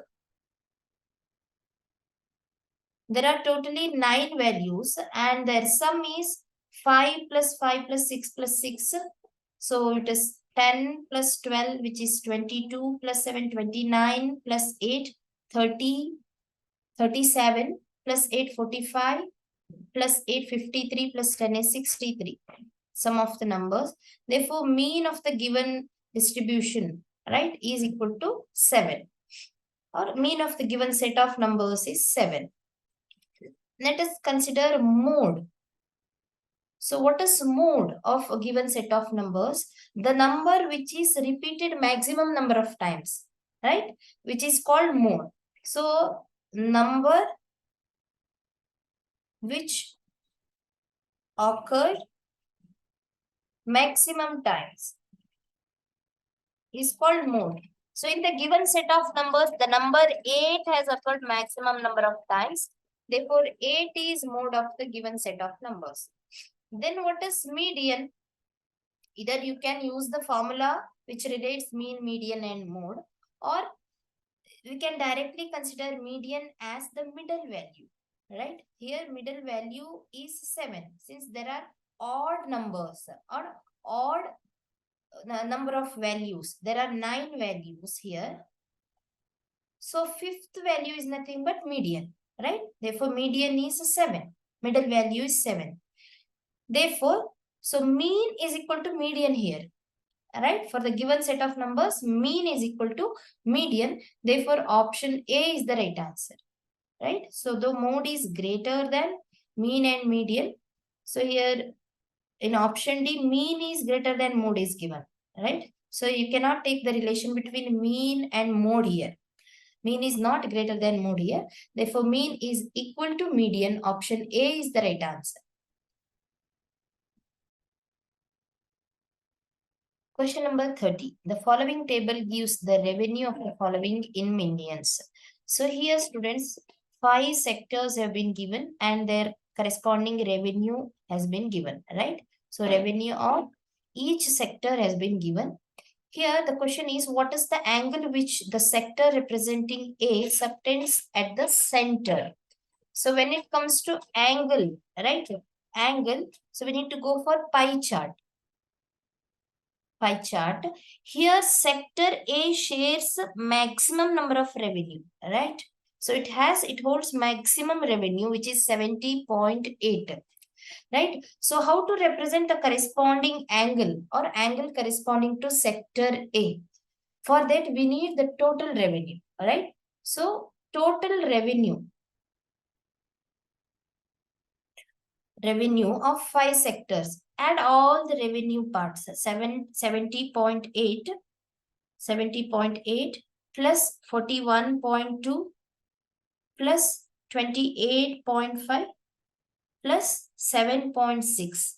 There are totally 9 values and their sum is 5 plus 5 plus 6 plus 6. So it is 10 plus 12, which is 22 plus 7, 29 plus 8, 30, 37 plus 8, 45 plus 8, 53 plus 10 is 63. Sum of the numbers. Therefore, mean of the given distribution, right, is equal to 7. Or mean of the given set of numbers is 7. Let us consider mode. So what is mode of a given set of numbers? The number which is repeated maximum number of times, right? Which is called mode. So number which occurred maximum times is called mode. So in the given set of numbers, the number 8 has occurred maximum number of times. Therefore, 8 is mode of the given set of numbers. Then what is median? Either you can use the formula which relates mean, median and mode, or we can directly consider median as the middle value, right? Here middle value is 7 since there are odd numbers or odd number of values. There are 9 values here. So fifth value is nothing but median, right? Therefore median is 7. Middle value is 7. Therefore, so mean is equal to median here, right? For the given set of numbers, mean is equal to median. Therefore, option A is the right answer, right? So the mode is greater than mean and median. So here in option D, mean is greater than mode is given, right? So you cannot take the relation between mean and mode here. Mean is not greater than mode here. Therefore, mean is equal to median. Option A is the right answer. Question number 30. The following table gives the revenue of the following in millions. So here students, 5 sectors have been given and their corresponding revenue has been given, right? So revenue of each sector has been given. Here the question is, what is the angle which the sector representing A subtends at the center? So when it comes to angle, right? Angle, so we need to go for pie chart. Pie chart. Here sector A shares maximum number of revenue, right? So it holds maximum revenue, which is 70.8, right? So how to represent a corresponding angle or angle corresponding to sector A? For that, we need the total revenue, right? So total revenue of 5 sectors. Add all the revenue parts, 70.8 plus 41.2 plus 28.5 plus 7.6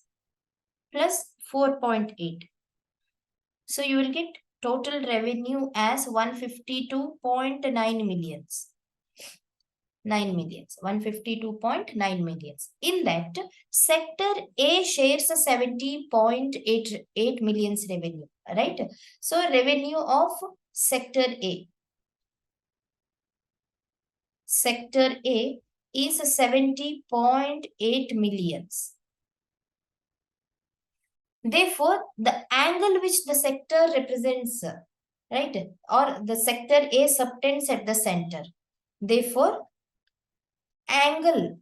plus 4.8. So you will get total revenue as 152.9 millions. 152.9 millions. In that, sector A shares a 70.88 millions revenue, right? So revenue of sector A. Sector A is 70.8 millions. Therefore, the angle which the sector represents, right, or the sector A subtends at the center. Therefore, angle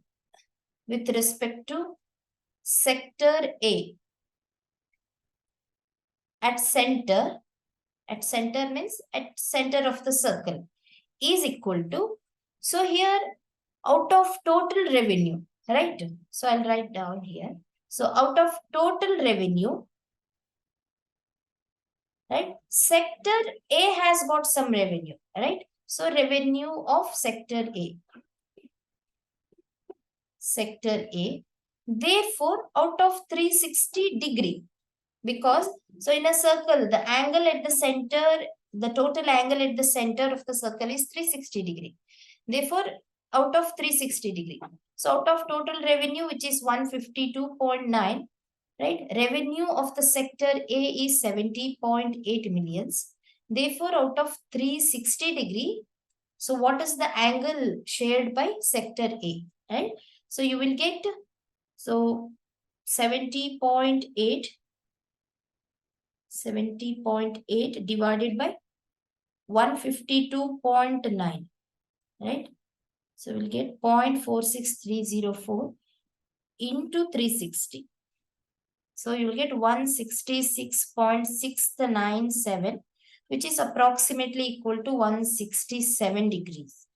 with respect to sector A at center means at center of the circle is equal to, so here out of total revenue, right? So I'll write down here. So out of total revenue, right, sector A has got some revenue, right? So revenue of sector A. Sector A. Therefore, out of 360 degree, because so in a circle, the angle at the center, the total angle at the center of the circle is 360 degree. Therefore, out of 360 degree. So out of total revenue, which is 152.9, right? Revenue of the sector A is 70.8 millions. Therefore, out of 360 degree, so what is the angle shared by sector A, right? So you will get, so 70.8 divided by 152.9, right? So we'll get 0.46304 into 360. So you will get 166.697, which is approximately equal to 167 degrees,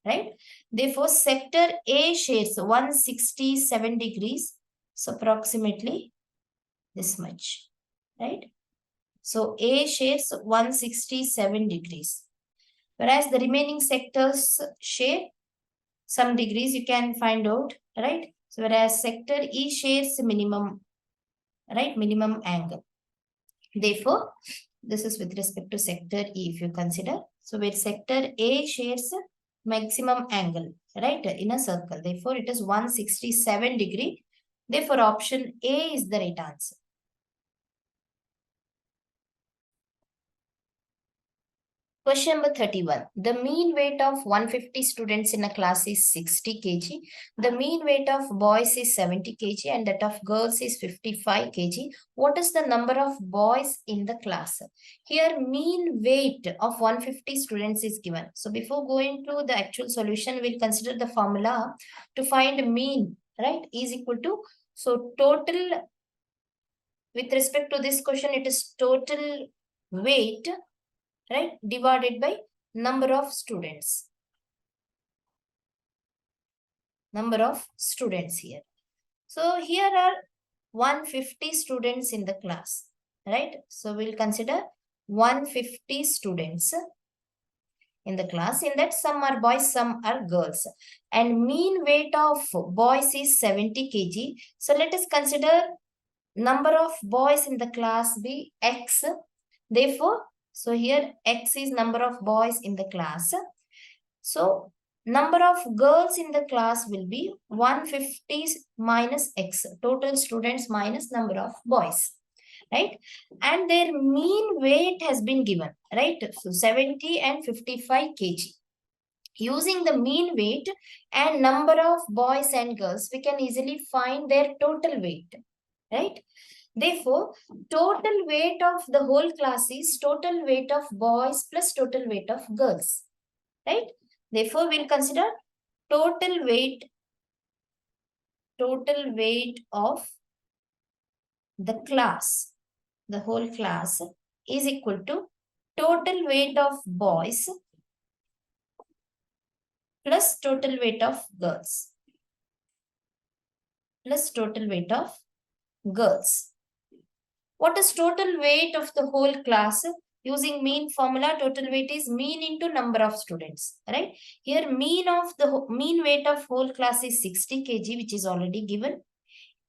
right? Therefore, sector A shares 167 degrees, so approximately this much, right? So A shares 167 degrees, whereas the remaining sectors share some degrees, you can find out, right? So whereas sector E shares minimum, right, minimum angle. Therefore, this is with respect to sector E if you consider. So where sector A shares maximum angle, right, in a circle. Therefore, it is 167 degree. Therefore, option A is the right answer. Question number 31. The mean weight of 150 students in a class is 60 kg. The mean weight of boys is 70 kg and that of girls is 55 kg. What is the number of boys in the class? Here mean weight of 150 students is given. So before going to the actual solution, we'll consider the formula to find mean, right, is equal to, so total, with respect to this question, it is total weight, right, divided by number of students. Number of students here. So here are 150 students in the class, right? So we'll consider 150 students in the class. In that, some are boys, some are girls. And mean weight of boys is 70 kg. So let us consider number of boys in the class be X. Therefore, so here X is number of boys in the class. So number of girls in the class will be 150 minus X, total students minus number of boys, right? And their mean weight has been given, right? So 70 and 55 kg. Using the mean weight and number of boys and girls, we can easily find their total weight, right? Therefore, total weight of the whole class is total weight of boys plus total weight of girls, right? Therefore, we'll consider total weight of the class, the whole class is equal to total weight of boys plus total weight of girls plus total weight of girls. What is total weight of the whole class? Using mean formula, total weight is mean into number of students, right? Here mean weight of whole class is 60 kg, which is already given,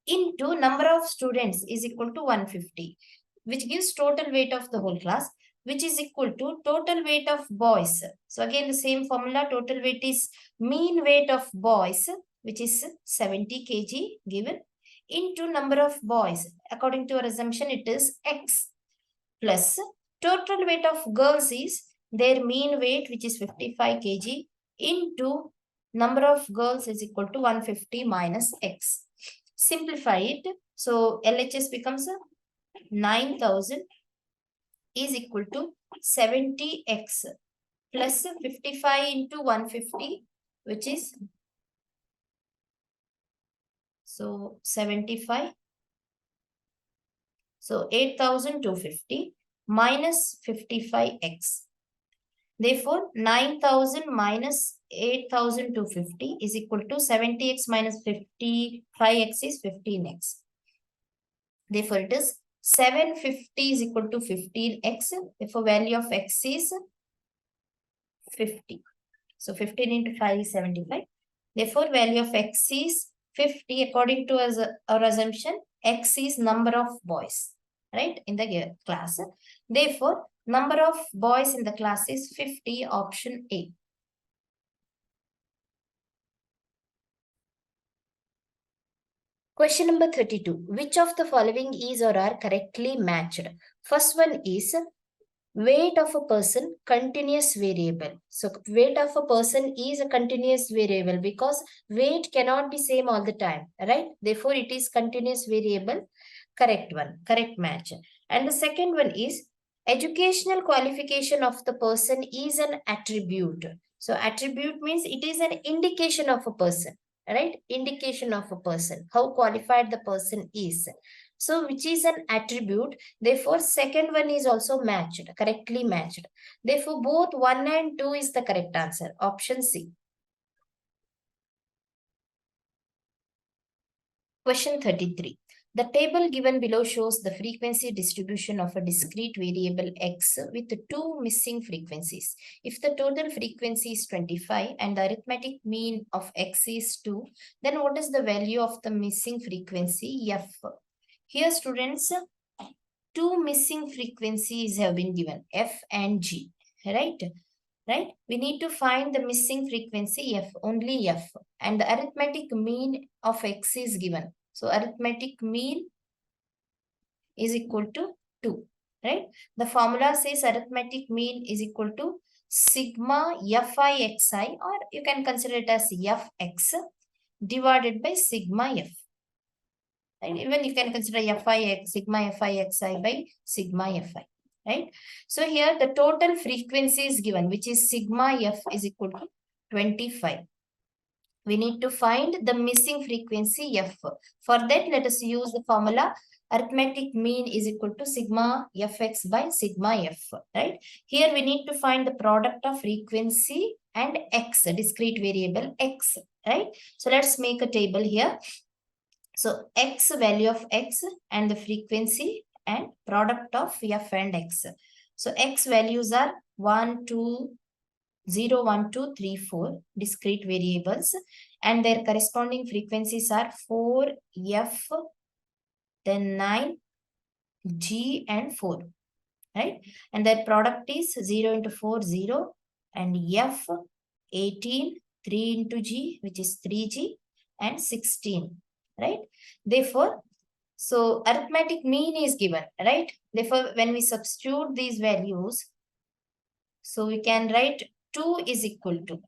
into number of students is equal to 150, which gives total weight of the whole class, which is equal to total weight of boys. So again, the same formula, total weight is mean weight of boys, which is 70 kg given, into number of boys. According to our assumption, it is X, plus total weight of girls is their mean weight, which is 55 kg, into number of girls is equal to 150 minus X. Simplify it. So LHS becomes 9,000 is equal to 70X plus 55 into 150, which is, so 75. So 8,250 minus 55X. Therefore, 9,000 minus 8,250 is equal to 70X minus 55X is 15X. Therefore, it is 750 is equal to 15x. Therefore, value of x is 50. So 15 into 5 is 75. Therefore, value of x is 50 according to our assumption. X is number of boys, right, in the class. Therefore, number of boys in the class is 50, option A. Question number 32. Which of the following is or are correctly matched? First one is weight of a person, continuous variable. So weight of a person is a continuous variable because weight cannot be same all the time, right? Therefore, it is continuous variable. Correct one, correct match. And the second one is educational qualification of the person is an attribute. So attribute means it is an indication of a person, right? Indication of a person, how qualified the person is. So which is an attribute. Therefore, second one is also matched, correctly matched. Therefore, both 1 and 2 is the correct answer. Option C. Question 33. The table given below shows the frequency distribution of a discrete variable x with two missing frequencies. If the total frequency is 25 and the arithmetic mean of x is 2, then what is the value of the missing frequency f? Here, students, two missing frequencies have been given, f and g, right? Right? We need to find the missing frequency f, only f, and the arithmetic mean of x is given. So arithmetic mean is equal to 2, right? The formula says arithmetic mean is equal to sigma fi xi, or you can consider it as fx divided by sigma f. And even you can consider sigma fi xi by sigma fi. Right? So here the total frequency is given, which is sigma f is equal to 25. We need to find the missing frequency f. For that, let us use the formula arithmetic mean is equal to sigma fx by sigma f. Right? Here we need to find the product of frequency and x, discrete variable x. Right? So let's make a table here. So x, value of x and the frequency and product of f and x. So x values are 1, 2, 0, 1, 2, 3, 4 discrete variables, and their corresponding frequencies are 4, f, then 9, g and 4, right? And their product is 0 into 4, 0, and f, 18, 3 into g, which is 3g, and 16, right? Therefore, so arithmetic mean is given, right? Therefore, when we substitute these values, so we can write 2 is equal to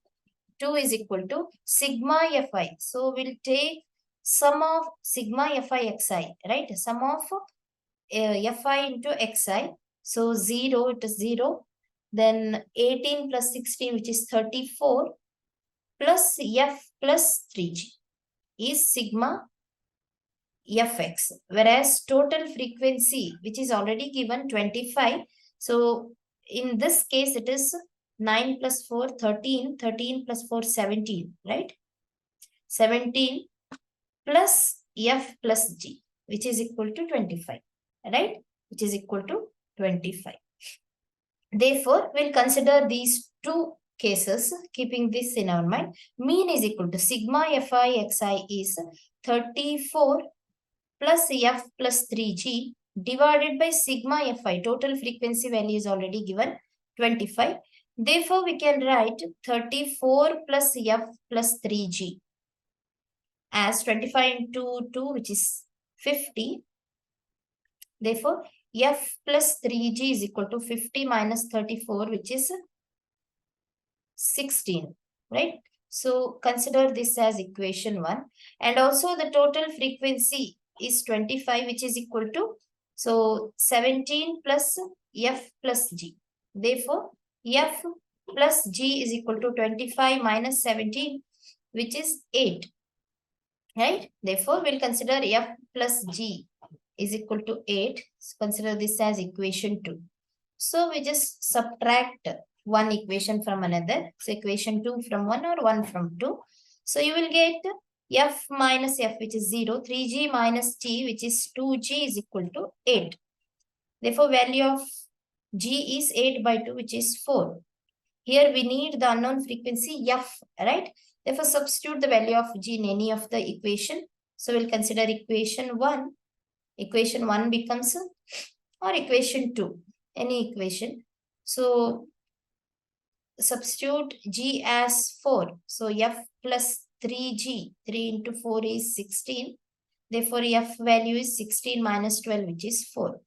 sigma fi. So we'll take sum of sigma fi xi, right? Sum of fi into xi. So 0, it is 0. Then 18 plus 16, which is 34, plus f plus 3g is sigma fx. Whereas total frequency, which is already given 25. So in this case, it is 9 plus 4, 13, 13 plus 4, 17, right? 17 plus f plus g, which is equal to 25, right? Which is equal to 25. Therefore, we'll consider these two cases, keeping this in our mind. Mean is equal to sigma fi xi is 34 plus f plus 3g divided by sigma fi. Total frequency value is already given, 25. Therefore, we can write 34 plus f plus 3g as 25 into 2, which is 50. Therefore, f plus 3g is equal to 50 minus 34, which is 16, right? So, consider this as equation 1. And also, the total frequency is 25, which is equal to, so 17 plus f plus g. Therefore, f plus g is equal to 25 minus 17, which is 8, right? Therefore, we'll consider f plus g is equal to 8. So consider this as equation 2. So we just subtract one equation from another. So equation 2 from 1 or 1 from 2. So you will get f minus f, which is 0, 3g minus t, which is 2g, is equal to 8. Therefore, value of g is 8 by 2, which is 4. Here we need the unknown frequency f, right? Therefore, substitute the value of g in any of the equation. So we'll consider equation 1. Equation 1 becomes, or equation 2, any equation. So substitute g as 4. So f plus 3g, 3 into 4 is 16. Therefore, f value is 16 minus 12, which is 4.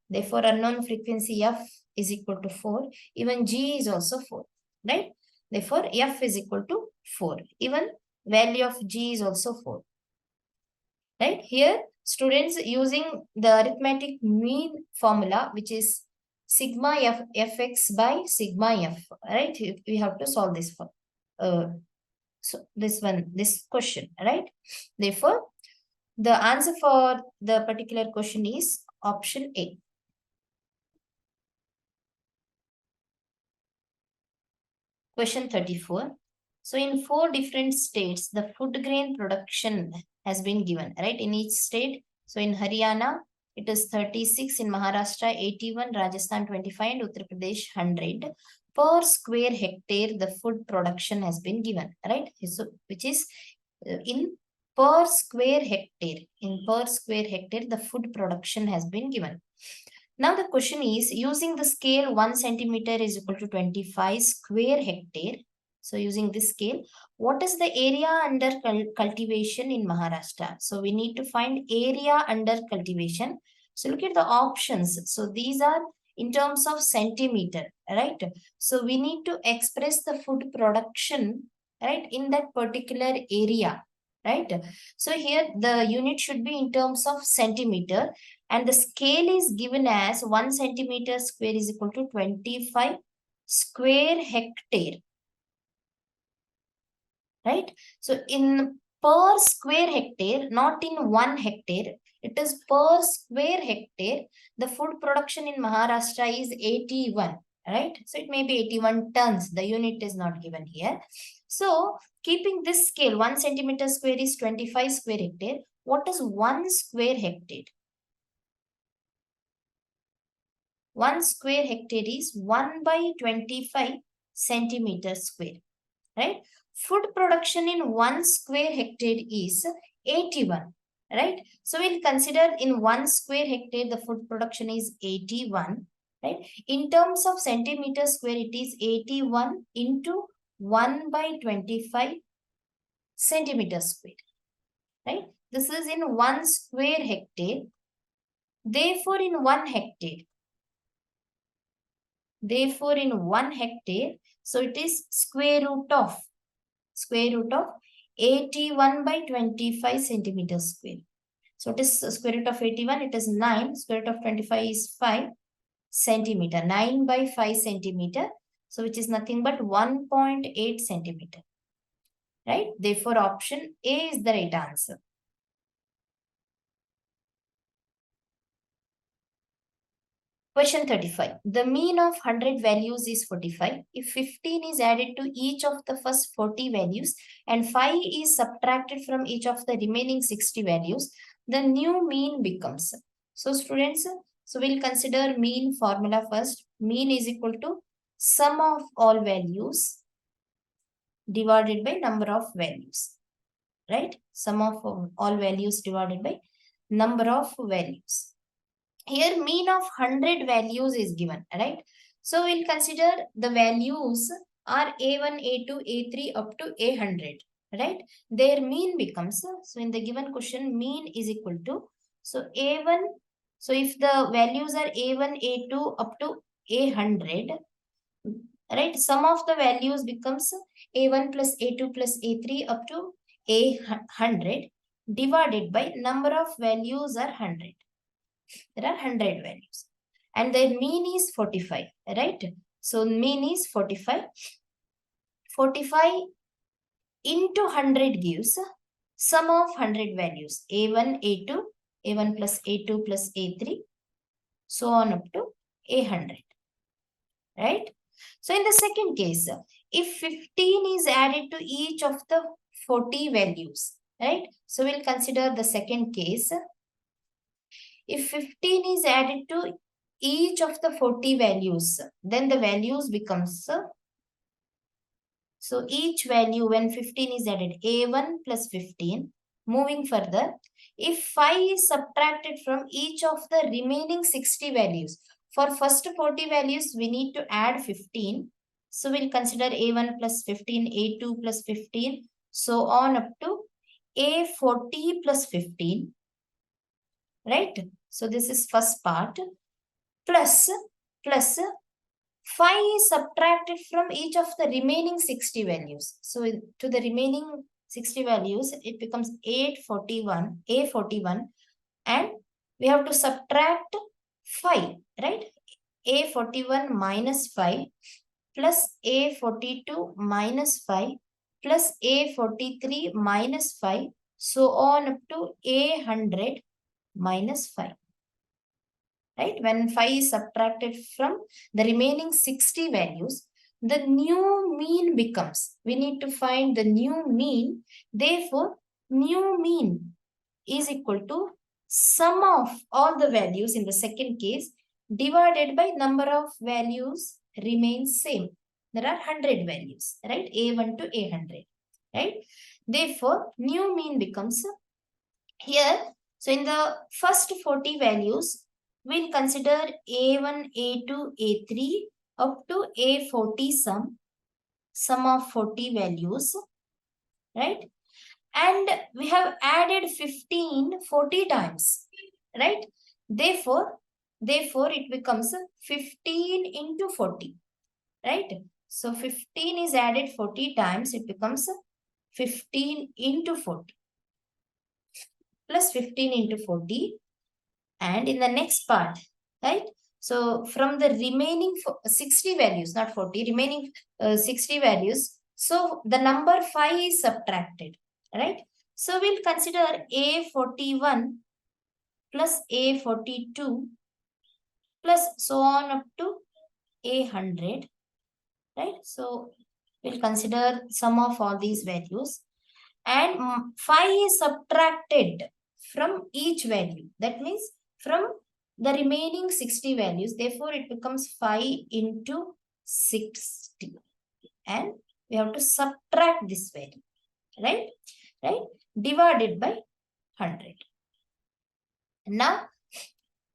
Therefore, unknown frequency f is equal to 4. Even g is also 4, right? Therefore, f is equal to 4. Even value of g is also 4. Right? Here, students using the arithmetic mean formula, which is sigma f fx by sigma f, right? We have to solve this for so this question, right? Therefore, the answer for the particular question is option A. Question 34. So in 4 different states, the food grain production has been given, right? In each state. So in Haryana, it is 36, in Maharashtra 81, Rajasthan 25, and Uttar Pradesh 100. Per square hectare, the food production has been given, right? So which is in per square hectare. In per square hectare, the food production has been given. Now the question is, using the scale 1 centimeter is equal to 25 square hectare. So using this scale, what is the area under cultivation in Maharashtra? So we need to find area under cultivation. So look at the options. So these are in terms of centimeter, right? So we need to express the food production, right, in that particular area, right? So here the unit should be in terms of centimeter, and the scale is given as 1 centimeter square is equal to 25 square hectare, right? So in per square hectare, not in 1 hectare, it is per square hectare. The food production in Maharashtra is 81, right? So it may be 81 tons. The unit is not given here. So keeping this scale, 1 centimeter square is 25 square hectare. What is 1 square hectare? 1 square hectare is 1 by 25 centimeters square, right? Food production in 1 square hectare is 81, right? So we'll consider in 1 square hectare, the food production is 81, right? In terms of centimeter square, it is 81 into 1 by 25 centimeters square, right? This is in 1 square hectare. Therefore, in 1 hectare, so it is square root of 81 by 25 centimeters square. So it is square root of 81, it is 9, square root of 25 is 5 centimeter, 9 by 5 centimeter. So which is nothing but 1.8 centimeter, right? Therefore, option A is the right answer. Question 35. The mean of 100 values is 45. If 15 is added to each of the first 40 values and 5 is subtracted from each of the remaining 60 values, the new mean becomes. So students, so we'll consider mean formula first. Mean is equal to sum of all values divided by number of values, right? Sum of all values divided by number of values. Here mean of 100 values is given, right? So we'll consider the values are A1, A2, A3 up to A100, right? Their mean becomes, so in the given question, mean is equal to, so A1, so if the values are A1, A2 up to A100, right? Sum of the values becomes A1 plus A2 plus A3 up to A100 divided by number of values are 100. There are 100 values and their mean is 45, right? So mean is 45. 45 into 100 gives sum of 100 values, A1, A2, A1 plus A2 plus A3, so on up to A100, right? So in the second case, if 15 is added to each of the 40 values, right? So we'll consider the second case. If 15 is added to each of the 40 values, then the values becomes, so each value when 15 is added, A1 plus 15. Moving further, if 5 is subtracted from each of the remaining 60 values, for first 40 values, we need to add 15. So we'll consider A1 plus 15, A2 plus 15, so on up to A40 plus 15, right? So this is first part, plus 5 is subtracted from each of the remaining 60 values. So to the remaining 60 values, it becomes A41, and we have to subtract 5, right? A41 minus 5 plus A42 minus 5 plus A43 minus 5, so on up to A100 minus 5. Right? When 5 is subtracted from the remaining 60 values, the new mean becomes, we need to find the new mean. Therefore, new mean is equal to sum of all the values in the second case divided by number of values remains same. There are 100 values, right? A1 to A100, right? Therefore, new mean becomes here. So in the first 40 values, we'll consider A1, A2, A3 up to A40 sum of 40 values, right? And we have added 15 40 times, right? Therefore, it becomes 15 into 40, right? So 15 is added 40 times, it becomes 15 into 40 plus 15 into 40. And in the next part, right? So from the remaining 60 values, not 40, remaining 60 values, so the number 5 is subtracted, right? So we'll consider A41 plus A42 plus so on up to A100, right? So we'll consider sum of all these values, and 5 is subtracted from each value. That means from the remaining 60 values. Therefore, it becomes 5 into 60. And we have to subtract this value, right? Right? Divided by 100. Now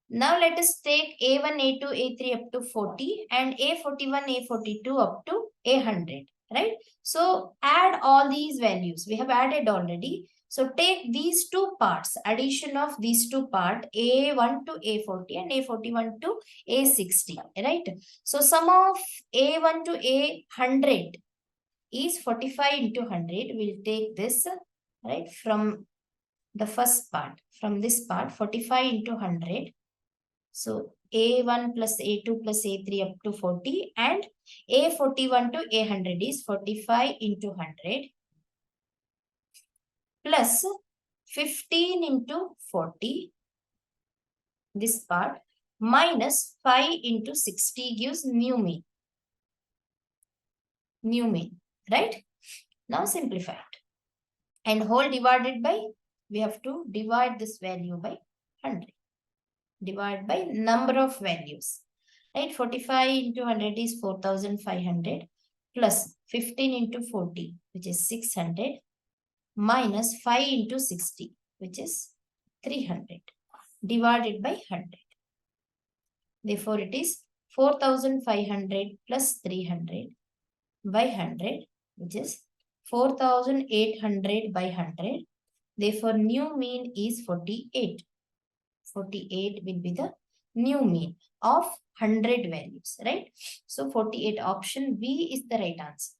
let us take A1, A2, A3 up to 40 and A41, A42 up to A100, right? So add all these values. We have added already. So take these two parts, addition of these two parts, A1 to A40 and A41 to A60, right? So sum of A1 to A100 is 45 into 100. We'll take this, right, from the first part, from this part, 45 into 100. So A1 plus A2 plus A3 up to 40, and A41 to A100 is 45 into 100 plus 15 into 40, this part, minus 5 into 60 gives new mean, right? Now simplify it. And whole divided by, we have to divide this value by 100. Divide by number of values, right? 45 into 100 is 4,500 plus 15 into 40, which is 600, minus 5 into 60, which is 300, divided by 100. Therefore, it is 4,500 plus 300 by 100, which is 4,800 by 100. Therefore, new mean is 48. 48 will be the new mean of 100 values, right? So 48, option B is the right answer.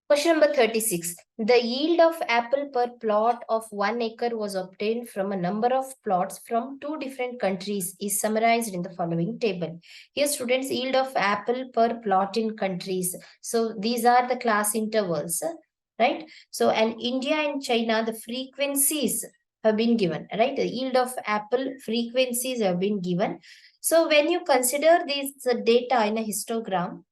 Question number 36. The yield of apple per plot of 1 acre was obtained from a number of plots from 2 different countries is summarized in the following table. Here, students, yield of apple per plot in countries. So these are the class intervals, right? So, and India and China, the frequencies have been given, right? The yield of apple frequencies have been given. So when you consider these data in a histogram,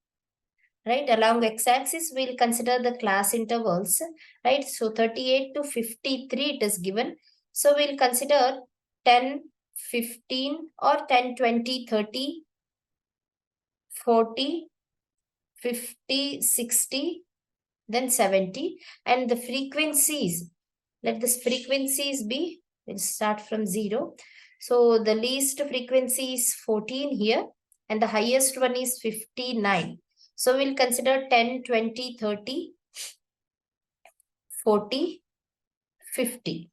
right? Along x-axis, we'll consider the class intervals, right? So 38 to 53 it is given. So we'll consider 10, 15 or 10, 20, 30, 40, 50, 60, then 70. And the frequencies, let this frequencies be, we'll start from 0. So the least frequency is 14 here and the highest one is 59. So we'll consider 10, 20, 30, 40, 50.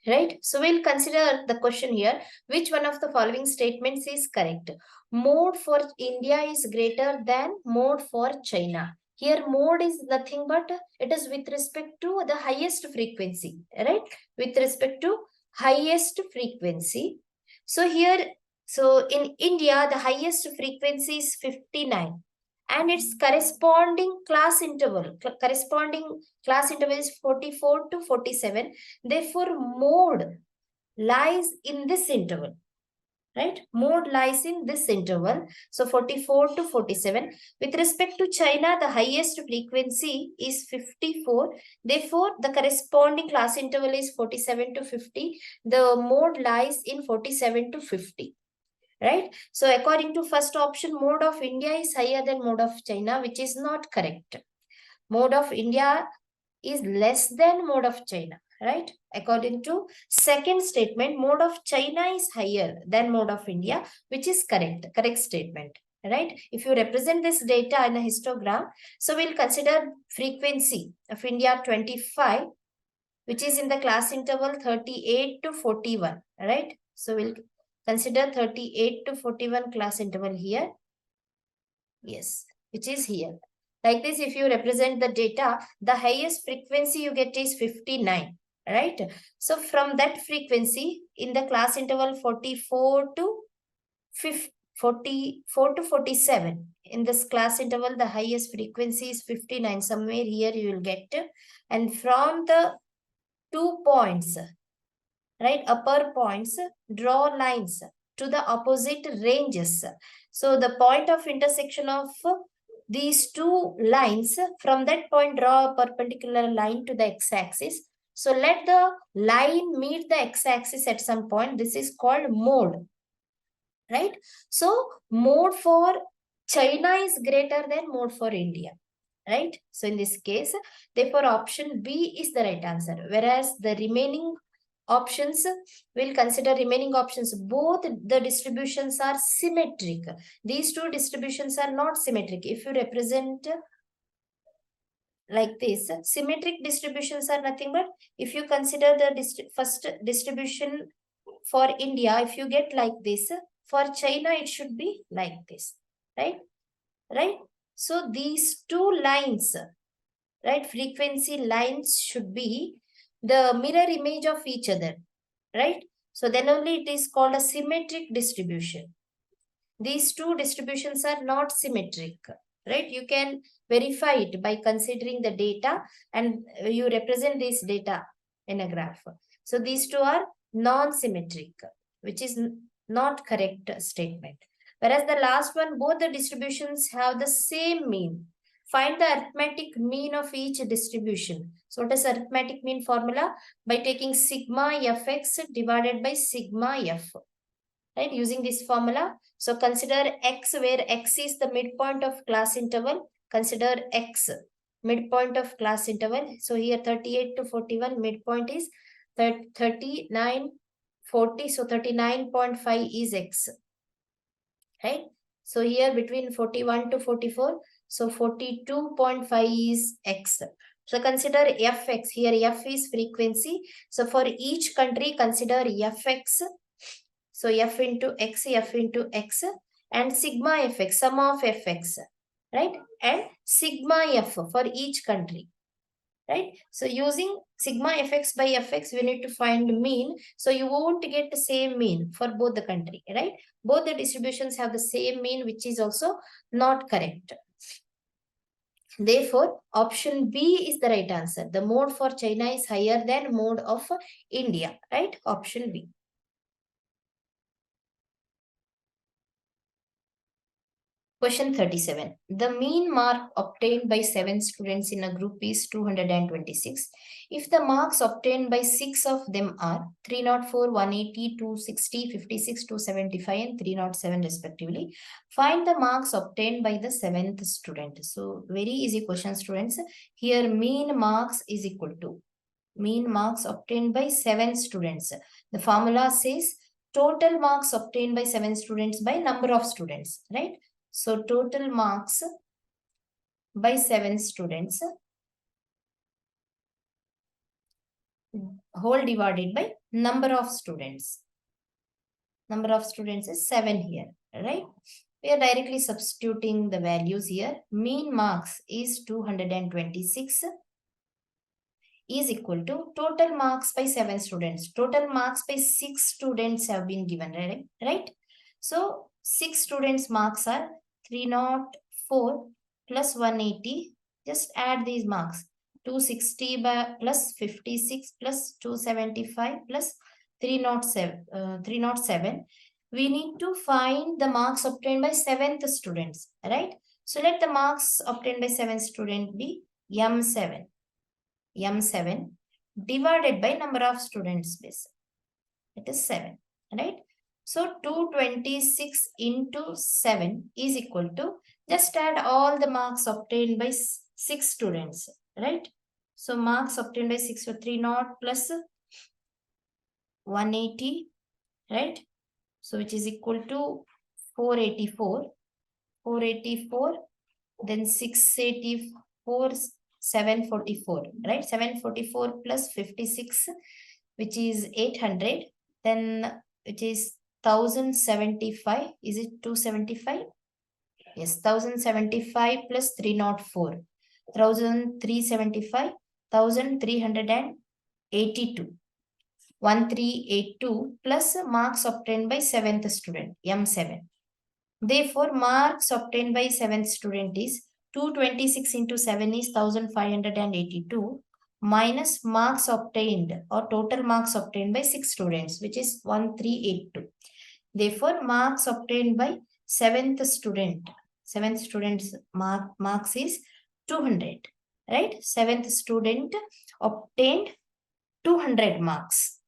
Right? So we'll consider the question here. Which one of the following statements is correct? Mode for India is greater than mode for China. Here mode is nothing but it is with respect to the highest frequency, right? With respect to highest frequency. So here, so in India, the highest frequency is 59 and its corresponding class interval is 44 to 47. Therefore, mode lies in this interval, right? Mode lies in this interval. So 44 to 47. With respect to China, the highest frequency is 54. Therefore, the corresponding class interval is 47 to 50. The mode lies in 47 to 50. Right? So according to first option, mode of India is higher than mode of China, which is not correct. Mode of India is less than mode of China, right? According to second statement, mode of China is higher than mode of India, which is correct statement, right? If you represent this data in a histogram, so we'll consider frequency of India 25, which is in the class interval 38 to 41, right? So we'll consider 38 to 41 class interval here. Yes, which is here. Like this, if you represent the data, the highest frequency you get is 59, right? So from that frequency, in the class interval 44 to 50, 44 to 47, in this class interval, the highest frequency is 59. Somewhere here you will get. And from the 2 points, right, upper points, draw lines to the opposite ranges. So the point of intersection of these two lines, from that point draw a perpendicular line to the x-axis. So let the line meet the x-axis at some point. This is called mode, right? So mode for China is greater than mode for India, right? So in this case, therefore option B is the right answer. Whereas the remaining options, we'll consider remaining options. Both the distributions are symmetric. These two distributions are not symmetric. If you represent like this, symmetric distributions are nothing but, if you consider the first distribution for India, if you get like this, for China, it should be like this, right? Right? So these two lines, right, frequency lines should be the mirror image of each other, right? So then only it is called a symmetric distribution. These two distributions are not symmetric, right? You can verify it by considering the data and you represent this data in a graph. So these two are non-symmetric, which is not correct statement. Whereas the last one, both the distributions have the same mean. Find the arithmetic mean of each distribution. So what is arithmetic mean formula? By taking sigma fx divided by sigma f. Right, using this formula. So consider x, where x is the midpoint of class interval. Consider x, midpoint of class interval. So here 38 to 41, midpoint is 39, 40. So 39.5 is x, right? So here between 41 to 44, so 42.5 is x. So consider fx, here f is frequency. So for each country, consider fx. So f into x, and sigma fx, sum of fx, right? And sigma f for each country, right? So using sigma fx by fx, we need to find mean. So you won't get the same mean for both the country, right? Both the distributions have the same mean, which is also not correct. Therefore, option B is the right answer. The mode for China is higher than mode of India, right? Option B. Question 37. The mean mark obtained by 7 students in a group is 226. If the marks obtained by 6 of them are 304, 180, 260, 56, 275 and 307 respectively, find the marks obtained by the 7th student. So very easy question, students. Here mean marks is equal to mean marks obtained by 7 students. The formula says total marks obtained by 7 students by number of students, right? So total marks by 7 students whole divided by number of students. Number of students is 7 here, right? We are directly substituting the values here. Mean marks is 226 is equal to total marks by 7 students. Total marks by 6 students have been given, right? So 6 students marks are 304 plus 180. Just add these marks. 260 by plus 56 plus 275 plus 307. We need to find the marks obtained by 7th students, right? So let the marks obtained by 7th student be M7 divided by number of students base. It is 7, right? So 226 into 7 is equal to, just add all the marks obtained by 6 students, right? So marks obtained by 6 for 30 plus 180, right? So which is equal to 484, then 684, 744, right? 744 plus 56, which is 800, then it is 1075. Is it 275? Yes, 1075 plus 304, 1375, 1382. 1382 plus marks obtained by 7th student, M7. Therefore, marks obtained by 7th student is 226 into 7 is 1582 minus marks obtained or total marks obtained by 6 students, which is 1382. Therefore, marks obtained by 7th student's marks is 200, right? 7th student obtained 200 marks.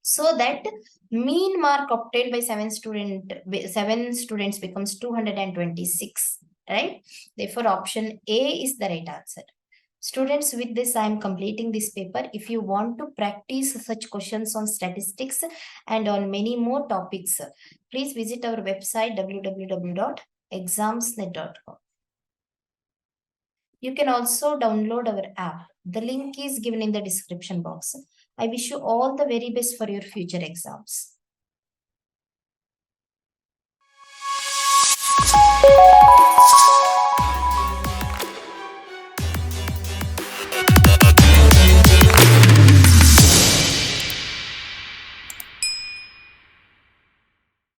So that mean mark obtained by 7 students becomes 226, right? Therefore, option A is the right answer. Students, with this, I am completing this paper. If you want to practice such questions on statistics and on many more topics, please visit our website www.examsnet.com. You can also download our app. The link is given in the description box. I wish you all the very best for your future exams.